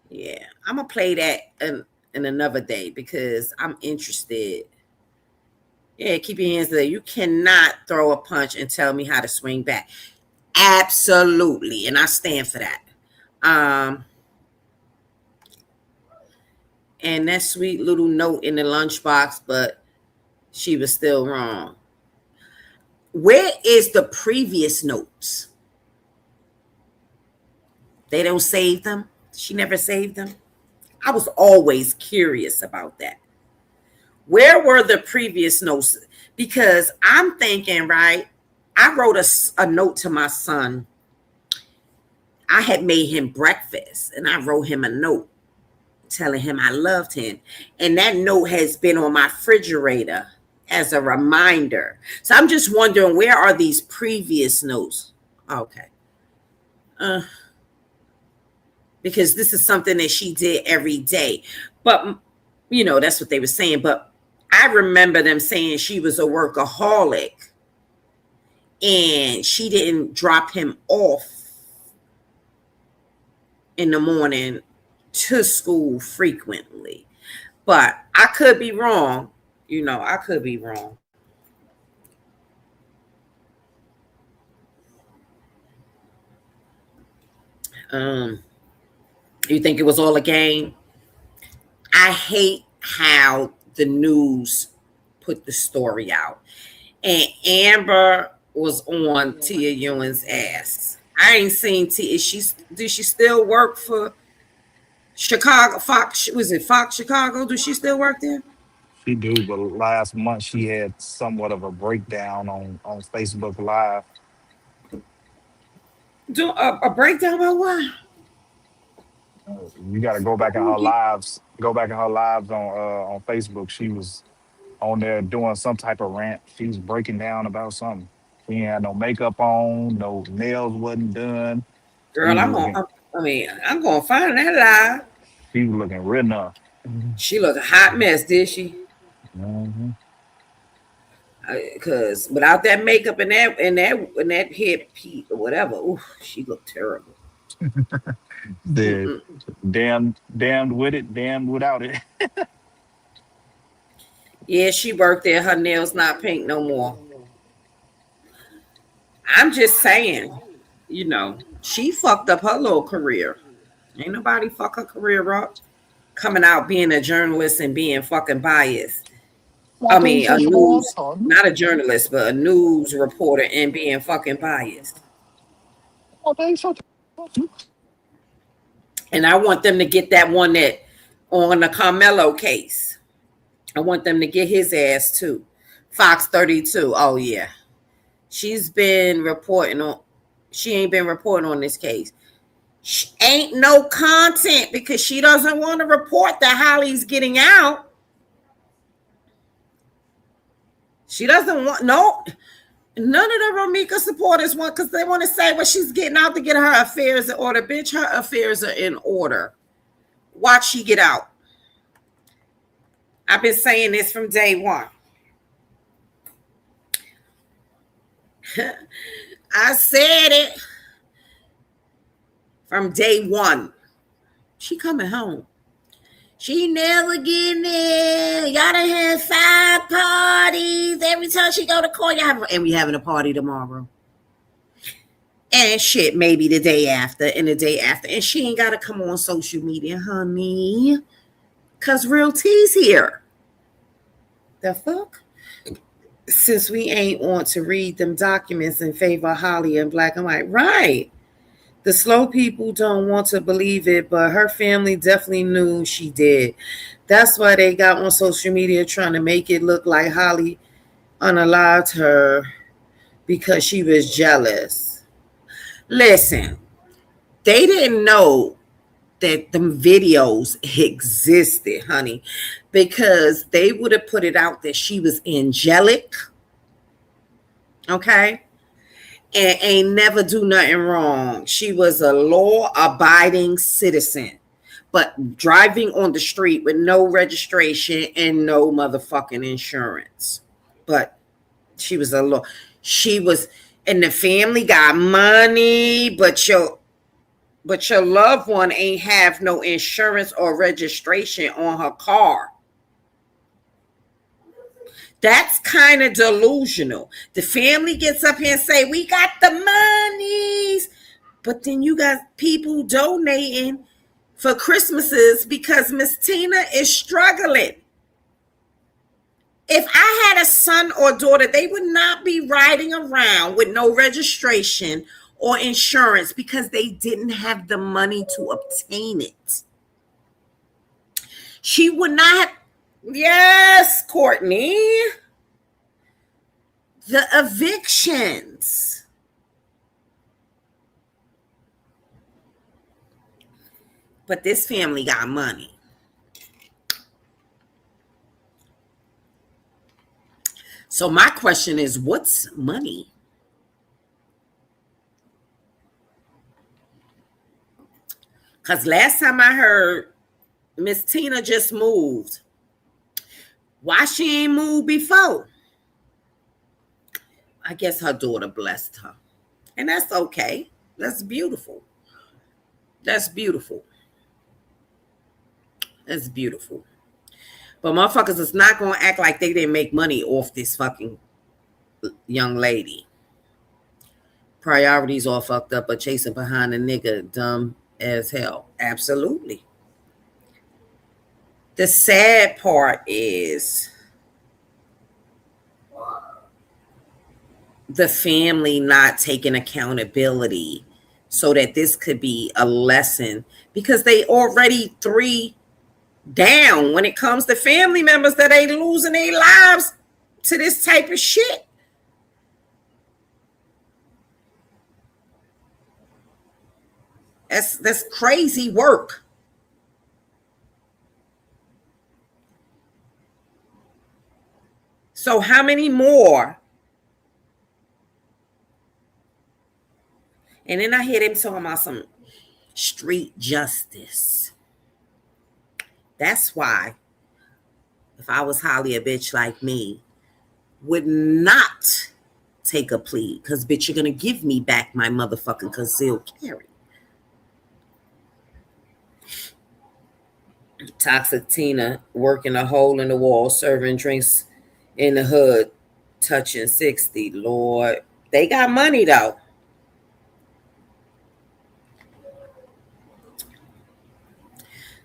Yeah, I'm going to play that in another day because I'm interested. Yeah, keep your hands there. You cannot throw a punch and tell me how to swing back. Absolutely. And I stand for that. And that sweet little note in the lunchbox, but she was still wrong. Where is the previous notes? They don't save them. She never saved them. I was always curious about that. Where were the previous notes? Because I'm thinking, right, I wrote a note to my son. I had made him breakfast, and I wrote him a note telling him I loved him. And that note has been on my refrigerator as a reminder. So I'm just wondering, where are these previous notes? Okay. Because this is something that she did every day. But, you know, that's what they were saying. But I remember them saying she was a workaholic and she didn't drop him off in the morning to school frequently. But I could be wrong. You know, I could be wrong. You think it was all a game? I hate how the news put the story out. And Amber was on Tia Ewing's ass. I ain't seen Tia. Does she still work for Chicago? Fox? Was it Fox Chicago? Does she still work there? She do, but last month she had somewhat of a breakdown on Facebook Live. Do a breakdown about what? You got to go back in her lives. Go back in her lives on Facebook. She was on there doing some type of rant. She was breaking down about something. She ain't had no makeup on, no nails wasn't done. Girl, I'm gonna find that live. She was looking real enough. She looked a hot mess, did she? Mm-hmm. Because without that makeup and that headpiece or whatever, she looked terrible. Damned with it, damned without it. Yeah, she worked there. Her nails not pink no more. I'm just saying, you know, she fucked up her little career. Ain't nobody fuck her career up. Coming out being a journalist and being fucking biased. I mean, not a journalist, but a news reporter and being fucking biased. And I want them to get that one that on the Carmelo case. I want them to get his ass too. Fox 32. Oh yeah. She's been reporting on, she ain't been reporting on this case. She ain't no content because she doesn't want to report that Holly's getting out. She doesn't want, no, none of the Romika supporters want, because they want to say, well, she's getting out to get her affairs in order. Bitch, her affairs are in order. Watch she get out. I've been saying this from day one. I said it from day one. She coming home. She never getting there. Y'all done had 5 parties. Every time she go to court, and we having a party tomorrow. And shit, maybe the day after and the day after. And she ain't got to come on social media, honey. Because Real T's here. The fuck? Since we ain't want to read them documents in favor of Holly in black and white. Right. The slow people don't want to believe it, but her family definitely knew she did. That's why they got on social media trying to make it look like Holly unalived her because she was jealous. Listen, they didn't know that them videos existed, honey, because they would have put it out that she was angelic, okay, and ain't never do nothing wrong. She was a law-abiding citizen, but driving on the street with no registration and no motherfucking insurance. But she was and the family got money, but your loved one ain't have no insurance or registration on her car. That's kind of delusional. The family gets up here and say, we got the monies. But then you got people donating for Christmases because Miss Tina is struggling. If I had a son or daughter, they would not be riding around with no registration or insurance because they didn't have the money to obtain it. She would not have. Yes, Courtney. The evictions. But this family got money. So my question is, what's money? Because last time I heard, Miss Tina just moved. Why she ain't moved before? I guess her daughter blessed her. And that's okay. That's beautiful. That's beautiful. That's beautiful. But motherfuckers is not going to act like they didn't make money off this fucking young lady. Priorities all fucked up, but chasing behind a nigga dumb as hell. Absolutely. The sad part is the family not taking accountability so that this could be a lesson, because they already 3 down when it comes to family members that ain't losing their lives to this type of shit. That's crazy work. So how many more? And then I hear them talking about some street justice. That's why, if I was Holly, a bitch like me, would not take a plea. Because, bitch, you're going to give me back my motherfucking concealed carry. Toxic Tina working a hole in the wall, serving drinks in the hood, touching 60. Lord, they got money though.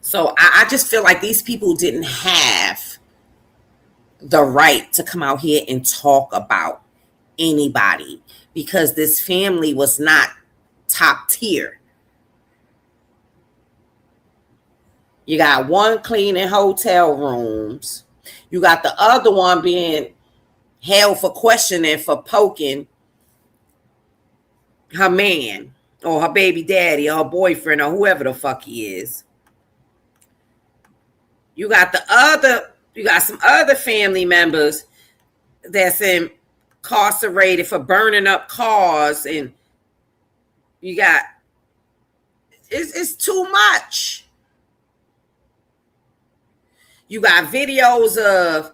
So I just feel like these people didn't have the right to come out here and talk about anybody because this family was not top tier. You got one cleaning hotel rooms. You got the other one being held for questioning for poking her man or her baby daddy or her boyfriend or whoever the fuck he is. You got some other family members that's incarcerated for burning up cars, and you got it's too much. You got videos of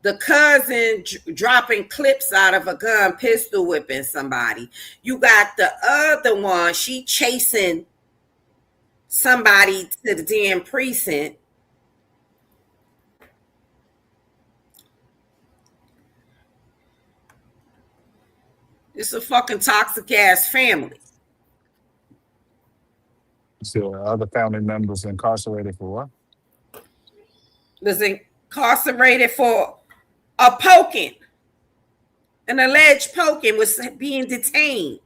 the cousin dropping clips out of a gun, pistol whipping somebody. You got the other one, she chasing somebody to the damn precinct. It's a fucking toxic ass family. So other family members incarcerated for what? Was incarcerated for a poking. An alleged poking, was being detained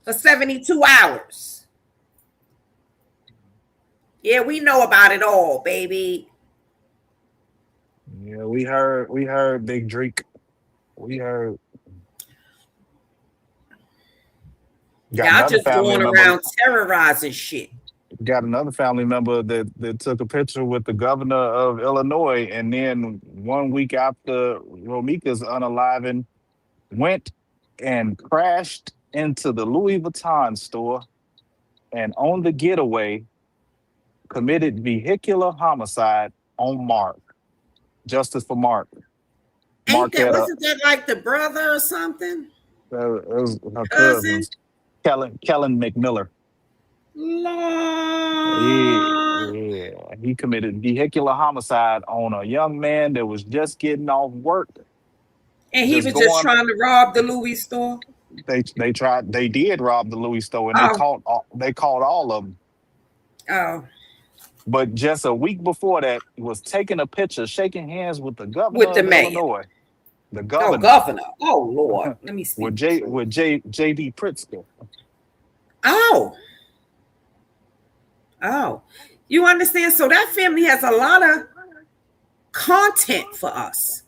for 72 hours. Yeah, we know about it all, baby. Yeah, we heard Big Drake. We heard. Y'all just going around terrorizing shit. Got another family member that took a picture with the governor of Illinois, and then 1 week after Romika's unaliving, went and crashed into the Louis Vuitton store, and on the getaway committed vehicular homicide on Mark. Justice for Mark. Wasn't that like the brother or something? It was her cousin, Kellen McMiller. Yeah, he committed vehicular homicide on a young man that was just getting off work. And he was just trying to rob the Louis store? They did rob the Louis store, and they caught all of them. Oh. But just a week before that, he was taking a picture, shaking hands with the governor of Illinois. The governor. Oh, governor. Oh, Lord. Let me see. With J.B. Pritzker. Oh, you understand? So that family has a lot of content for us.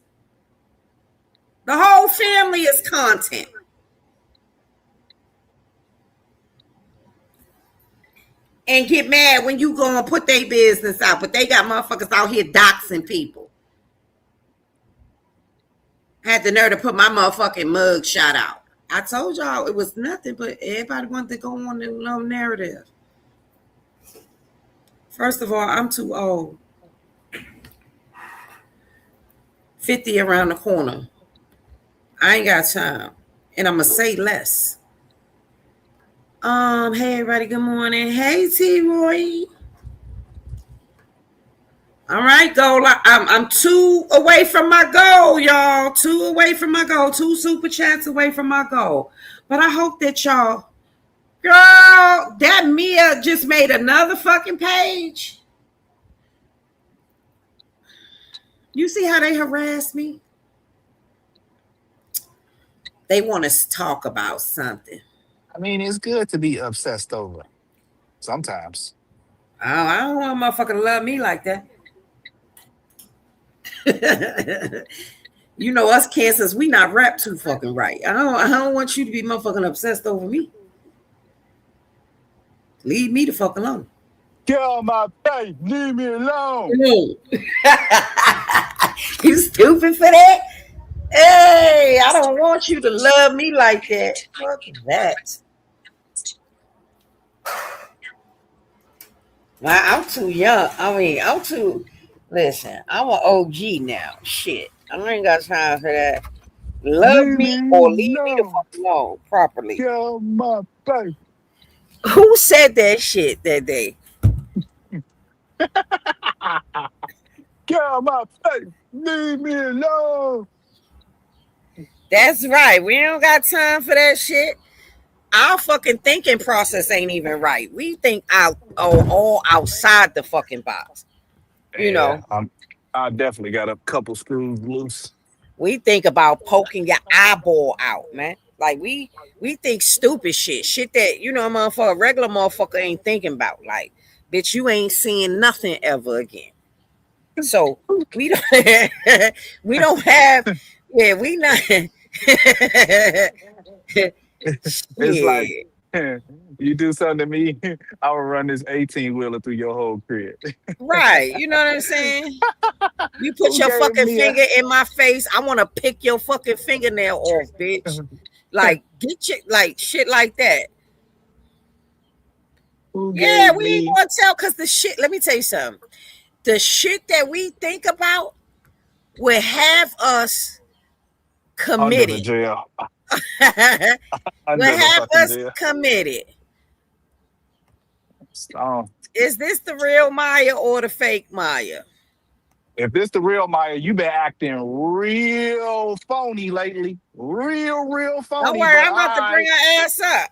The whole family is content. And get mad when you go and put their business out, but they got motherfuckers out here doxing people. Had the nerve to put my motherfucking mug shot out. I told y'all it was nothing, but everybody wanted to go on their little narrative. First of all, I'm too old. 50 around the corner. I ain't got time. And I'm going to say less. Hey everybody, good morning. Hey T-Roy. All right, goal. I'm 2 away from my goal, y'all. 2 away from my goal. 2 super chats away from my goal. But I hope that y'all, girl, that Mia just made another fucking page. You see how they harass me? They want us to talk about something. I mean, it's good to be obsessed over sometimes. I don't want a motherfucker to love me like that. You know, us cancers, we not rap too fucking right. I don't want you to be motherfucking obsessed over me. Leave me the fuck alone. Get on my face. Leave me alone. You stupid for that? Hey, I don't want you to love me like that. Fuck that. I'm too young. Listen, I'm an OG now. Shit. I ain't got time for that. Love me or leave me the fuck alone properly. Get on my face. Who said that shit that day? Get on my face. Leave me alone. That's right. We don't got time for that shit. Our fucking thinking process ain't even right. We think all outside the fucking box. You know. I definitely got a couple screws loose. We think about poking your eyeball out, man. Like we think stupid shit that, you know, a regular motherfucker ain't thinking about. Like, bitch, you ain't seeing nothing ever again. So we don't we don't have we not It's like shit. you do something to me, I will run this 18 wheeler through your whole crib. Right. You know what I'm saying? You put Who your gave fucking me a finger in my face, I want to pick your fucking fingernail off, bitch. Like, get your, like, shit like that. who Yeah, gave we ain't me gonna tell, because the shit, let me tell you something. The shit that we think about will have us under the committed. jail? Will Under the have fucking us jail. committed. Um, Is this the real Maya or the fake Maya? if this the real Maya, you been acting real phony lately. Real Don't phony, worry, but I'm about to bring I her ass up.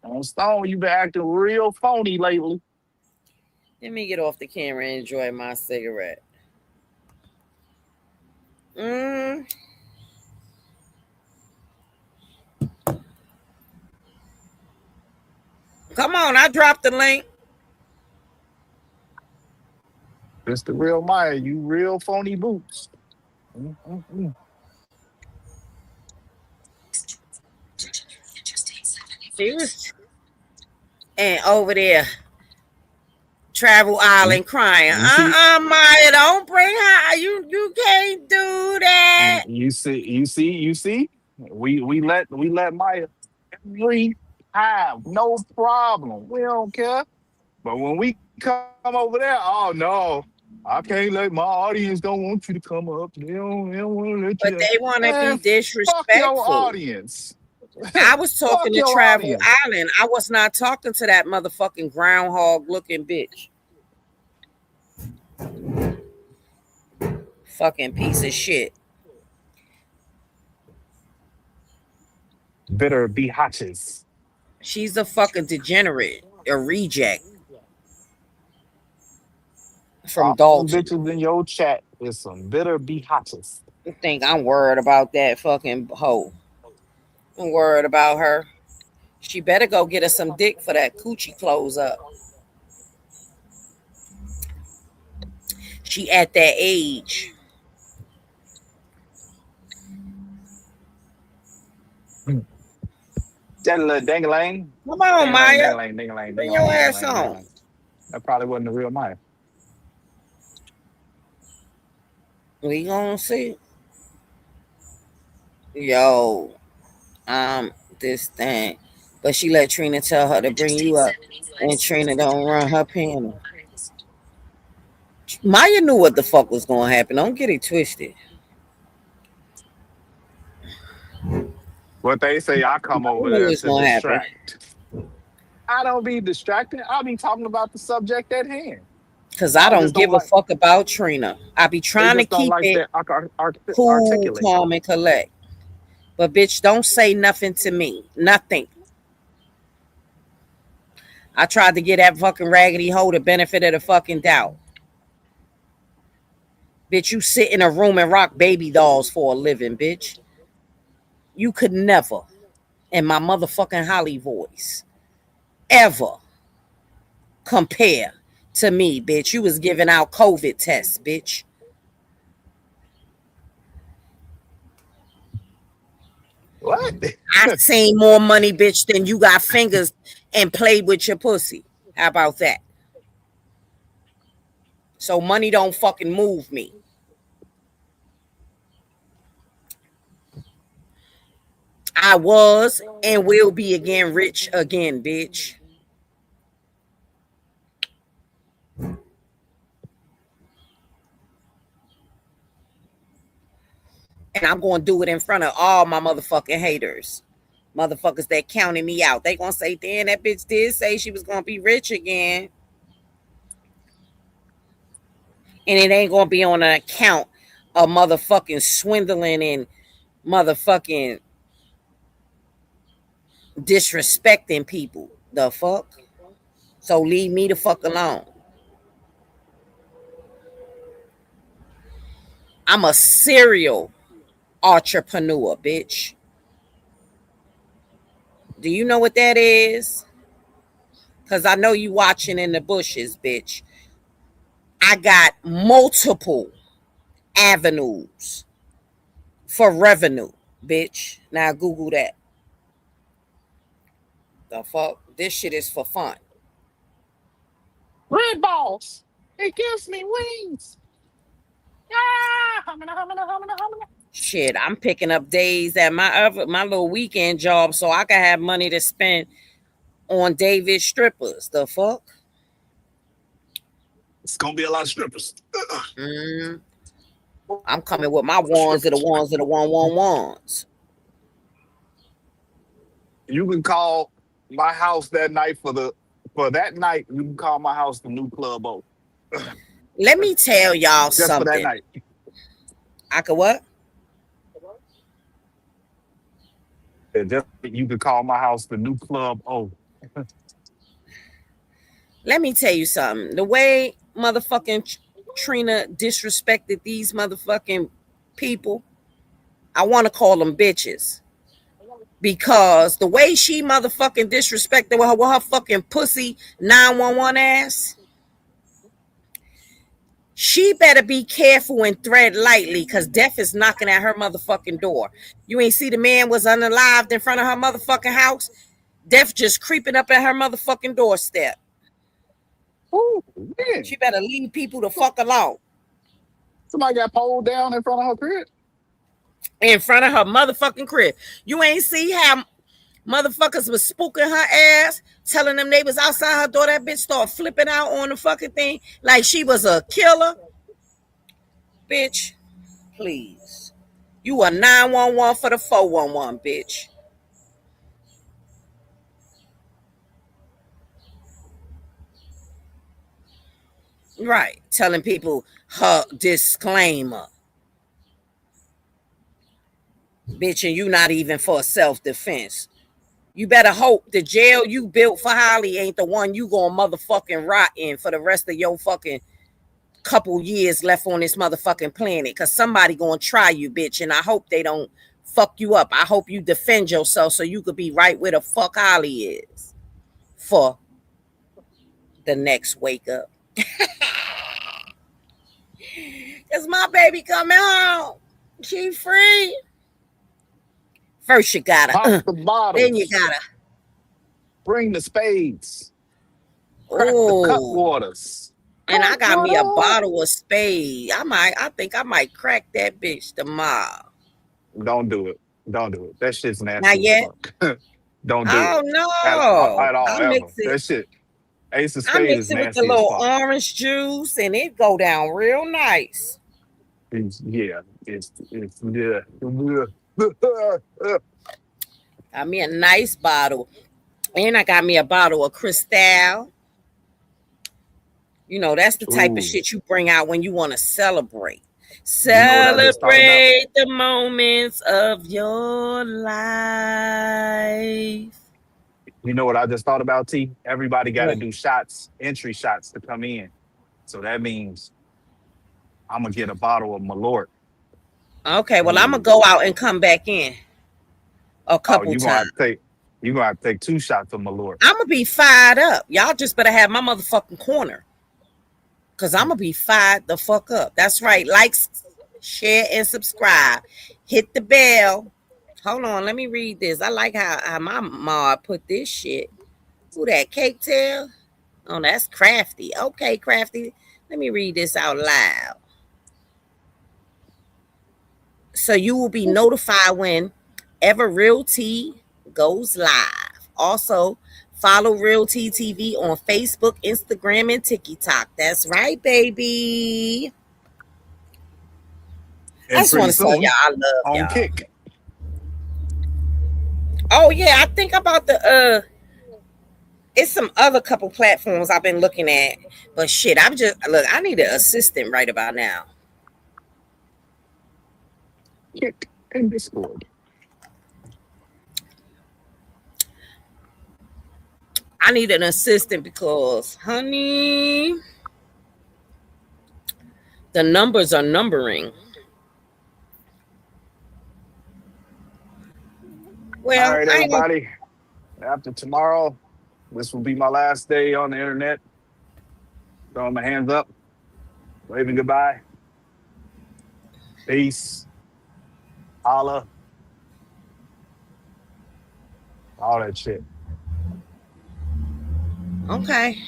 on Stone, you been acting real phony lately. Let me get off the camera and enjoy my cigarette. Come on, I dropped the link. This the real Maya, you real phony boots. Mm-mm-mm. She was and over there, Travel Island crying. You see, Maya, don't bring her. You can't do that. you see. We let Maya every time, no problem. We don't care. But when we come over there, oh no, I can't let my audience don't want you to come up. They don't want to let But you. they want to be Man, fuck your disrespectful. audience. I was talking Fuck to your Travel audience. Island. I was not talking to that motherfucking groundhog looking bitch. Fucking piece of shit. Better be hotches. She's a fucking degenerate, a reject from All them Dalton. bitches in your chat is some bitter be hotches. You think I'm worried about that fucking hoe? I'm worried about her. She better go get her some dick for that coochie close up. She at that age. That little ding-a-lang. Come on, Ding-a-lang, Maya. ding-a-lang, ding-a-lang, Bring your ding-a-lang, ass ding-a-lang, on. ding-a-lang. That probably wasn't the real Maya. We gonna see. Yo, this thing. But she let Trina tell her to bring you up. And Trina don't run her panel. Maya knew what the fuck was gonna happen. Don't get it twisted. What they say, I come Maya over knew there what's to gonna happen. distract. I don't be distracted. I'll be talking about the subject at hand. Cause I Y'all don't just don't give a like. fuck about Trina. I be They trying to just don't keep like it that cool, articulate. calm, and collect. But bitch, don't say nothing to me. Nothing. I tried to get that fucking raggedy hoe the benefit of the fucking doubt. Bitch, you sit in a room and rock baby dolls for a living, bitch. You could never, in my motherfucking Holly voice, ever compare to me, bitch. You was giving out COVID tests, bitch. What? I seen more money, bitch, than you got fingers and played with your pussy. How about that? So money don't fucking move me. I was and will be again rich again, bitch. And I'm going to do it in front of all my motherfucking haters. Motherfuckers that counted me out. They going to say, damn, that bitch did say she was going to be rich again. And it ain't going to be on an account of motherfucking swindling and motherfucking disrespecting people. The fuck? So leave me the fuck alone. I'm a serial entrepreneur, bitch. Do you know what that is? Because I know you watching in the bushes, bitch. I got multiple avenues for revenue, bitch. Now Google that. The fuck? This shit is for fun. Red balls. It gives me wings. Shit, I'm picking up days at my little weekend job so I can have money to spend on David strippers. The fuck? It's gonna be a lot of strippers. I'm coming with my ones of the ones of the ones. You can call my house that night for that night. You can call my house the new Club O. Let me tell y'all Just something. for that night. I could what? You could call my house the new Club O. Let me tell you something. The way motherfucking Trina disrespected these motherfucking people, I want to call them bitches. Because the way she motherfucking disrespected with her fucking pussy 911 ass, she better be careful and tread lightly because death is knocking at her motherfucking door. You ain't see the man was unalived in front of her motherfucking house? Death just creeping up at her motherfucking doorstep. Ooh, man. She better leave people the fuck alone. Somebody got pulled down in front of her crib? In front of her motherfucking crib. You ain't see how motherfuckers was spooking her ass, telling them they was outside her door. That bitch started flipping out on the fucking thing like she was a killer. Bitch, please. You a 911 for the 411, bitch. Right. Telling people her disclaimer. Bitch, and you not even for self-defense. You better hope the jail you built for Holly ain't the one you gonna motherfucking rot in for the rest of your fucking couple years left on this motherfucking planet. Cause somebody gonna try you, bitch. And I hope they don't fuck you up. I hope you defend yourself so you could be right where the fuck Holly is for the next wake up. Cause my baby coming home. She free. First you gotta pop the bottles. Then you gotta bring the spades. Crack the cut waters. And I got me a bottle of spade. I think I might crack that bitch tomorrow. Don't do it. Don't do it. That shit's nasty. Not yet. Don't do Oh it. no. At all I'll ever. mix it. That shit. Ace of I Spades mix is it with nasty the little as fuck. orange juice and it go down real nice. It's yeah. Got me a nice bottle. And I got me a bottle of Cristal. You know, that's the type of shit you bring out when you want to celebrate. Celebrate the moments of your life. You know what I just thought about, T? Everybody got to do shots, entry shots to come in. So that means I'm going to get a bottle of Malort. Okay, well, I'm going to go out and come back in a couple times. You're going to have to take 2 shots of Malort. I'm going to be fired up. Y'all just better have my motherfucking corner. Because I'm going to be fired the fuck up. That's right. Like, share, and subscribe. Hit the bell. Hold on. Let me read this. I like how my ma put this shit. Who that? Cake Tail? Oh, that's Crafty. Okay, Crafty. Let me read this out loud. So you will be notified whenever Real Tea goes live. Also, follow Real Tea TV on Facebook, Instagram, and TikTok. That's right, baby. And I just want to tell y'all I love on y'all. Kick. Oh yeah, I think about it's some other couple platforms I've been looking at, but shit, I need an assistant right about now. Kick and Discord. I need an assistant because, honey, the numbers are numbering. Well, all right, everybody. After tomorrow, this will be my last day on the internet. Throwing my hands up. Waving goodbye. Peace. Holla. All that shit. Okay.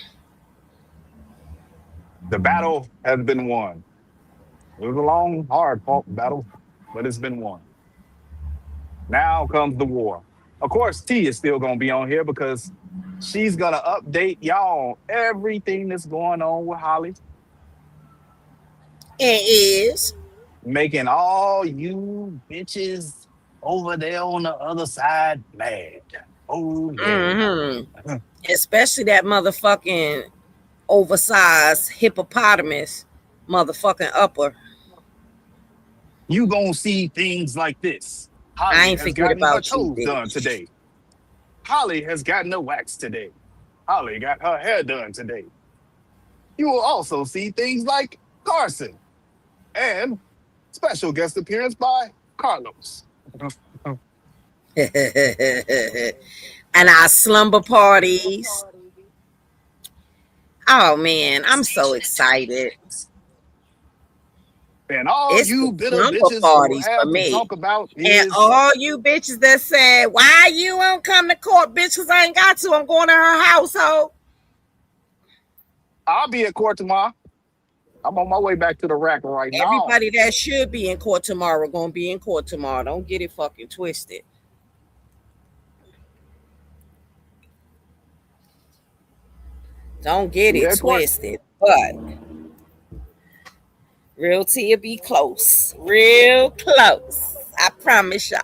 The battle has been won. It was a long, hard battle, but it's been won. Now comes the war. Of course, T is still going to be on here because she's going to update y'all on everything that's going on with Holly. It is. Making all you bitches over there on the other side mad. Oh, yeah. Mm-hmm. Especially that motherfucking oversized hippopotamus motherfucking upper. You gonna see things like this. Holly I ain't has forget gotten her about you, toes done bitch. today. Holly has gotten her wax today. Holly got her hair done today. You will also see things like Carson and special guest appearance by Carlos. And our slumber parties. Oh man, I'm so excited. And all It's you the bitter slumber bitches will parties for have to me. talk about And is all you bitches that said, why you won't come to court, bitch, because I ain't got to. I'm going to her household. I'll be at court tomorrow. I'm on my way back to the rack right now. Everybody that should be in court tomorrow gonna be in court tomorrow. Don't get it fucking twisted. Don't get it twisted. But real Tia be close. Real close. I promise y'all.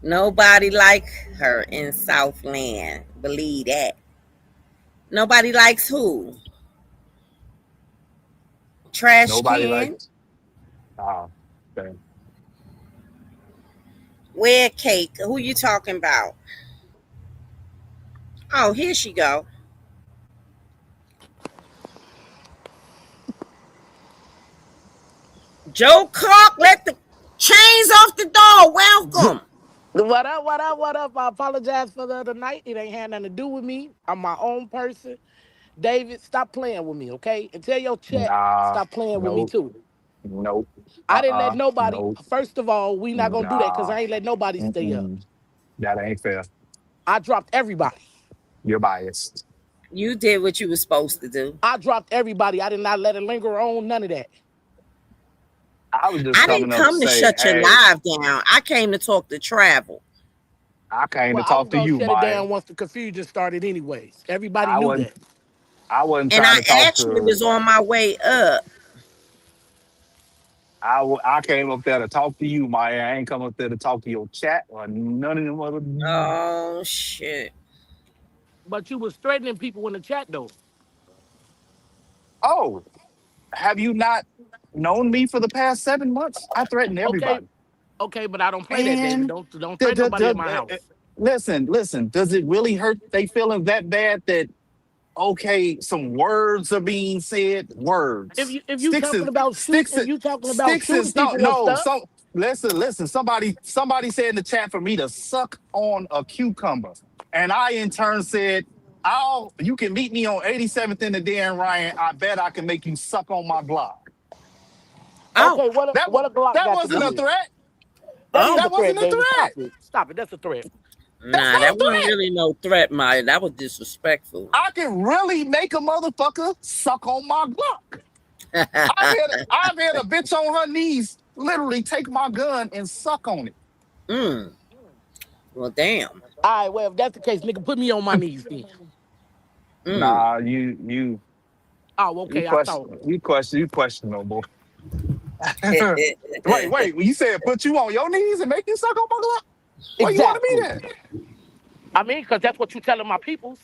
Nobody like her in Southland. Believe that. Nobody likes who? Trash Nobody can? likes. Okay. Where Cake? Who you talking about? Oh, here she go. Joe Clark, let the chains off the door. Welcome. What up, what up, what up? I apologize for the other night. It ain't had nothing to do with me. I'm my own person. David, stop playing with me, okay? And tell your chat, stop playing with me too. Nope. I didn't let nobody, Nope. first of all, we not gonna do that because I ain't let nobody stay up. That ain't fair. I dropped everybody. You're biased. You did what you were supposed to do. I dropped everybody. I did not let it linger on, none of that. I was just I didn't come to shut your live down. I came to talk to Travel. I came to talk to you, shut Maya. it down once the confusion started anyways. Everybody I knew wasn't, that. I wasn't And trying I to talk actually to. was on my way up. I came up there to talk to you, Maya. I ain't come up there to talk to your chat or none of them other. Oh shit! But you was threatening people in the chat though. Oh, have you not known me for the past 7 months? I threaten everybody. Okay, but I don't play that, David. Don't threaten nobody in my house. Listen. Does it really hurt they feeling that bad that some words are being said? Words. If you talking about shooting people and stuff. Listen. Somebody said in the chat for me to suck on a cucumber, and I in turn said, you can meet me on 87th and the Dan Ryan. I bet I can make you suck on my Glock. Okay, what a Glock that got wasn't to a do? threat. That wasn't a David. threat. Stop it. That's a threat. Nah, that wasn't really no threat, Maya. That was disrespectful. I can really make a motherfucker suck on my Glock. I've had a bitch on her knees literally take my gun and suck on it. Well, damn. All right, well, if that's the case, nigga, put me on my knees then. Nah, you. Oh, okay. You questionable. Wait. You said put you on your knees and make you suck on my Glock? Why you want to be there? I mean, because that's what you telling my peoples.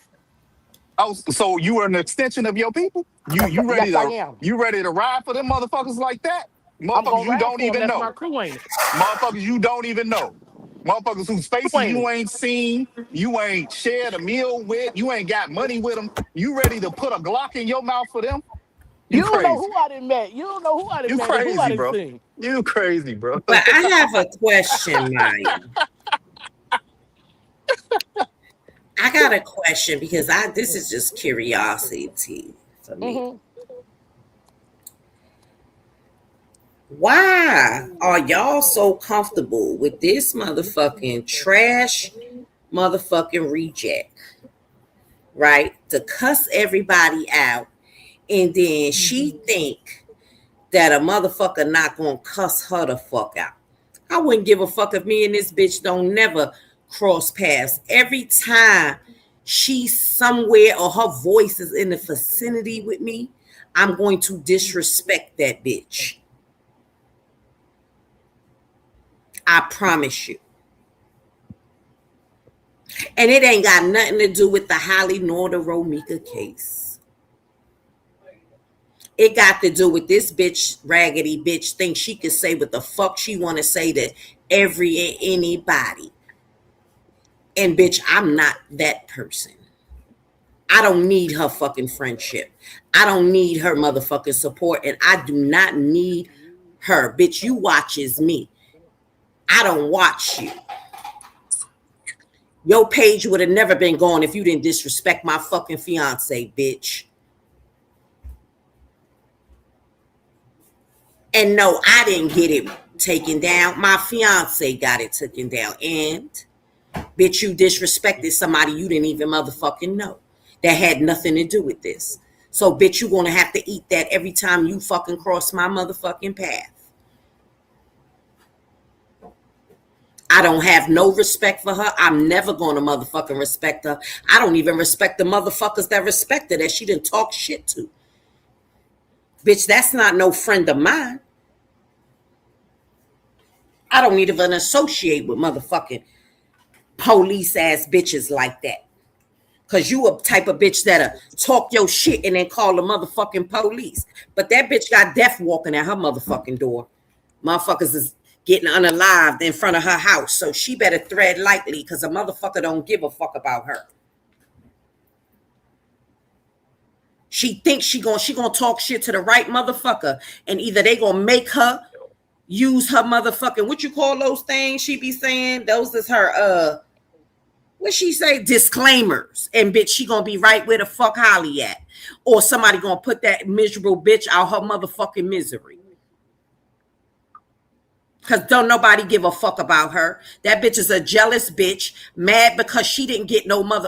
Oh, so you are an extension of your people? You ready Yes, I am. You ready to ride for them motherfuckers like that? I'm Motherfuckers you don't even that's know. my crew, ain't it? Motherfuckers you don't even know. Motherfuckers whose faces you ain't seen, you ain't shared a meal with, you ain't got money with them. You ready to put a Glock in your mouth for them? You don't know who I done met. You don't know who I done met. Crazy, who I done bro. seen. You crazy, bro. But I have a question, Maya. I got a question because this is just curiosity for me. Why are y'all so comfortable with this motherfucking trash motherfucking reject, right? To cuss everybody out, and then she think that a motherfucker not gonna cuss her the fuck out. I wouldn't give a fuck if me and this bitch don't never cross paths. Every time she's somewhere or her voice is in the vicinity with me, I'm going to disrespect that bitch. I promise you. And it ain't got nothing to do with the Holly nor the Romika case. It got to do with this bitch, raggedy bitch, thinks she can say what the fuck she want to say to anybody. And bitch, I'm not that person. I don't need her fucking friendship. I don't need her motherfucking support. And I do not need her. Bitch, you watches me. I don't watch you. Your page would have never been gone if you didn't disrespect my fucking fiance, bitch. And no, I didn't get it taken down. My fiance got it taken down. And, bitch, you disrespected somebody you didn't even motherfucking know. That had nothing to do with this. So, bitch, you're going to have to eat that every time you fucking cross my motherfucking path. I don't have no respect for her. I'm never going to motherfucking respect her. I don't even respect the motherfuckers that respect her that she didn't talk shit to. Bitch, that's not no friend of mine. I don't even associate with motherfucking police ass bitches like that. Cause you a type of bitch that'll talk your shit and then call the motherfucking police. But that bitch got death walking at her motherfucking door. Motherfuckers is getting unalived in front of her house. So she better tread lightly because a motherfucker don't give a fuck about her. She thinks she gonna talk shit to the right motherfucker. And either they gonna make her use her motherfucking, what you call those things she be saying? Those is her, what she say? Disclaimers. And bitch, she gonna be right where the fuck Holly at. Or somebody gonna put that miserable bitch out her motherfucking misery. Because don't nobody give a fuck about her. That bitch is a jealous bitch, mad because she didn't get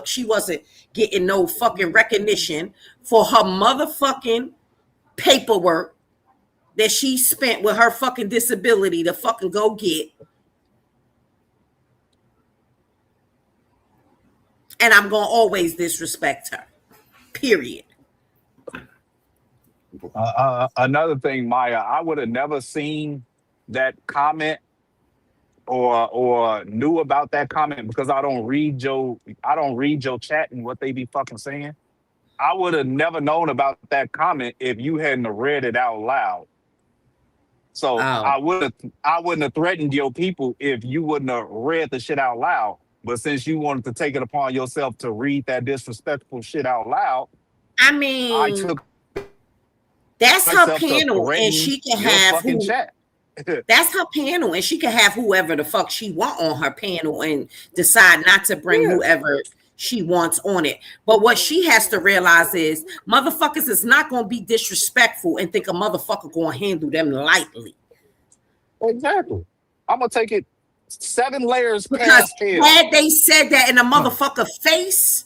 she wasn't getting no fucking recognition for her motherfucking paperwork that she spent with her fucking disability to fucking go get. And I'm going to always disrespect her. Period. Another thing, Maya, I would have never seen that comment or knew about that comment because I don't read your chat and what they be fucking saying. I would have never known about that comment if you hadn't read it out loud. So I wouldn't have threatened your people if you wouldn't have read the shit out loud. But since you wanted to take it upon yourself to read that disrespectful shit out loud, I mean, that's her panel, and she can have that's her panel, and she can have whoever the fuck she want on her panel and decide not to bring whoever she wants on it. But what she has to realize is motherfuckers is not going to be disrespectful and think a motherfucker going to handle them lightly. Exactly. I'm going to take it 7 layers because past hell. Had they said that in a motherfucker face,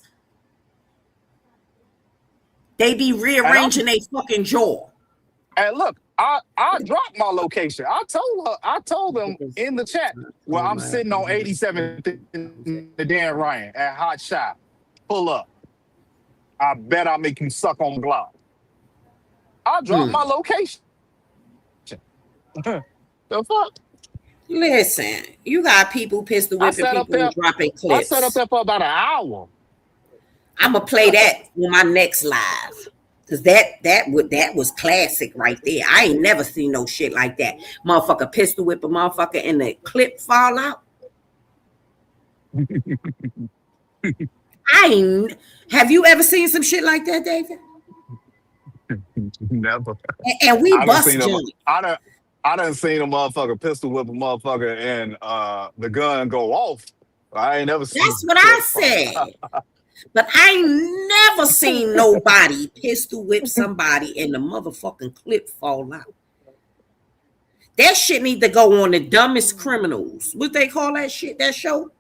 they be rearranging their fucking jaw. And look, I dropped my location. I told them in the chat where I'm sitting on 87th in the Dan Ryan at Hot Shot. Pull up. I bet I'll make you suck on Glock. I dropped my location. The fuck? Listen, you got people pistol whipping people and dropping clips. I sat up there for about an hour. I'm gonna play that on my next live. Cause that was classic right there. I ain't never seen no shit like that. Motherfucker pistol whip a motherfucker and the clip fall out. Have you ever seen some shit like that, David? Never. And we busted. I done seen a motherfucker pistol whip a motherfucker and the gun go off. I ain't never seen. That's what I said. But I ain't never seen nobody pistol whip somebody and the motherfucking clip fall out. That shit need to go on the dumbest criminals. What they call that shit, that show?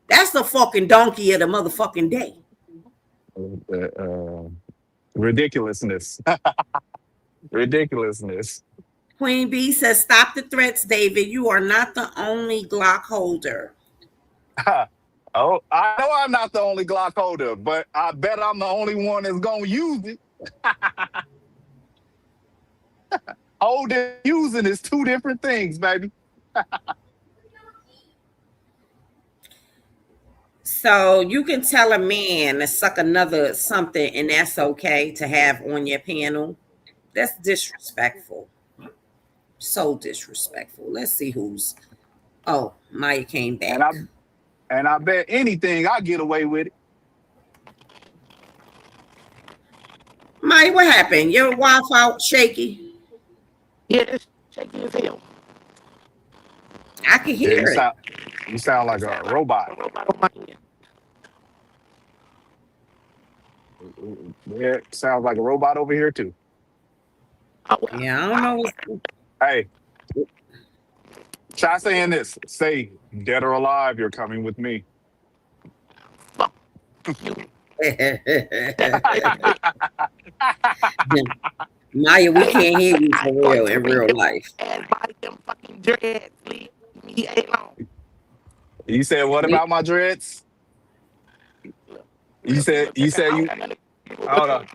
That's the fucking donkey of the motherfucking day. Ridiculousness. Ridiculousness. Queen B says, stop the threats, David. You are not the only Glock holder. Oh, I know I'm not the only Glock holder, but I bet I'm the only one that's going to use it. Holding and using is two different things, baby. So you can tell a man to suck another something and that's okay to have on your panel. That's disrespectful. So disrespectful. Let's see who's... Oh, Maya came back. And I bet anything I get away with it. Maya, what happened? Your Wi-Fi shaky? Yeah, it's shaky as hell. I can hear it. You sound like a robot. Yeah, it sounds like a robot over here too. Yeah, I don't know. Hey, try saying this. Say, dead or alive, you're coming with me. Maya, we can't hear you for real in real life. You said what about my dreads? You said you hold on.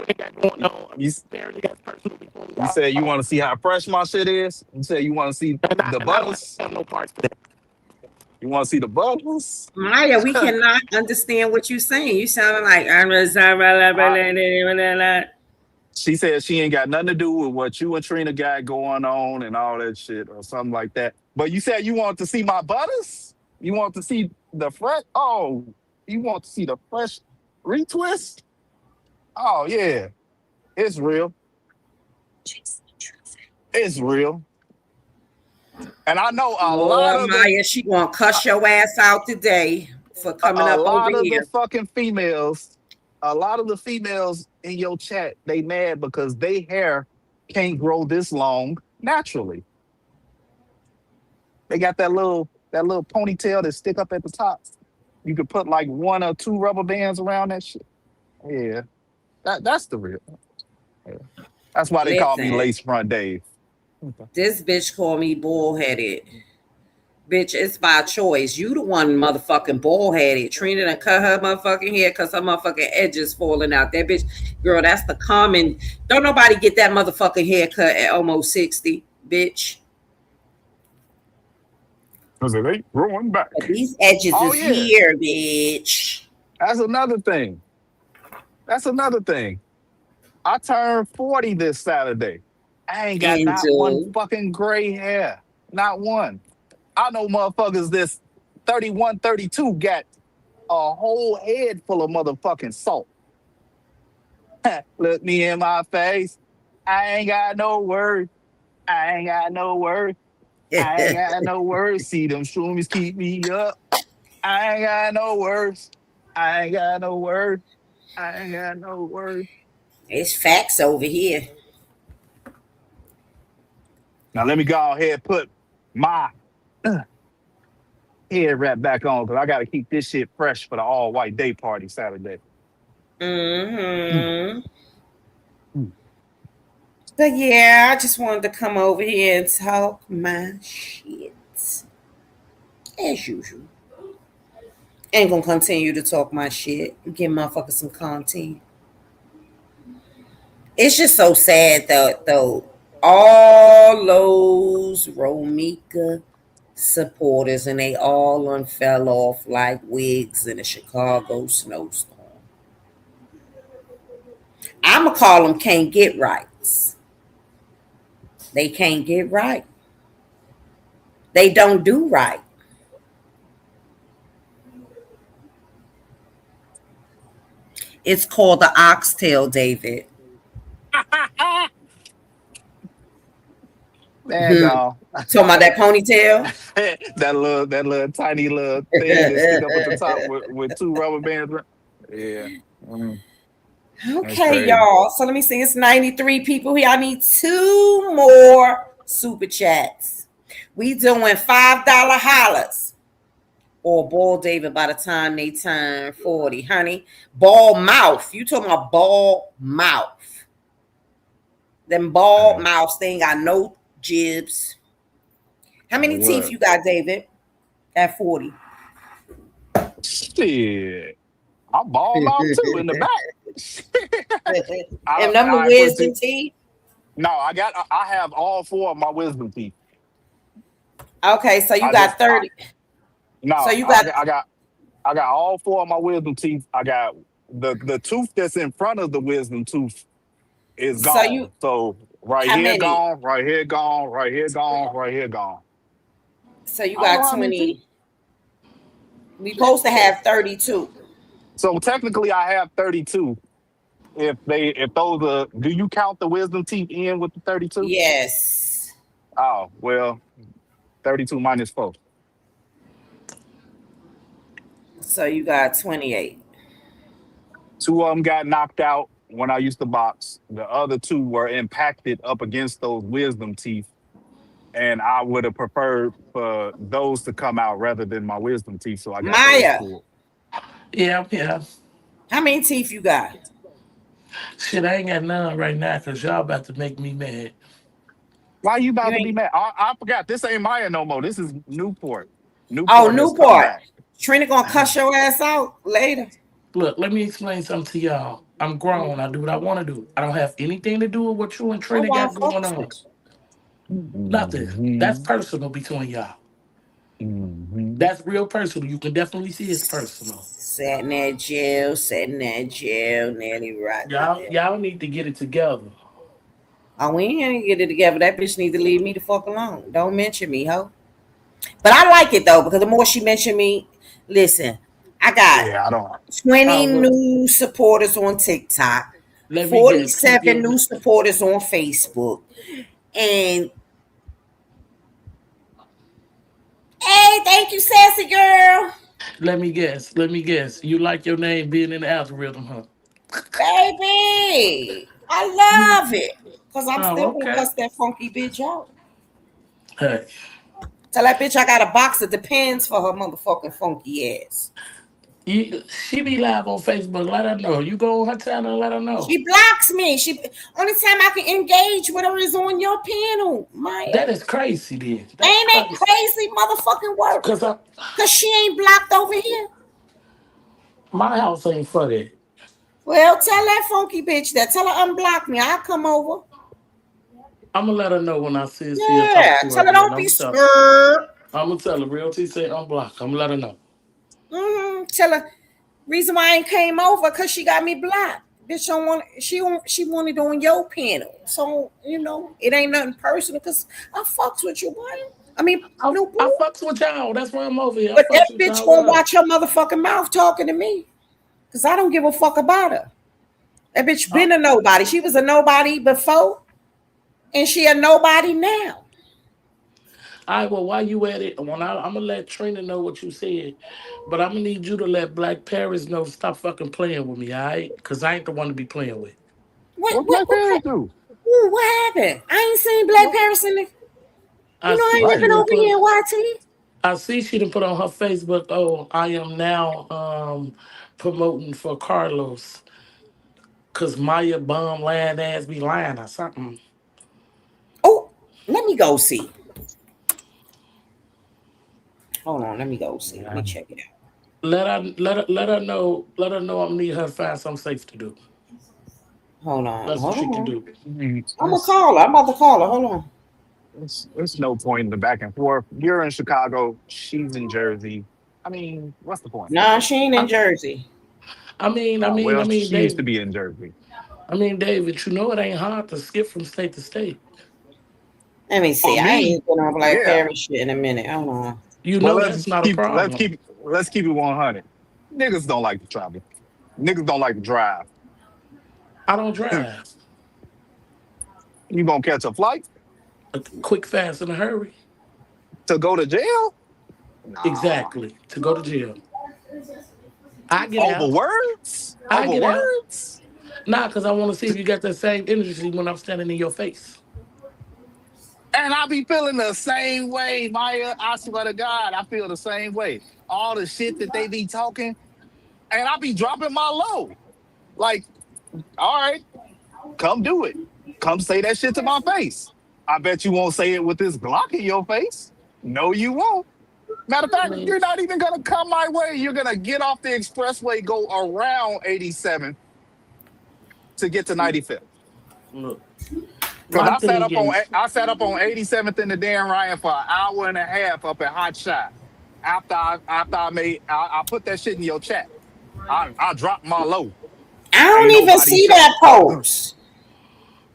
You said you want to see how fresh my shit is? You said you want to see the butters? You want to see the butters? Maya, we cannot understand what you're saying. You sound like she said she ain't got nothing to do with what you and Trina got going on and all that shit or something like that. But you said you want to see my butters? You want to see the fresh? Oh, you want to see the fresh retwist? Oh, yeah. It's real. It's real. And I know a lot of Maya, she gonna cuss your ass out today for coming up over here. A lot of the fucking females, a lot of the females in your chat, they mad because their hair can't grow this long naturally. They got that little ponytail that stick up at the top. You could put like 1 or 2 rubber bands around that shit. Yeah, that's the real. Yeah. That's why they call me Lace Front Dave. This bitch called me bald-headed. Bitch, it's by choice. You the one motherfucking bald-headed. Trina done cut her motherfucking hair because her motherfucking edges falling out. That bitch, girl, that's the common. Don't nobody get that motherfucking haircut at almost 60, bitch. Because it ain't growing back. But these edges is here, bitch. That's another thing. I turned 40 this Saturday. I ain't got not one fucking gray hair. Not one. I know motherfuckers this 31, 32 got a whole head full of motherfucking salt. Look me in my face. I ain't got no words. I ain't got no words. See them shroomies keep me up. I ain't got no words. It's facts over here. Now let me go ahead and put my head wrap back on because I got to keep this shit fresh for the all-white day party Saturday. Mm-hmm. But yeah, I just wanted to come over here and talk my shit. As usual. Ain't gonna continue to talk my shit. Give motherfuckers some content. It's just so sad though. All those Romika supporters and they all fell off like wigs in a Chicago snowstorm. I'ma call them can't get rights. They can't get right. They don't do right. It's called the oxtail, David. Man, no. Talking about that ponytail? that little tiny little thing that stick up at the top with 2 rubber bands. Yeah. Okay, y'all. So let me see. It's 93 people here. I need 2 more super chats. We doing $5 hollers. Or ball David by the time they turn 40, honey. Ball mouth. You talking about ball mouth. Them bald mouths, they ain't got no jibs. How many teeth you got, David? At 40. Shit. I'm bald mouth too in the back. And them the wisdom teeth? No, I have all 4 of my wisdom teeth. Okay, so you got 30. No, so you got I got all 4 of my wisdom teeth. I got the tooth that's in front of the wisdom tooth is gone. So right here gone, right here gone, right here gone, right here gone. So you got 20. We supposed to have 32. So technically I have 32. If those are, do you count the wisdom teeth in with the 32? Yes. Oh, well, 32 minus 4. So you got 28. 2 of them got knocked out when I used to box. The other 2 were impacted up against those wisdom teeth. And I would have preferred for those to come out rather than my wisdom teeth. So I got Maya. those 4. Yeah. How many teeth you got? Shit, I ain't got none right now because y'all about to make me mad. Why you about to be mad? I forgot. This ain't Maya no more. This is Newport. Newport. Trina gonna cuss your ass out later. Look, let me explain something to y'all. I'm grown. I do what I want to do. I don't have anything to do with what you and Trina got going on. Nothing. That's personal between y'all. That's real personal. You can definitely see it's personal. Sat in that jail, nearly right. Y'all need to get it together. Oh, we ain't get it together. That bitch need to leave me the fuck alone. Don't mention me, ho. But I like it though, because the more she mentioned me, listen, I got 20 new supporters on TikTok, 47 new supporters on Facebook, and hey, thank you, sassy girl. Let me guess. You like your name being in the algorithm, huh? Baby, I love it. Because I'm still gonna cuss that funky bitch out. Hey. Tell that bitch I got a box of Depends for her motherfucking funky ass. She be live on Facebook. Let her know. You go on her channel and let her know. She blocks me. Only time I can engage with her is on your panel, Maya. That is crazy, then. Ain't that crazy motherfucking work? Because she ain't blocked over here. My house ain't for that. Well, tell that funky bitch that. Tell her unblock me. I'll come over. I'm going to let her know when I see her. Yeah, talk to tell her don't be scared. I'm going to tell her. Realty say unblock. I'm going to let her know. Tell her. Reason why I ain't came over because she got me blocked. Bitch don't want. She wanted on your panel. So, it ain't nothing personal because I fucks with you, boy. I mean, I fucks with y'all. That's why I'm over here. But that bitch gonna watch her motherfucking mouth talking to me. Because I don't give a fuck about her. That bitch been a nobody. She was a nobody before. And she a nobody now. All right, well, while you at it, I'm going to let Trina know what you said. But I'm going to need you to let Black Paris know stop fucking playing with me, all right? Because I ain't the one to be playing with. What Black Paris do? Ooh, what happened? I ain't seen Black Paris in the... I ain't living over here in YT. I see she done put on her Facebook, I am now promoting for Carlos. Because Maya bum land ass be lying or something. Oh, let me go see. Hold on, let me go see. Let me check it out. Let her know I'm gonna need her to find something safe to do. Hold on. That's what she can do. I'm gonna call her. I'm about to call her. Hold on. There's no point in the back and forth. You're in Chicago. She's in Jersey. I mean, what's the point? Nah, she ain't in Jersey. I mean, she David, used to be in Jersey. I mean, David, it ain't hard to skip from state to state. Let me see. I ain't been on Black Paris shit in a minute. Hold on. That's not a problem. Let's keep it 100. Niggas don't like to travel. Niggas don't like to drive. I don't drive. You gonna catch a flight? Quick, fast, in a hurry. To go to jail? Nah. Exactly. To go to jail. I get over out. words? I Over get out. words? Nah, because I want to see if you got that same energy when I'm standing in your face. And I be feeling the same way, Maya. I swear to God, I feel the same way. All the shit that they be talking, and I be dropping my low. Like, all right, come do it. Come say that shit to my face. I bet you won't say it with this Glock in your face. No, you won't. Matter of I fact, mean, you're not even gonna come my way. You're gonna get off the expressway, go around 87 to get to 95th. look, Because my thing is, I sat up on 87th in the damn Ryan for an hour and a half up at Hot Shot. I put that shit in your chat. I dropped my low. I don't Ain't even nobody see shot. that post.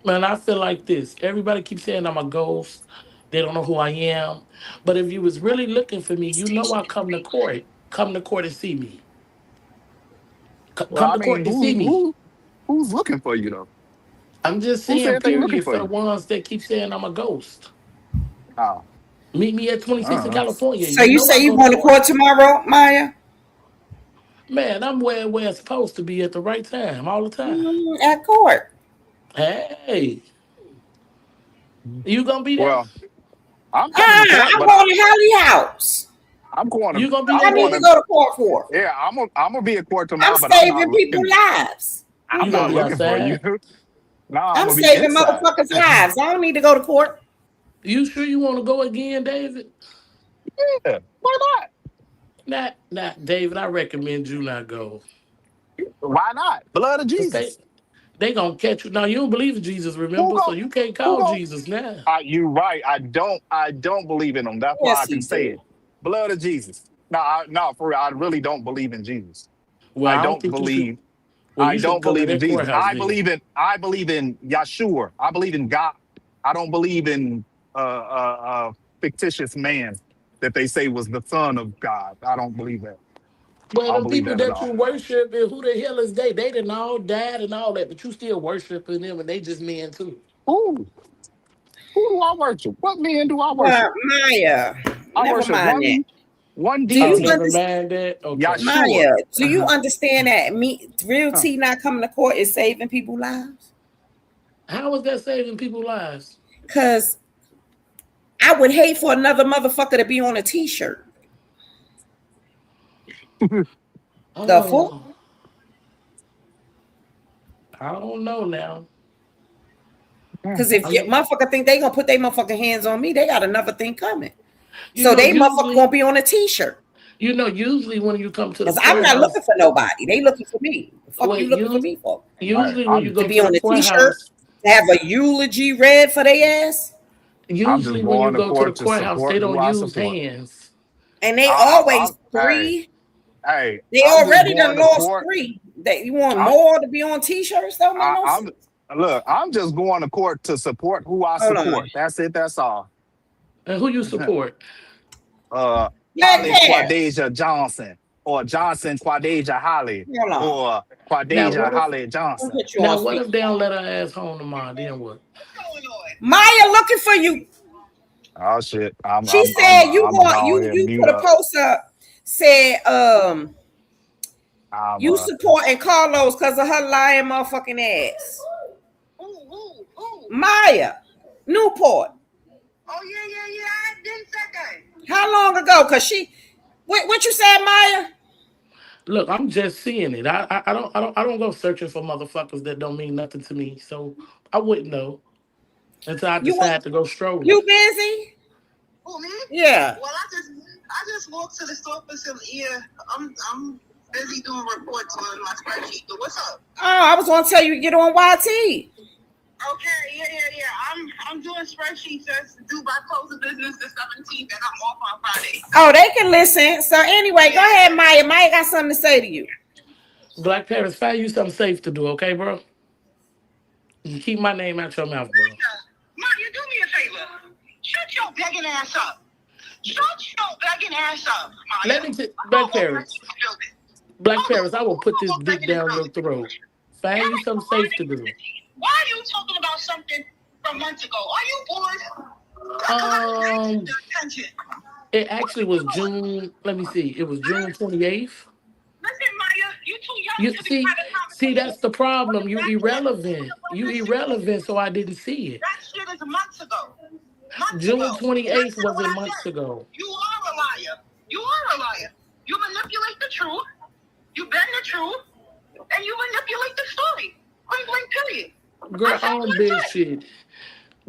man, I feel like this. Everybody keeps saying I'm a ghost. They don't know who I am. But if you was really looking for me, you know I come to court. Come to court and see me. Well, Come I to mean, court and see me. who's looking for you though? I'm just Who saying, said they looking period, for for the you? ones that keep saying I'm a ghost. Oh, Meet me at 26 in uh-uh. California. So You you know say I you go to going to court. court tomorrow, Maya? Man, I'm where I'm supposed to be at the right time, all the time. At court. Hey, you gonna be there? Well, I'm coming to court, I'm but going to Hallie House. I'm going to You gonna be I there, I'm need going to to David? go to court for. yeah, I'm gonna be at court I'm tomorrow, but I'm not saving people looking. lives. I'm You gonna not be looking for you. outside? No, I'm I'm gonna be saving inside. motherfuckers' lives. I don't need to go to court. You sure you want to go again, David? Yeah, why not? Not David. I recommend you not go. Why not? Blood of Cause Jesus. they gonna catch you. Now you don't believe in Jesus, Who remember? So go? you can't Who call go? Jesus now. You right. I don't believe in them. That's why Yes, I can he say do. it. Blood of Jesus. No, for real. I really don't believe in Jesus. Well, I I don't don't think you should. believe. Well, I you should don't come to believe in that Jesus. courthouse then. I believe in Yeshua. I believe in God. I don't believe in fictitious man that they say was the son of God. I don't believe that. I Well, don't the believe people that at that you all. worship, and who the hell is they? They done all died and all that, but you still worshiping them, and they just men too. Who? Who do I worship? What man do I Well, worship? Maya, I never worship mind that. one Do Oh, you deity, never understand, mind that. Okay. Yeshua. Maya? Do you understand that real Huh. T not coming to court is saving people's lives? How is that saving people's lives? Cause I would hate for another motherfucker to be on a T-shirt. The fuck? Oh, I don't know now. Because if I your mean, motherfucker think they gonna put their motherfucking hands on me, they got another thing coming. you So know, they motherfucker usually, gonna be on a T-shirt. usually when you come to the Because I'm not looking courthouse, for nobody. They looking for me. The fuck you wait, looking for me for? usually when you To go be to the on a T-shirt, courthouse, to have a eulogy read for their ass, I'm just usually when you going to go to the court to courthouse, they support who don't I use support. hands. and they always Hey, three. hey, They I'm just already going done to lost court. three. That you want I, more to be on T-shirts? Don't make no I'm sense. look. I'm just going to court to support who I Hold on. support. That's it. That's all. And who you support? Black Holly Paris. Quadeja Johnson, or Johnson Quadeja Holly, Hold on. or Now Quadeja what if Holly I'll Johnson. put you on now what speaker. if they don't let her ass home tomorrow? Then what? Maya looking for you. Oh shit! I'm She I'm said I'm you I'm gonna want go ahead and you mute put a up. post up, said I'm you supporting Carlos because of her lying motherfucking ass. Maya Newport. Oh yeah. I didn't say that. How long ago? Cause she what you said, Maya? Look, I'm just seeing it. I don't go searching for motherfuckers that don't mean nothing to me. So I wouldn't know until I decide to go strolling. You busy? Who, me? Yeah. Well, I just walked to the store for some ear. I'm busy doing reports on my spreadsheet. But what's up? Oh, I was gonna tell you to get on YT. Okay, yeah. I'm doing spreadsheets that's due by close of business the 17th, and I'm off on Friday. Oh, they can listen. So anyway, go ahead, Maya. Maya got something to say to you. Black Paris, find you something safe to do, okay, bro? You keep my name out your mouth, bro. Mom, you do me a favor. Shut your begging ass up. Shut your begging ass up, Maya. Let me Black Paris. Black Paris, I will put this dick down your throat. Find you something safe to do. Why are you talking about something from months ago? Are you bored? It actually was June. Let me see. It was June 28th. Listen, Maya, you too young You to be see, having See, that's the problem. You irrelevant. You irrelevant, so I didn't see it. That shit is months ago. June 28th wasn't months ago. You are a liar. You are a liar. You manipulate the truth. You bend the truth, and you manipulate the story. Point blank, period. Girl, I don't bend shit.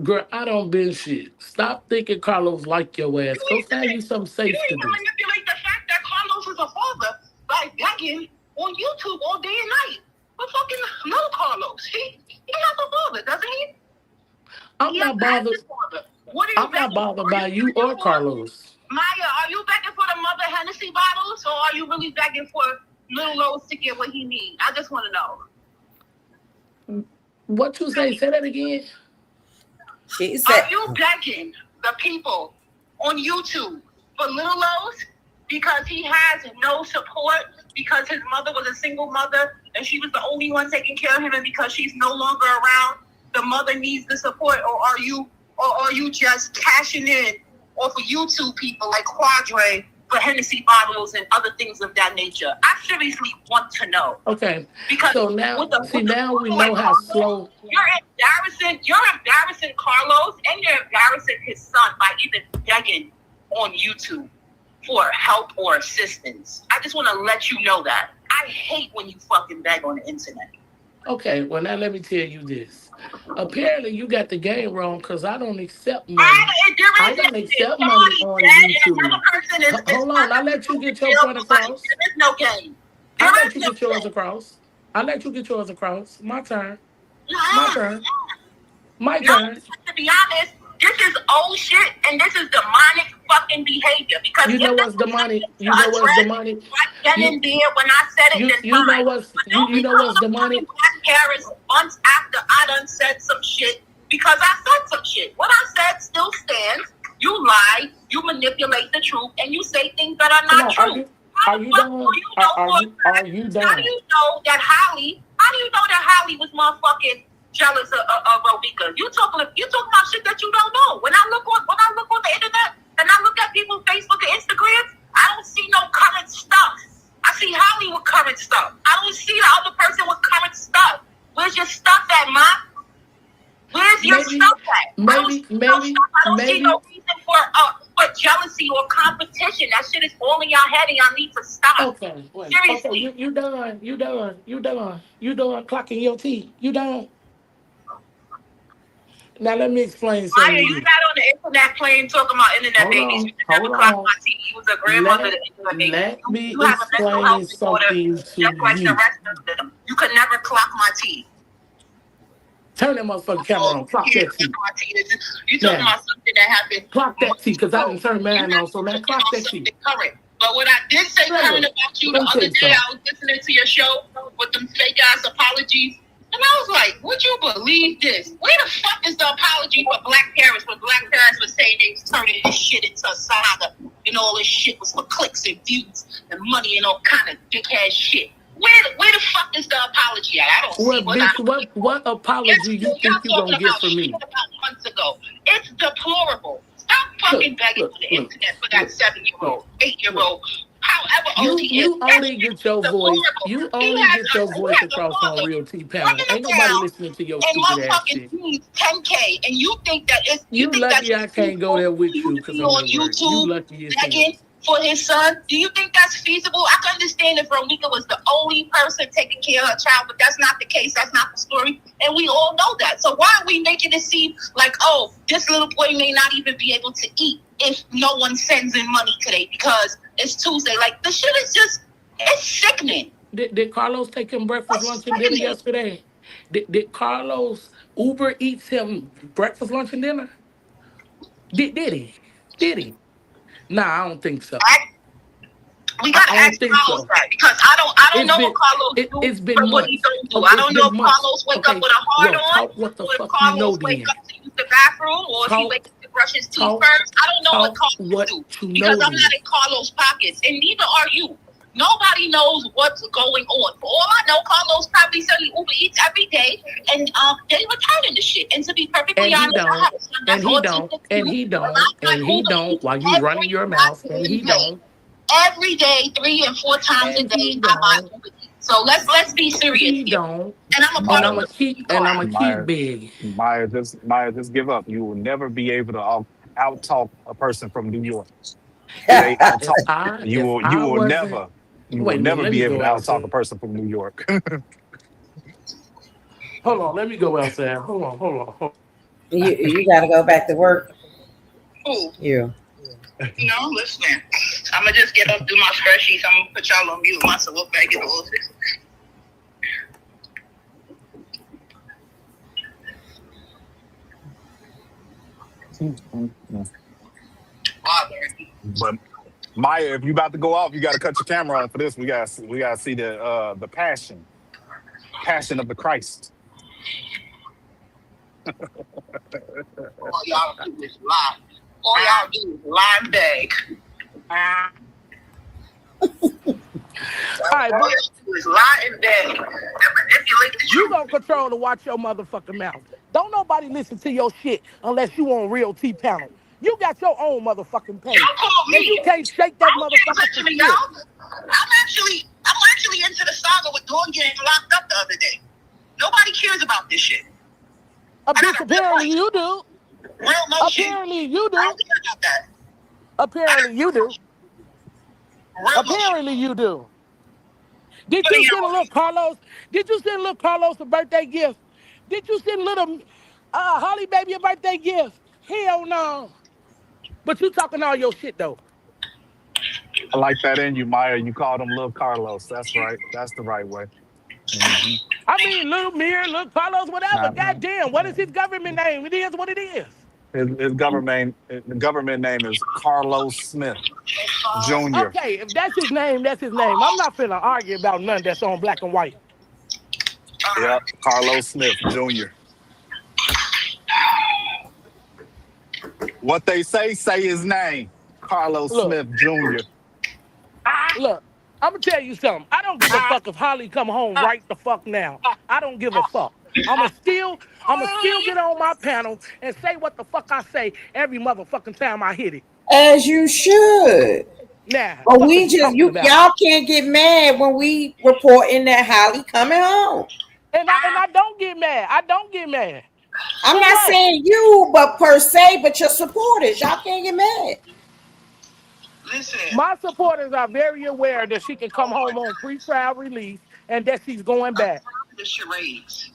Girl, I don't bend shit. Stop thinking Carlos like your ass. Go find you something safe to do. You manipulate the fact that Carlos is a father by begging on YouTube all day and night. But fucking little Carlos, he has a father, doesn't he? I'm not bothered. What are you I'm not bothered by you or Carlos. Maya, are you begging for the mother Hennessy bottles, or are you really begging for little Rose to get what he needs? I just want to know. What you say? Say that again. Are you begging the people on YouTube for little Rose because he has no support, because his mother was a single mother and she was the only one taking care of him, and because she's no longer around, the mother needs the support? Or are you just cashing in off of YouTube people like Quadre for Hennessy bottles and other things of that nature? I seriously want to know. Okay. Because so now, now we know how slow. You're embarrassing Carlos, and you're embarrassing his son by even begging on YouTube for help or assistance. I just want to let you know that. I hate when you fucking beg on the internet. Okay, well now let me tell you this. Apparently you got the game wrong, because I don't accept money. I don't accept money on YouTube. Hold on, I'll let you get your point across. There is no game. I'll let you get yours across. I'll let you get yours across. My turn. My turn. My turn. To be honest, this is old shit, and this is demonic fucking behavior. Because you know what's demonic? You know what's demonic? Then and there, when I said it, you know what's demonic? Black Paris, months after I done said some shit, because I said some shit. What I said still stands. You lie, you manipulate the truth, and you say things that are not true. Are you done? Are you done? How do you know that Holly was motherfucking jealous of Rowika? You talking about shit that you don't know. When I look on the internet and I look at people's Facebook and Instagram, I don't see no current stuff. I see Holly with current stuff. I don't see the other person with current stuff. Where's your stuff at, Ma? Where's your stuff at? I don't see no reason for jealousy or competition. That shit is all in y'all head, and y'all need to stop. Okay, wait. Seriously. Okay, you done. You done clocking your teeth. You done. Now let me explain something. Maya, you're not on the internet playing talking about internet babies. You never clocked my teeth. You was a grandmother. Let me explain something to you. Just like the rest of them. You could never clock my teeth. Turn that motherfucking camera on. Clock that teeth. You talking about something that happened. Clock that teeth, because I didn't turn mine on. So now clock that teeth. Current. But what I did say current about you the other day, I was listening to your show with them fake ass apologies. And I was like, would you believe this? Where the fuck is the apology for Black parents when Black parents were saying they was turning this shit into a saga and all this shit was for clicks and views and money and all kind of dickhead shit? Where the fuck is the apology at? I don't see what apology you think you gonna get from me? About months ago. It's deplorable. Stop fucking begging on the internet for that 7-year-old, 8-year-old. However old he is. You only get your voice. You only get your voice across on Real T Panel. Ain't nobody listening to your stupid ass shit. 10K, and you think that it's you lucky I can't go there with you because I'm on YouTube. You lucky begging for his son. Do you think that's feasible? I can understand if Ronika was the only person taking care of her child, but that's not the case. That's not the story, and we all know that. So why are we making it seem like, oh, this little boy may not even be able to eat if no one sends in money today because it's Tuesday? Like, the shit is just, it's sickening. Did Carlos take him breakfast, lunch, and dinner yesterday? Did Carlos Uber Eats him breakfast, lunch, and dinner? Did he? Nah, I don't think so. We gotta ask Carlos that, because I don't know what Carlos do. It's been what he don't do. I don't know if Carlos wake up with a hard on, or if Carlos wake up to use the bathroom, or if he wakes up to brush his teeth first. I don't know what Carlos do, because I'm not in Carlos' pockets, and neither are you. Nobody knows what's going on. For all I know, Carlos probably selling Uber Eats every day, and they returning the shit. And to be perfectly honest, and he don't, while you running your mouth, and he don't. Every day, 3 and 4 times a day, I buy Uber Eats. So let's be serious. He don't. And I'm a part of I'ma keep big. Maya, just give up. You will never be able to out-talk a person from New York. They out-talk. You will never be able to out-talk a person from New York. Hold on, let me go outside. Hold on. You got to go back to work. Who? You. No, listen. I'm gonna just get up, do my spreadsheets. I'm gonna put y'all on mute. Myself back in the office. But Maya, if you about to go off, you got to cut your camera on for this. We got to see the passion of the Christ. All y'all do is lie. All y'all do is lie and beg. All right, all y'all do is lie and beg and manipulate the you gonna control to watch your motherfucking mouth. Don't nobody listen to your shit unless you on Real T panel. You got your own motherfucking page. Y'all call me. And you can't shake that motherfucker for shit. I'm actually into the saga with Dawn getting locked up the other day. Nobody cares about this shit. Apparently you do. Real motion. Apparently you do. I don't care about that. Apparently you do. Apparently you do. Did you send little Carlos? Did you send little Carlos a birthday gift? Did you send little Holly baby a birthday gift? Hell no. But you talking all your shit though. I like that in you, Maya. You called him Lil Carlos. That's right. That's the right way. Mm-hmm. I mean, little Mir, little Carlos, whatever. Goddamn, what is his government name? It is what it is. His government name is Carlos Smith Jr. Okay, if that's his name, that's his name. I'm not finna argue about none that's on black and white. Yep, Carlos Smith Jr. What they say his name. Carlos Smith Jr. Look, I'm gonna tell you something. I don't give a fuck if Holly come home right the fuck now. I don't give a fuck. I'ma still get on my panel and say what the fuck I say every motherfucking time I hit it. As you should. Nah, but y'all can't get mad when we reporting that Holly coming home. And I don't get mad. I don't get mad. I'm not saying you, but per se, but your supporters, y'all can't get mad. Listen. My supporters are very aware that she can come home on pre-trial release and that she's going back. The charades.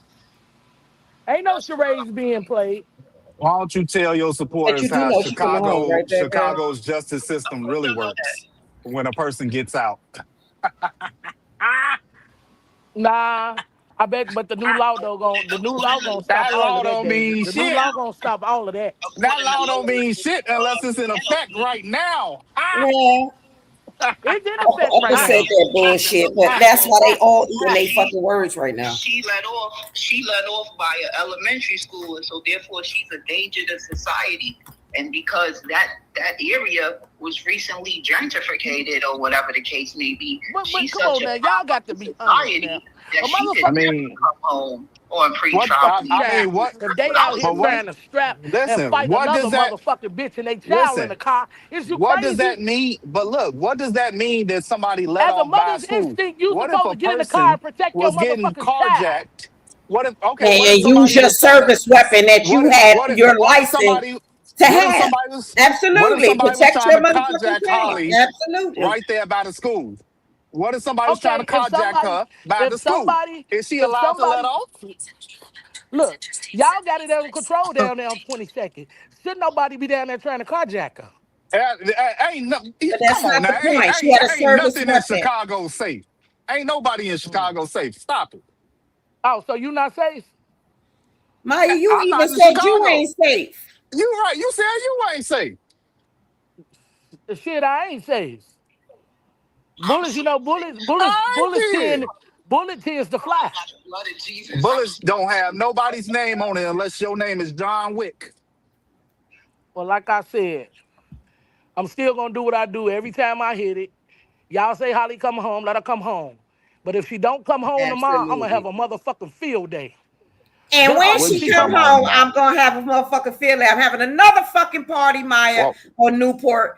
Ain't no charades being played. Why don't you tell your supporters how Chicago's justice system really works when a person gets out? Nah, I bet, but the new law gonna stop all of that. Don't mean the shit. new law gonna stop all of that. That law don't mean shit unless it's in effect right now. Yeah. It's in effect right now. Said that bullshit, but that's why they all eating they fucking words right now. She let off by an elementary school, and so therefore she's a danger to society. And because that area was recently gentrified or whatever the case may be, but come on now, y'all got to be honest now. I mean, come home on pre-trial. If they out here trying to strap and fight another motherfucking bitch and they child in the car, is you what crazy? Does that mean? But look, what does that mean that somebody let off by As a mother's instinct, you supposed to get in the car and protect your motherfucking child. What if and use your service weapon that you had your license to have? Absolutely, protect your motherfucking child. Absolutely, right there by the school. What if somebody's trying to carjack her by the school? Is she allowed to let off? Look, y'all got it under control down there on 22nd. Should nobody be down there trying to carjack her? Ain't nothing in Chicago safe. Ain't nobody in Chicago safe. Stop it. Oh, so you not safe? Maya, you even said you ain't safe. You right. You said you ain't safe. Shit, I ain't safe. Bullets, bullet tends to fly. Bullets don't have nobody's name on it unless your name is John Wick. Well, like I said, I'm still gonna do what I do every time I hit it. Y'all say Holly come home, let her come home. But if she don't come home tomorrow, I'm gonna have a motherfucking field day. And when she come home, I'm gonna have a motherfucking field day. I'm having another fucking party, Maya, on Newport.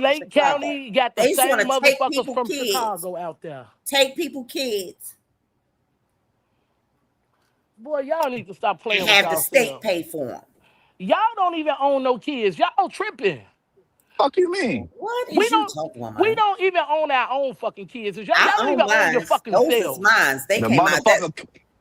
County, Lake County, got the They just same want to take motherfuckers people from kids. Chicago out there. Take people kids. Boy, y'all need to stop playing And with have the yourselves. state pay for them. Y'all don't even own no kids. Y'all tripping. Fuck you mean? What is We you don't. talking about? We don't even own our own fucking kids. Y'all I don't own even own your mine. fucking Those selves. is mine. They The came out. motherfucker,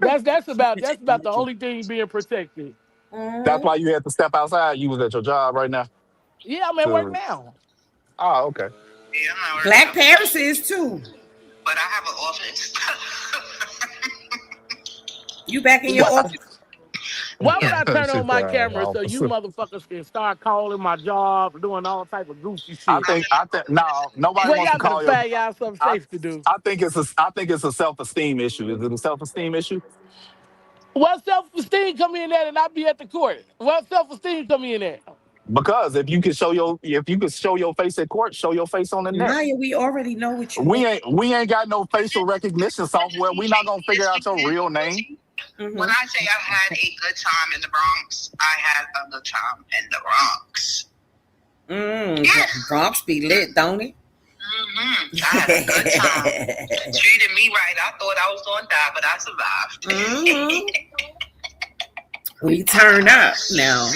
That's about the only thing being protected. That's why you had to step outside. You was at your job right now. Yeah, I'm at work now. Oh, okay. Yeah, I'm not Black Paris is too. But I have an office. You back in your office. Why would I turn on my Shit, camera so you motherfuckers can start calling my job, doing all type of goofy shit? I think no, nobody Well, wants to y'all call can you. find y'all something safe to do. I think it's a self-esteem issue. Is it a self-esteem issue? What self-esteem come in at and I be at the court? What self-esteem come in at? Because if you could show your face at court, show your face on the net. Maya, we already know what you We ain't got no facial recognition software. We not gonna figure out your real name. When I say I had a good time in the Bronx, I had a good time in the Bronx. Bronx be lit, don't it? I had a good time. Treated me right. I thought I was gonna die, but I survived. We turn up now.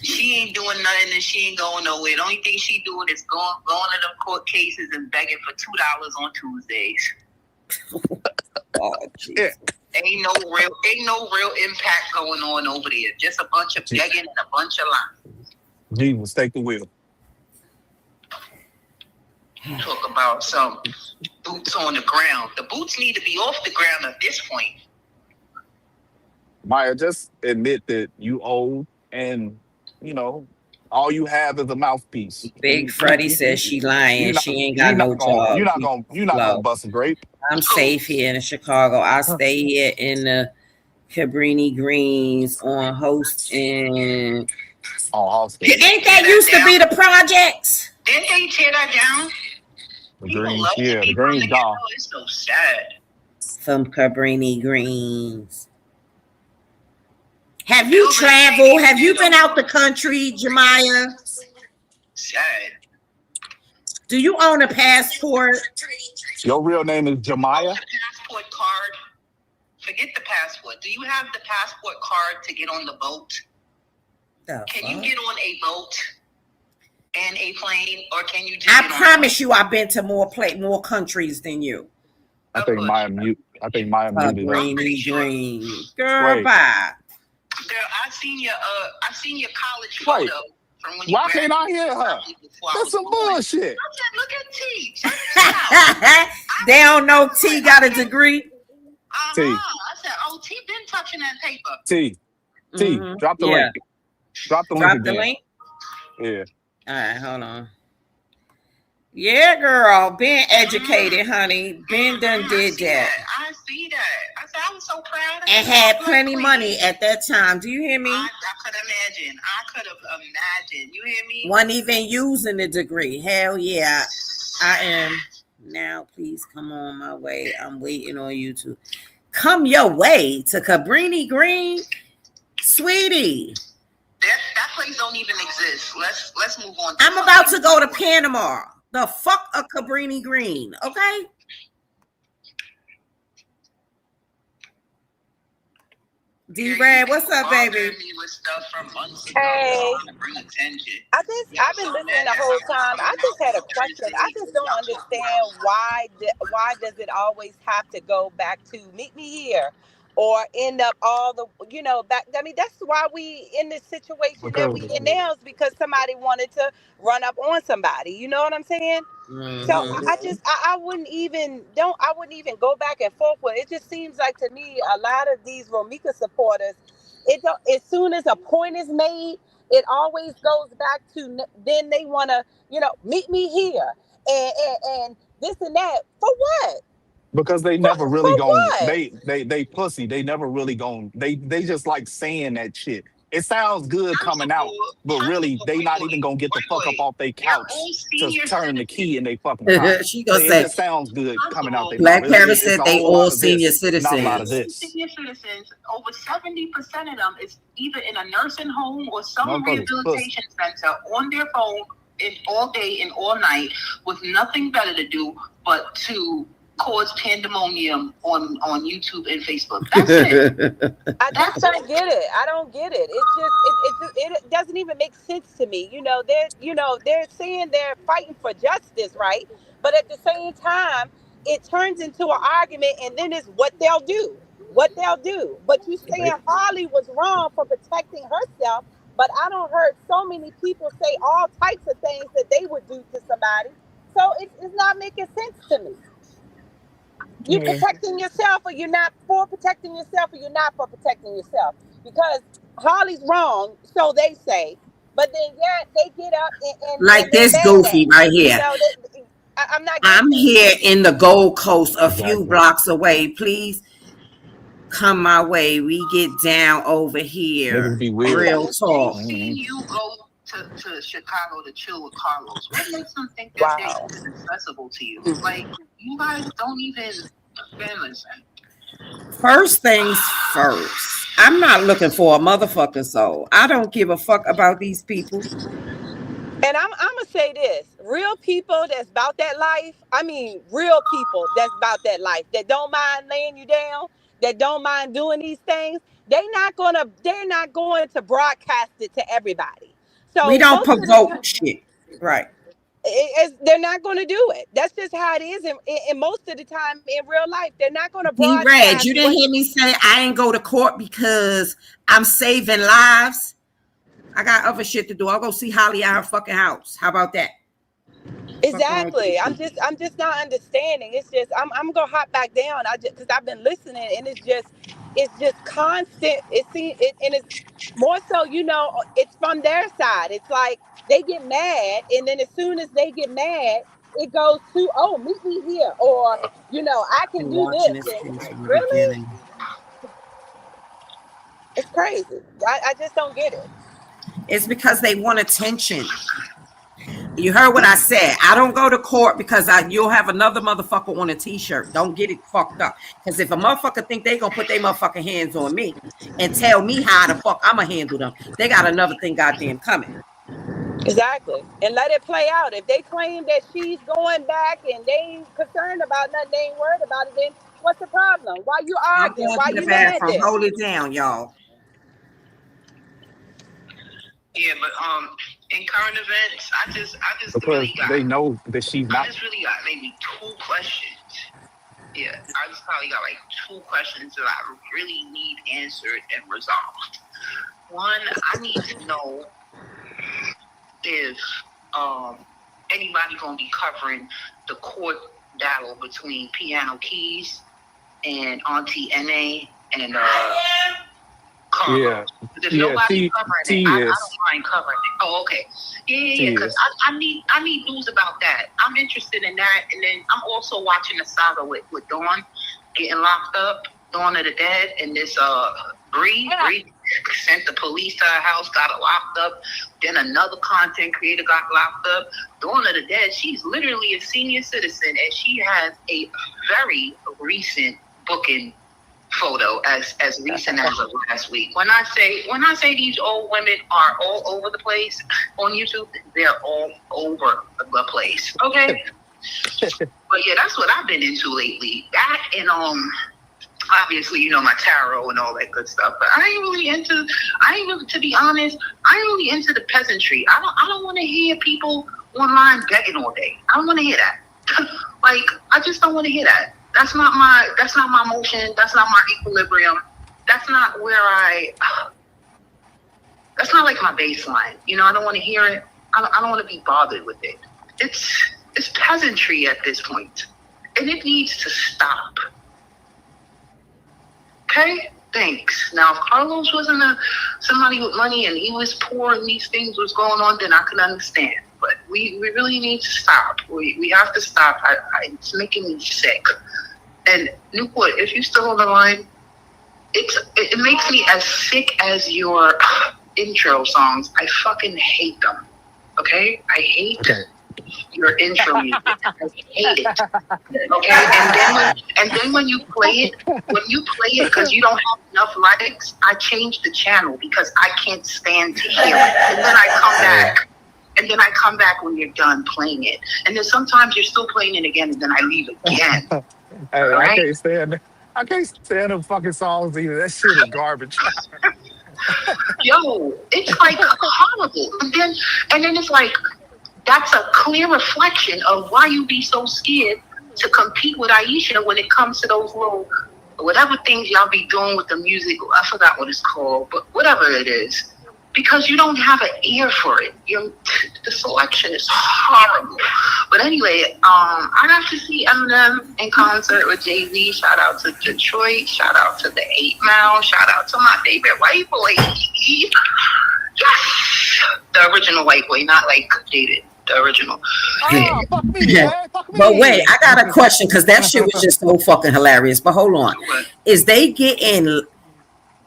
She ain't doing nothing and she ain't going nowhere. The only thing she doing is going to them court cases and begging for $2 on Tuesdays. Oh, yeah. Ain't no real impact going on over there. Just a bunch of begging and a bunch of lying. Jesus, take the wheel. Talk about some boots on the ground. The boots need to be off the ground at this point. Maya, just admit that you old and, you know, all you have is a mouthpiece. Big Freddie says she lying. She ain't got no job. You're not gonna bust a grape. I'm safe here in Chicago. I stay here in the Cabrini Greens on Host and ain't that used to be the projects? Didn't they tear that down? The Greens, yeah, the Greens gone. It's so sad. From Cabrini Greens. Have you traveled? Have you been out the country, Jemiah? Sad. Do you own a passport? Your real name is Jemiah? Passport card. Forget the passport. Do you have the passport card to get on the boat? Can you get on a boat and a plane, or can you just? I promise you, I've been to more countries than you. I think Maya muted. Rainy green, girl, bye. Girl, I seen your college photo from when you. Why can't I hear her? That's some bullshit. I said, look at T. Check this out. They don't know T got a degree. T. I said, oh, T been touching that paper. T. Drop the link. Drop the link again. Link? Yeah. All right, hold on. Yeah, girl, been educated, honey. Been done did that. I see that. I said I was so proud of and had plenty money at that time. Do you hear me? I could imagine. I could have imagined. You hear me? Wasn't even using the degree. Hell yeah, I am. Now, please come on my way. I'm waiting on you to come your way to Cabrini Green, sweetie. That place don't even exist. Let's move on. I'm about to go to Panama. The fuck a Cabrini Green, okay? D-Rad, what's up, baby? Hey, I've been listening the whole time. I just had a question. I just don't understand why does it always have to go back to meet me here, or end up all the back. I mean, that's why we in this situation that we in now, is because somebody wanted to run up on somebody. You know what I'm saying? Mm-hmm. So I wouldn't even go back and forth with it. It just seems like to me a lot of these Romika supporters, as soon as a point is made, it always goes back to then they want to meet me here and this and that for what? Because they never really they pussy. They never really they just like saying that shit. It sounds good coming out, but really they not even gonna get the fuck up off their couch to turn the key in they fucking car. She gonna it say just sounds good coming out. Black Parents said they all senior citizens. Not a lot of this. Senior citizens, over 70% of them is either in a nursing home or some rehabilitation center on their phone all day and all night with nothing better to do but to cause pandemonium on YouTube and Facebook. That's it. I just don't get it. I don't get it. It's just it doesn't even make sense to me. They're saying they're fighting for justice, right? But at the same time, it turns into an argument, and then it's what they'll do. But you saying Harley was wrong for protecting herself, but I don't heard so many people say all types of things that they would do to somebody. So it's not making sense to me. You're protecting yourself, or you're not for protecting yourself, or you're not for protecting yourself. Because Harley's wrong, so they say. But then, they get up and like this goofy right here. I'm here in the Gold Coast, a few blocks away. Please come my way. We get down over here. Be weird. Real talk. You go to Chicago to chill with Carlos? What makes them think that they're accessible to you? Like, you guys don't even listen. First things first, I'm not looking for a motherfucking soul. I don't give a fuck about these people. And I'm gonna say this: real people that's about that life. I mean, real people that's about that life, that don't mind laying you down, that don't mind doing these things. They're not going to broadcast it to everybody. So We don't provoke shit, right? They're not going to do it. That's just how it is. And most of the time in real life, they're not going to D-Rad, broadcast. you didn't hear me say I ain't go to court because I'm saving lives. I got other shit to do. I'll go see Holly at her fucking house. How about that? Exactly. I'm just not understanding. It's just I'm gonna hop back down. Because I've been listening, and it's just constant. And it's more so, it's from their side. It's like they get mad, and then as soon as they get mad, it goes to, oh, meet me here, or I can do this. And really, it's crazy. I just don't get it. It's because they want attention. You heard what I said. I don't go to court because you'll have another motherfucker on a t-shirt. Don't get it fucked up. Because if a motherfucker think they gonna put their motherfucking hands on me and tell me how the fuck I'ma handle them, they got another thing goddamn coming. Exactly. And let it play out. If they claim that she's going back and they ain't concerned about nothing, they ain't worried about it, then what's the problem? Why you arguing? Why you mad at? Hold it down, y'all. Yeah, but in current events, I just because really got, they know that she's not. I just really got maybe 2 questions. Yeah, I just probably got like 2 questions that I really need answered and resolved. One, I need to know if anybody gonna be covering the court battle between Piano Keys and Auntie NA and Carlos. Yeah. If nobody's covering it, I don't is. mind covering it. Oh, okay. Yeah, because I need news about that. I'm interested in that, and then I'm also watching the saga with Dawn getting locked up, Dawn of the Dead, and this Bree sent the police to her house, got her locked up. Then another content creator got locked up. Dawn of the Dead, she's literally a senior citizen, and she has a very recent booking photo as recent as of last week. When I say these old women are all over the place on YouTube, they're all over the place. Okay. But yeah, that's what I've been into lately. That and obviously, my tarot and all that good stuff. But I ain't really, to be honest, I ain't really into the peasantry. I don't want to hear people online begging all day. I don't want to hear that. Like, I just don't want to hear that. That's not my motion. That's not my equilibrium. That's not that's not like my baseline. I don't want to hear it. I don't want to be bothered with it. It's peasantry at this point, and it needs to stop. Okay? Thanks. Now, if Carlos wasn't somebody with money and he was poor and these things was going on, then I could understand. But we really need to stop. We have to stop. It's making me sick. And Newport, if you're still on the line, it makes me as sick as your intro songs. I fucking hate them. Okay? I hate your intro music. I hate it. Okay? And then when you play it, because you don't have enough likes, I change the channel because I can't stand to hear it. And then I come back when you're done playing it. And then sometimes you're still playing it again, and then I leave again. Hey, right? I can't stand them fucking songs either. That shit is garbage. Yo, it's like horrible. And then it's like, that's a clear reflection of why you be so scared to compete with Aisha when it comes to those little, whatever things y'all be doing with the music. I forgot what it's called, but whatever it is. Because you don't have an ear for it. The selection is horrible. But anyway, I got to see Eminem in concert with Jay-Z. Shout out to Detroit. Shout out to the 8 Mile. Shout out to my favorite white boy. Yes! The original white boy, not like dated. The original. Oh, fuck me, man. Fuck me. But wait, I got a question because that shit was just so fucking hilarious. But hold on. Is they getting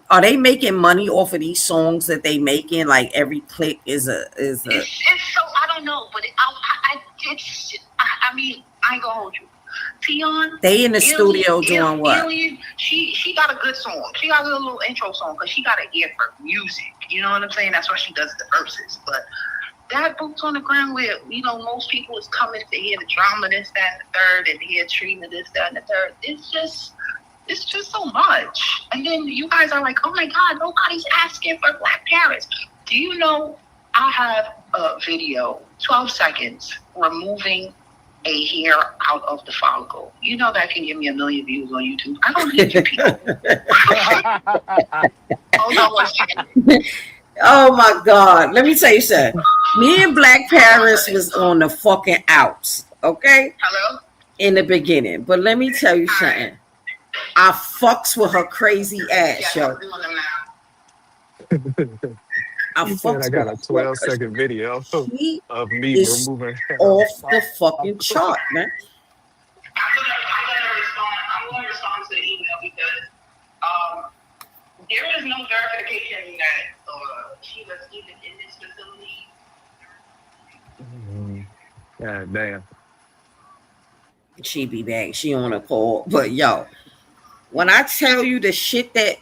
Are they making money off of these songs that they making? Like every click is a. It's so I don't know, but I mean I ain't gonna hold you. Tion, they in the studio doing what? Alien, she got a good song. She got a little intro song because she got an ear for music. You know what I'm saying? That's why she does the verses. But that boots on the ground where, you know, most people is coming to hear the drama, this, that, and the third, and hear Trina, this, that, and the third. It's just so much. And then you guys are like, oh my God, nobody's asking for Black parents. Do you know I have a video, 12 seconds, removing a hair out of the follicle? You know that can give me 1 million views on YouTube. I don't need you people. Hold on one second. Oh my God. Let me tell you something. Me and Black Paris was on the fucking outs. Okay? Hello? In the beginning. But let me tell you something. I fucks with her crazy ass, yo. I got a 12-second video of me removing off the fucking chart, man. I'm going to respond to the email because there is no verification that she was even in this facility. God damn. She be back. She on a call. But yo, when I tell you the shit that,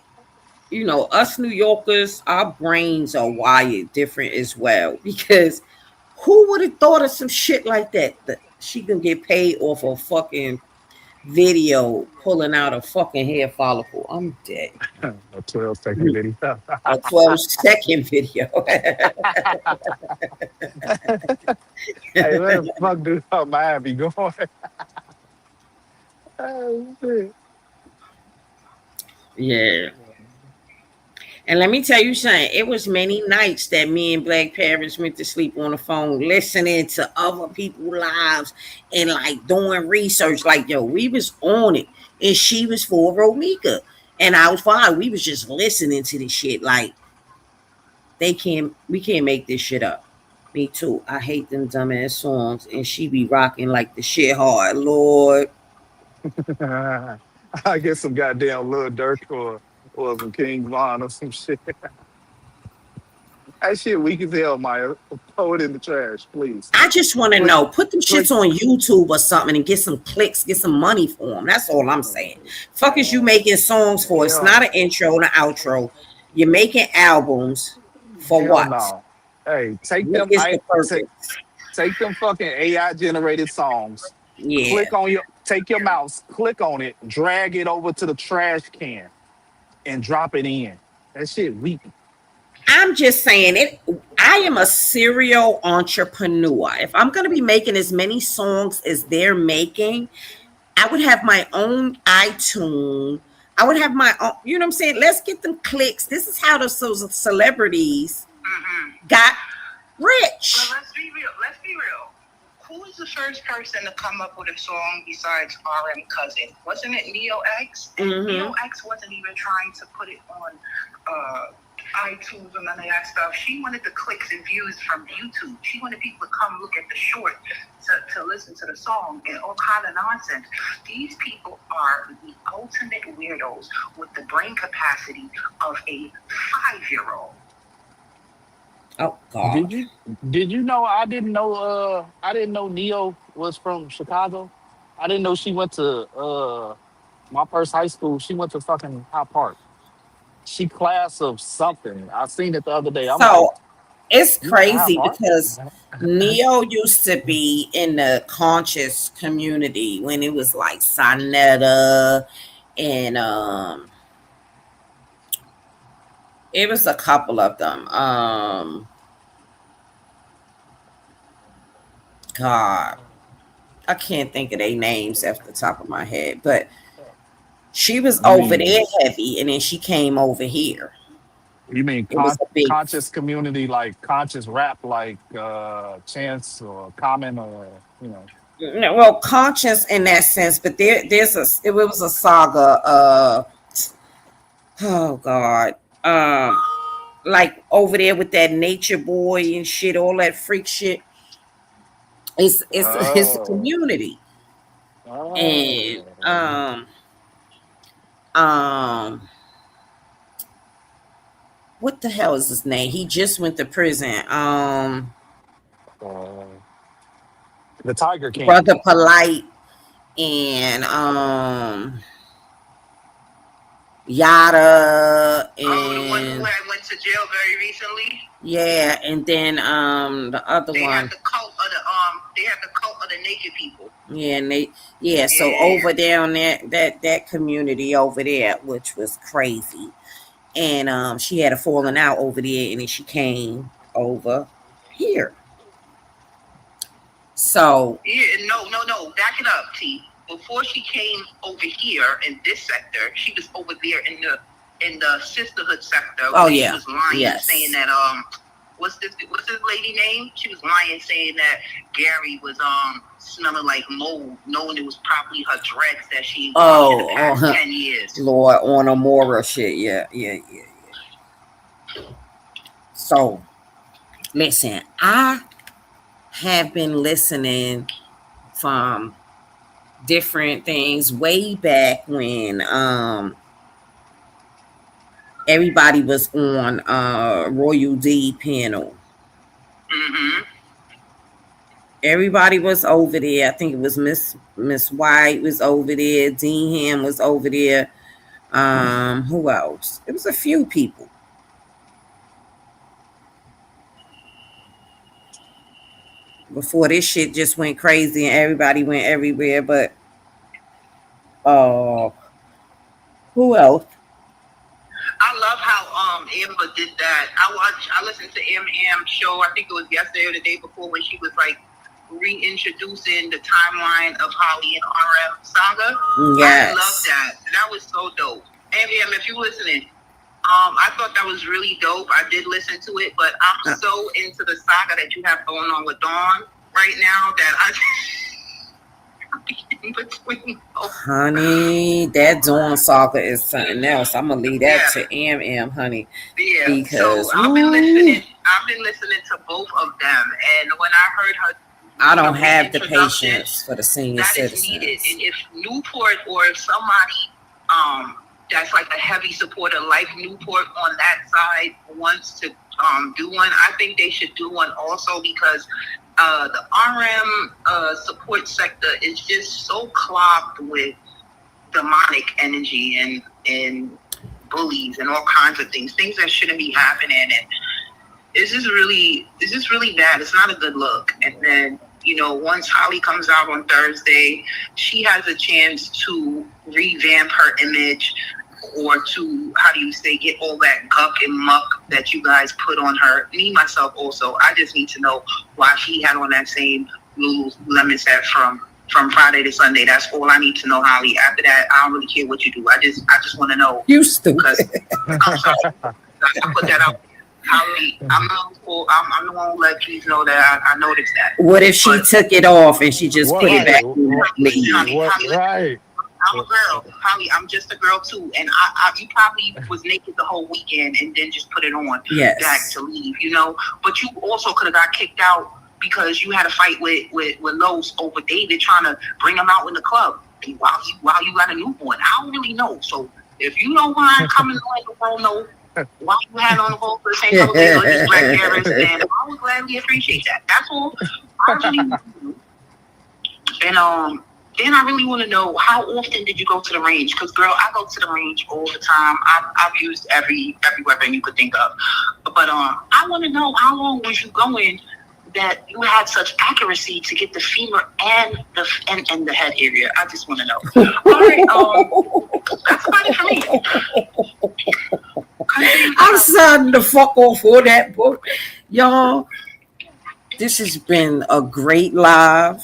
you know, us New Yorkers, our brains are wired different as well. Because who would have thought of some shit like that? That she can get paid off a fucking video pulling out a fucking hair follicle. I'm dead. A 12-second video. A 12-second video. Hey, where the fuck do her mind be going? Oh, shit. Yeah. And let me tell you something. It was many nights that me and Black parents went to sleep on the phone, listening to other people's lives and like doing research. Like, yo, we was on it. And she was for Romika. And I was fine. We was just listening to this shit. Like, we can't make this shit up. Me too. I hate them dumbass songs. And she be rocking like the shit hard. Lord. I get some goddamn Lil Durk or some King Von or some shit. That shit weak as hell, Maya. Throw it in the trash, please. I just want to know. Put them shits on YouTube or something and get some clicks, get some money for them. That's all I'm saying. Fuck is you making songs for? It's not an intro and an outro. You're making albums for what? No. Hey, take them fucking AI generated songs. Yeah. Take your mouse, click on it, drag it over to the trash can, and drop it in. That shit weak. I'm just saying it. I am a serial entrepreneur. If I'm going to be making as many songs as they're making, I would have my own iTunes. I would have my own, you know what I'm saying? Let's get them clicks. This is how the celebrities got rich. Well, let's be real. Who was the first person to come up with a song besides RM Cousin? Wasn't it Neo X? Mm-hmm. Neo X wasn't even trying to put it on iTunes and none of that stuff. She wanted the clicks and views from YouTube. She wanted people to come look at the short to listen to the song and all kind of nonsense. These people are the ultimate weirdos with the brain capacity of a 5-year-old. Oh God! Did you know? I didn't know Neo was from Chicago. I didn't know she went to my first high school. She went to fucking High Park. She class of something. I seen it the other day. It's crazy because Neo used to be in the conscious community when it was like Sonetta and it was a couple of them. God, I can't think of their names off the top of my head, but she was over there heavy, and then she came over here. You mean conscious community, like conscious rap, like Chance or Common, or you know? No, well, conscious in that sense, but it was a saga. Oh God. Like over there with that Nature Boy and shit, all that freak shit. It's a community. And what the hell is his name? He just went to prison. The Tiger King. Brother Polite and Yada and the one who went to jail very recently. Yeah, and then the other They one. had the cult of the naked people. Yeah, and so over there on that community over there, which was crazy. And she had a falling out over there, and then she came over here. So no, back it up, T. Before she came over here in this sector, she was over there in the sisterhood sector. Oh She yeah, was lying, saying that what's this lady name? She was lying, saying that Gary was smelling like mold, knowing it was probably her dreads that she washed in the past 10 years. Lord, on Amora shit, yeah. So, listen, I have been listening from different things way back when everybody was on Royal D panel. Mm-hmm. Everybody was over there. I think it was Miss White was over there. Dean Ham was over there. Who else? It was a few people. Before this shit just went crazy and everybody went everywhere, but who else? I love how Amber did that. I listened to Am's show, I think it was yesterday or the day before, when she was like reintroducing the timeline of Holly and RM saga. Yes. I love that. That was so dope. Am, if you're listening, I thought that was really dope. I did listen to it, but I'm so into the saga that you have going on with Dawn right now that I in between. Honey, that Dawn saga is something else. I'm gonna leave that to Am, honey. Yeah. Because so I've been listening to both of them, and when I heard her, I don't have the patience for the senior citizens. That is needed. And if Newport or if somebody that's like a heavy supporter like Newport on that side wants to do one, I think they should do one also, because the RM support sector is just so clogged with demonic energy and bullies and all kinds of things that shouldn't be happening, and it's just really bad. It's not a good look. And then, once Holly comes out on Thursday, she has a chance to revamp her image, or to, get all that guck and muck that you guys put on her. Me, myself also, I just need to know why she had on that same Lululemon set from Friday to Sunday. That's all I need to know, Holly. After that, I don't really care what you do. I just want to know. You stupid. I'm sorry. I put that out. Holly, I'm the one who let you know that I noticed that. What if she took it off and she just put it back? Right. I'm a girl, Holly. I'm just a girl too, and you probably was naked the whole weekend and then just put it on back to leave, But you also could have got kicked out because you had a fight with Los over David trying to bring him out in the club while you got a newborn. I don't really know. So if you don't mind coming on the world, know why you had on the whole for the same couple days or just black parents, then I would gladly appreciate that. That's all. I really do. And then I really want to know, how often did you go to the range? Because, girl, I go to the range all the time. I've used every weapon you could think of. But I want to know, how long was you going that you had such accuracy to get the femur and the head area? I just want to know. All right, that's about it for me. I'm signing the fuck off for that book. Y'all, this has been a great live.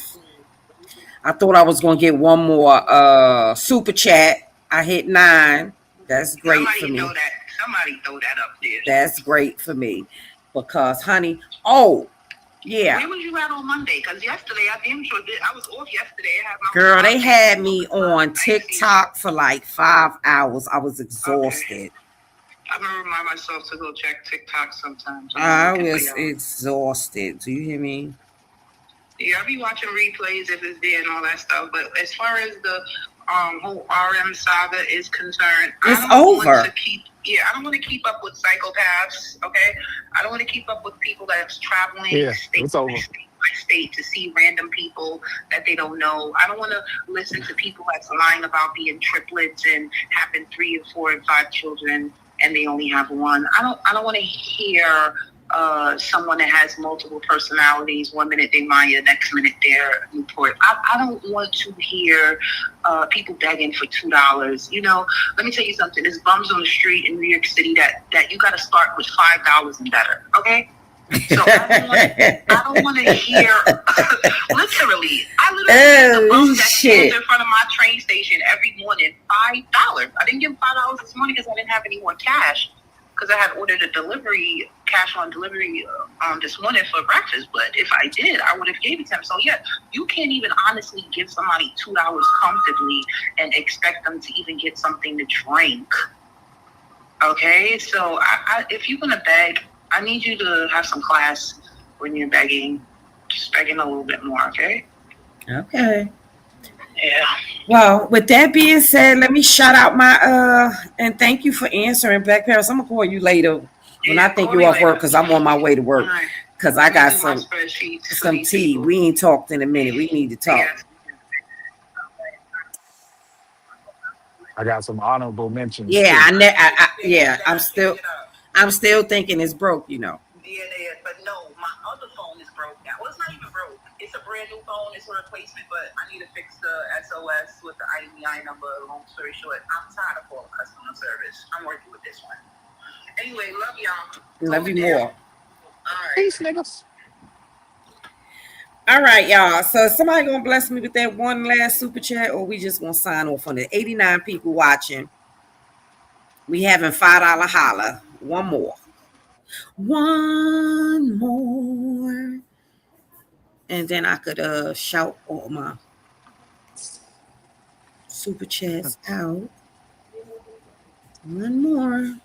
I thought I was going to get one more super chat. I hit 9. That's great for me. Somebody throw that up there. That's great for me. Because, honey, yeah. Where was you at on Monday? Because yesterday, I damn sure did. I was off yesterday. I had my girl, they had me on TikTok for like 5 hours. I was exhausted. Okay. I'm going to remind myself to go check TikTok sometimes. I was exhausted. Do you hear me? Yeah, I'll be watching replays if it's there and all that stuff. But as far as the whole RM saga is concerned, it's I don't over. Want to keep Yeah, I don't want to keep up with psychopaths. Okay, I don't want to keep up with people that's traveling state by state to see random people that they don't know. I don't want to listen to people that's lying about being triplets and having 3 or 4 and 5 children and they only have one. I don't want to hear someone that has multiple personalities. 1 minute they Maya, next minute they're Newport. I don't want to hear people begging for $2. You know, let me tell you something. There's bums on the street in New York City that you got to start with $5 and better. Okay. So I don't want to hear literally. I literally get the bum that stands in front of my train station every morning $5. I didn't give him $5 this morning because I didn't have any more cash. Because I had ordered a delivery, cash on delivery this morning for breakfast. But if I did, I would have gave it to him. So yeah, you can't even honestly give somebody $2 comfortably and expect them to even get something to drink. Okay, so if you're gonna beg, I need you to have some class when you're begging. Just begging a little bit more, okay? Okay. Yeah. Well, with that being said, let me shout out my and thank you for answering, Black Paris. I'm gonna call you later when I think you're off work because I'm on my way to work because I got some tea. We ain't talked in a minute. We need to talk. I got some honorable mentions. Yeah, I'm still thinking it's broke, you know. Yeah, but no, my other phone is broke now. Well, it's not even broke. It's a brand new phone. It's a replacement, but I need to fix the SOS with the IMEI number. Long story short, I'm tired of calling customer service. I'm working with this one. Anyway, love y'all. Love you more. All right. Peace, niggas. All right, y'all. So somebody gonna bless me with that one last super chat, or we just gonna sign off on it? 89 people watching. We having $5 holla. One more. And then I could shout all my super chats out. One more.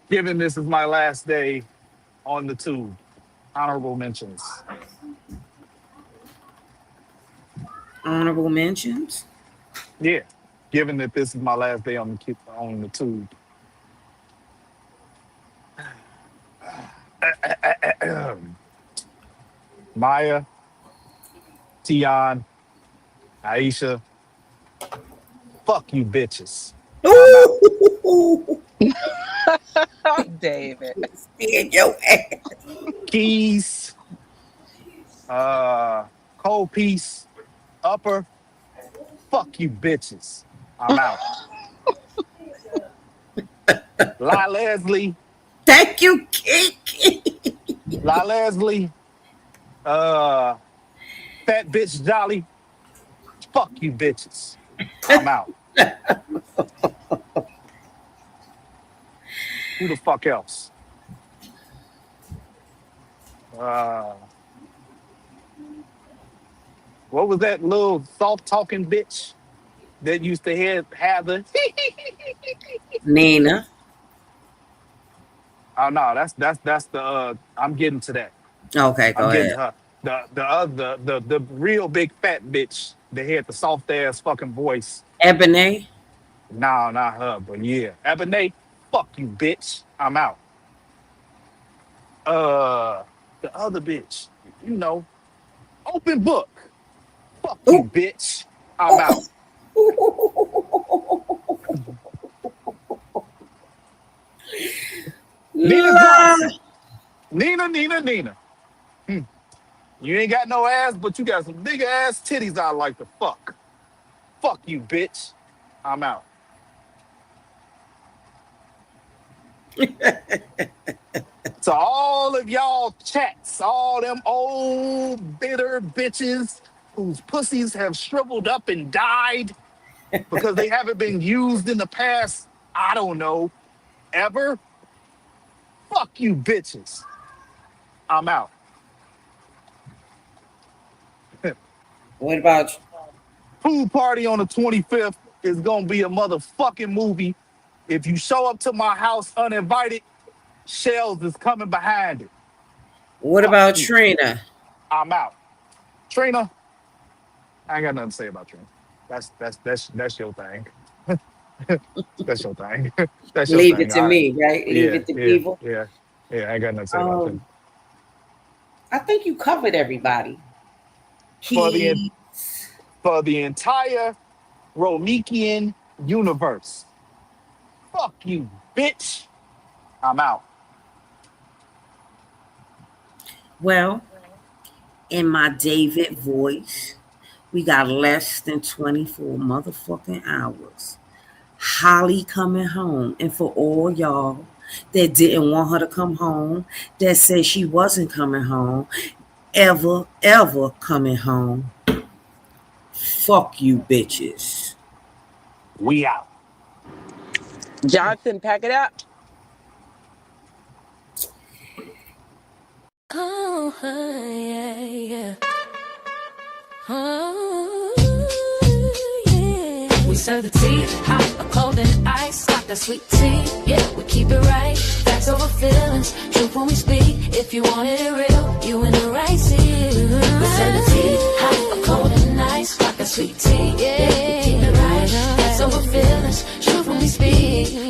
Given this is my last day on the tube, honorable mentions. Honorable mentions? Yeah. Given that this is my last day on the tube. Maya, Tion, Aisha, fuck you bitches. David. Stand your ass. Keys, Cold Piece, Upper, fuck you bitches. I'm out. La Leslie. Thank you, Kiki. La Leslie. Fat bitch Jolly. Fuck you bitches. I'm out. Who the fuck else? What was that little soft talking bitch that used to have the Nina? Oh no, that's the I'm getting to that. Okay, go I'm getting ahead. to her. The real big fat bitch that had the soft ass fucking voice. Ebony? No, not her, but yeah. Ebony, fuck you, bitch. I'm out. The other bitch, you know, open book. Fuck you, bitch. I'm out. Nina Johnson. Nina. You ain't got no ass, but you got some big ass titties I like to fuck. Fuck you, bitch. I'm out. To all of y'all chats, all them old bitter bitches whose pussies have shriveled up and died because they haven't been used in the past, I don't know, ever. Fuck you, bitches. I'm out. What about you? Pool party on the 25th is going to be a motherfucking movie. If you show up to my house uninvited, Shells is coming behind it. What about Trina? I'm out. Trina, I ain't got nothing to say about Trina. That's your thing. That's your thing. That's your Leave thing. it to me, right? Leave it to people. Yeah. I ain't got nothing to say about that. I think you covered everybody. For the entire Romikian universe. Fuck you, bitch. I'm out. Well, in my David voice, we got less than 24 motherfucking hours. Holly coming home. And for all y'all that didn't want her to come home, that said she wasn't coming home, ever coming home, fuck you bitches. We out. Johnson, pack it up. Oh, yeah. Oh, yeah. We serve the tea, hot or cold and ice. Got that sweet tea, yeah, we keep it right. Facts over feelings, truth when we speak. If you want it real, you in the right seat. We serve the tea, hot or cold and ice. Got that sweet tea, yeah, we keep it right. Facts over feelings, truth when we speak.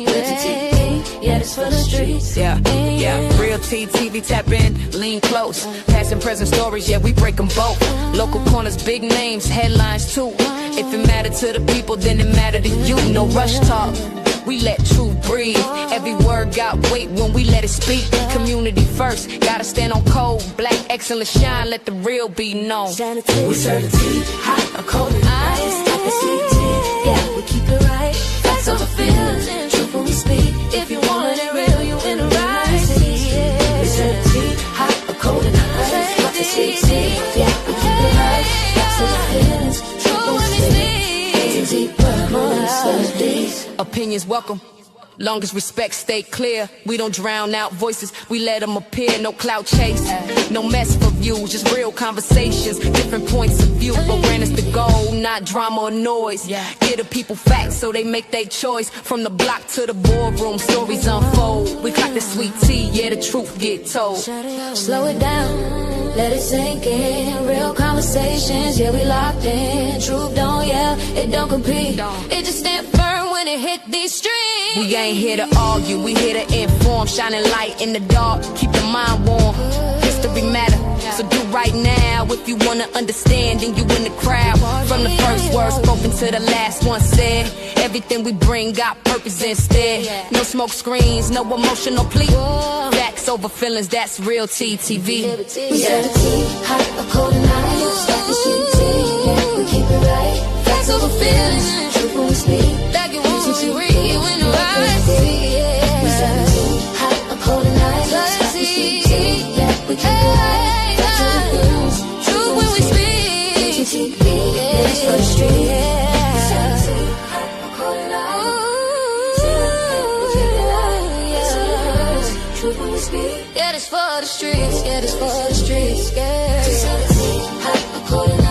Yeah, it's for the streets. Yeah. Real TV, tap in, lean close. Past and present stories, yeah, we break them both. Local corners, big names, headlines too. If it mattered to the people, then it mattered to you. No rush talk. We let truth breathe. Every word got weight when we let it speak. Community first, gotta stand on code. Black excellence shine, let the real be known. We serve the tea, hot or cold and ice. Like a sweet tea, yeah, we keep it right. Facts over feelings, truth when we speak. If you want it real, you in the right seat. We serve the tea, hot or cold and ice. Like a sweet tea, yeah, we keep it right. Facts over feelings, truth when we speak. Opinions welcome. Long as respect stay clear, we don't drown out voices, we let them appear. No clout chase, no mess for views, just real conversations, different points of view. But when it's the goal, not drama or noise. Give the people facts so they make their choice. From the block to the boardroom, stories unfold. We got the sweet tea, yeah, the truth get told. Slow it down, let it sink in. Real conversations, yeah, we locked in. Truth don't yell, it don't compete. It just stand firm when it hit these streets. We ain't here to argue, we here to inform. Shining light in the dark, keep the mind warm. History matter, so do right now. If you wanna understand, then you in the crowd. From the first word spoken to the last one said. Everything we bring got purpose instead. No smoke screens, no emotional plea. Facts over feelings, that's real TTV. We serve the tea, hot or cold and ice. Got the sweet tea, yeah, we keep it right. Facts over feelings, truth when we speak. Like it won't be real, you in the right seat. We serve the tea, hot or cold and ice. Got the sweet tea, yeah, we keep it right. Facts over feelings, truth when we speak. TTV, yeah, it's for the street. We serve the tea, hot or cold and ice. We keep it right. Facts over feelings, truth when we speak. Yeah, this for the streets, yeah, this for the streets, yeah. We serve the tea, hot or cold and ice.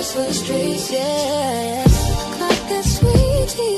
For the streets, yeah. Got that sweet tea.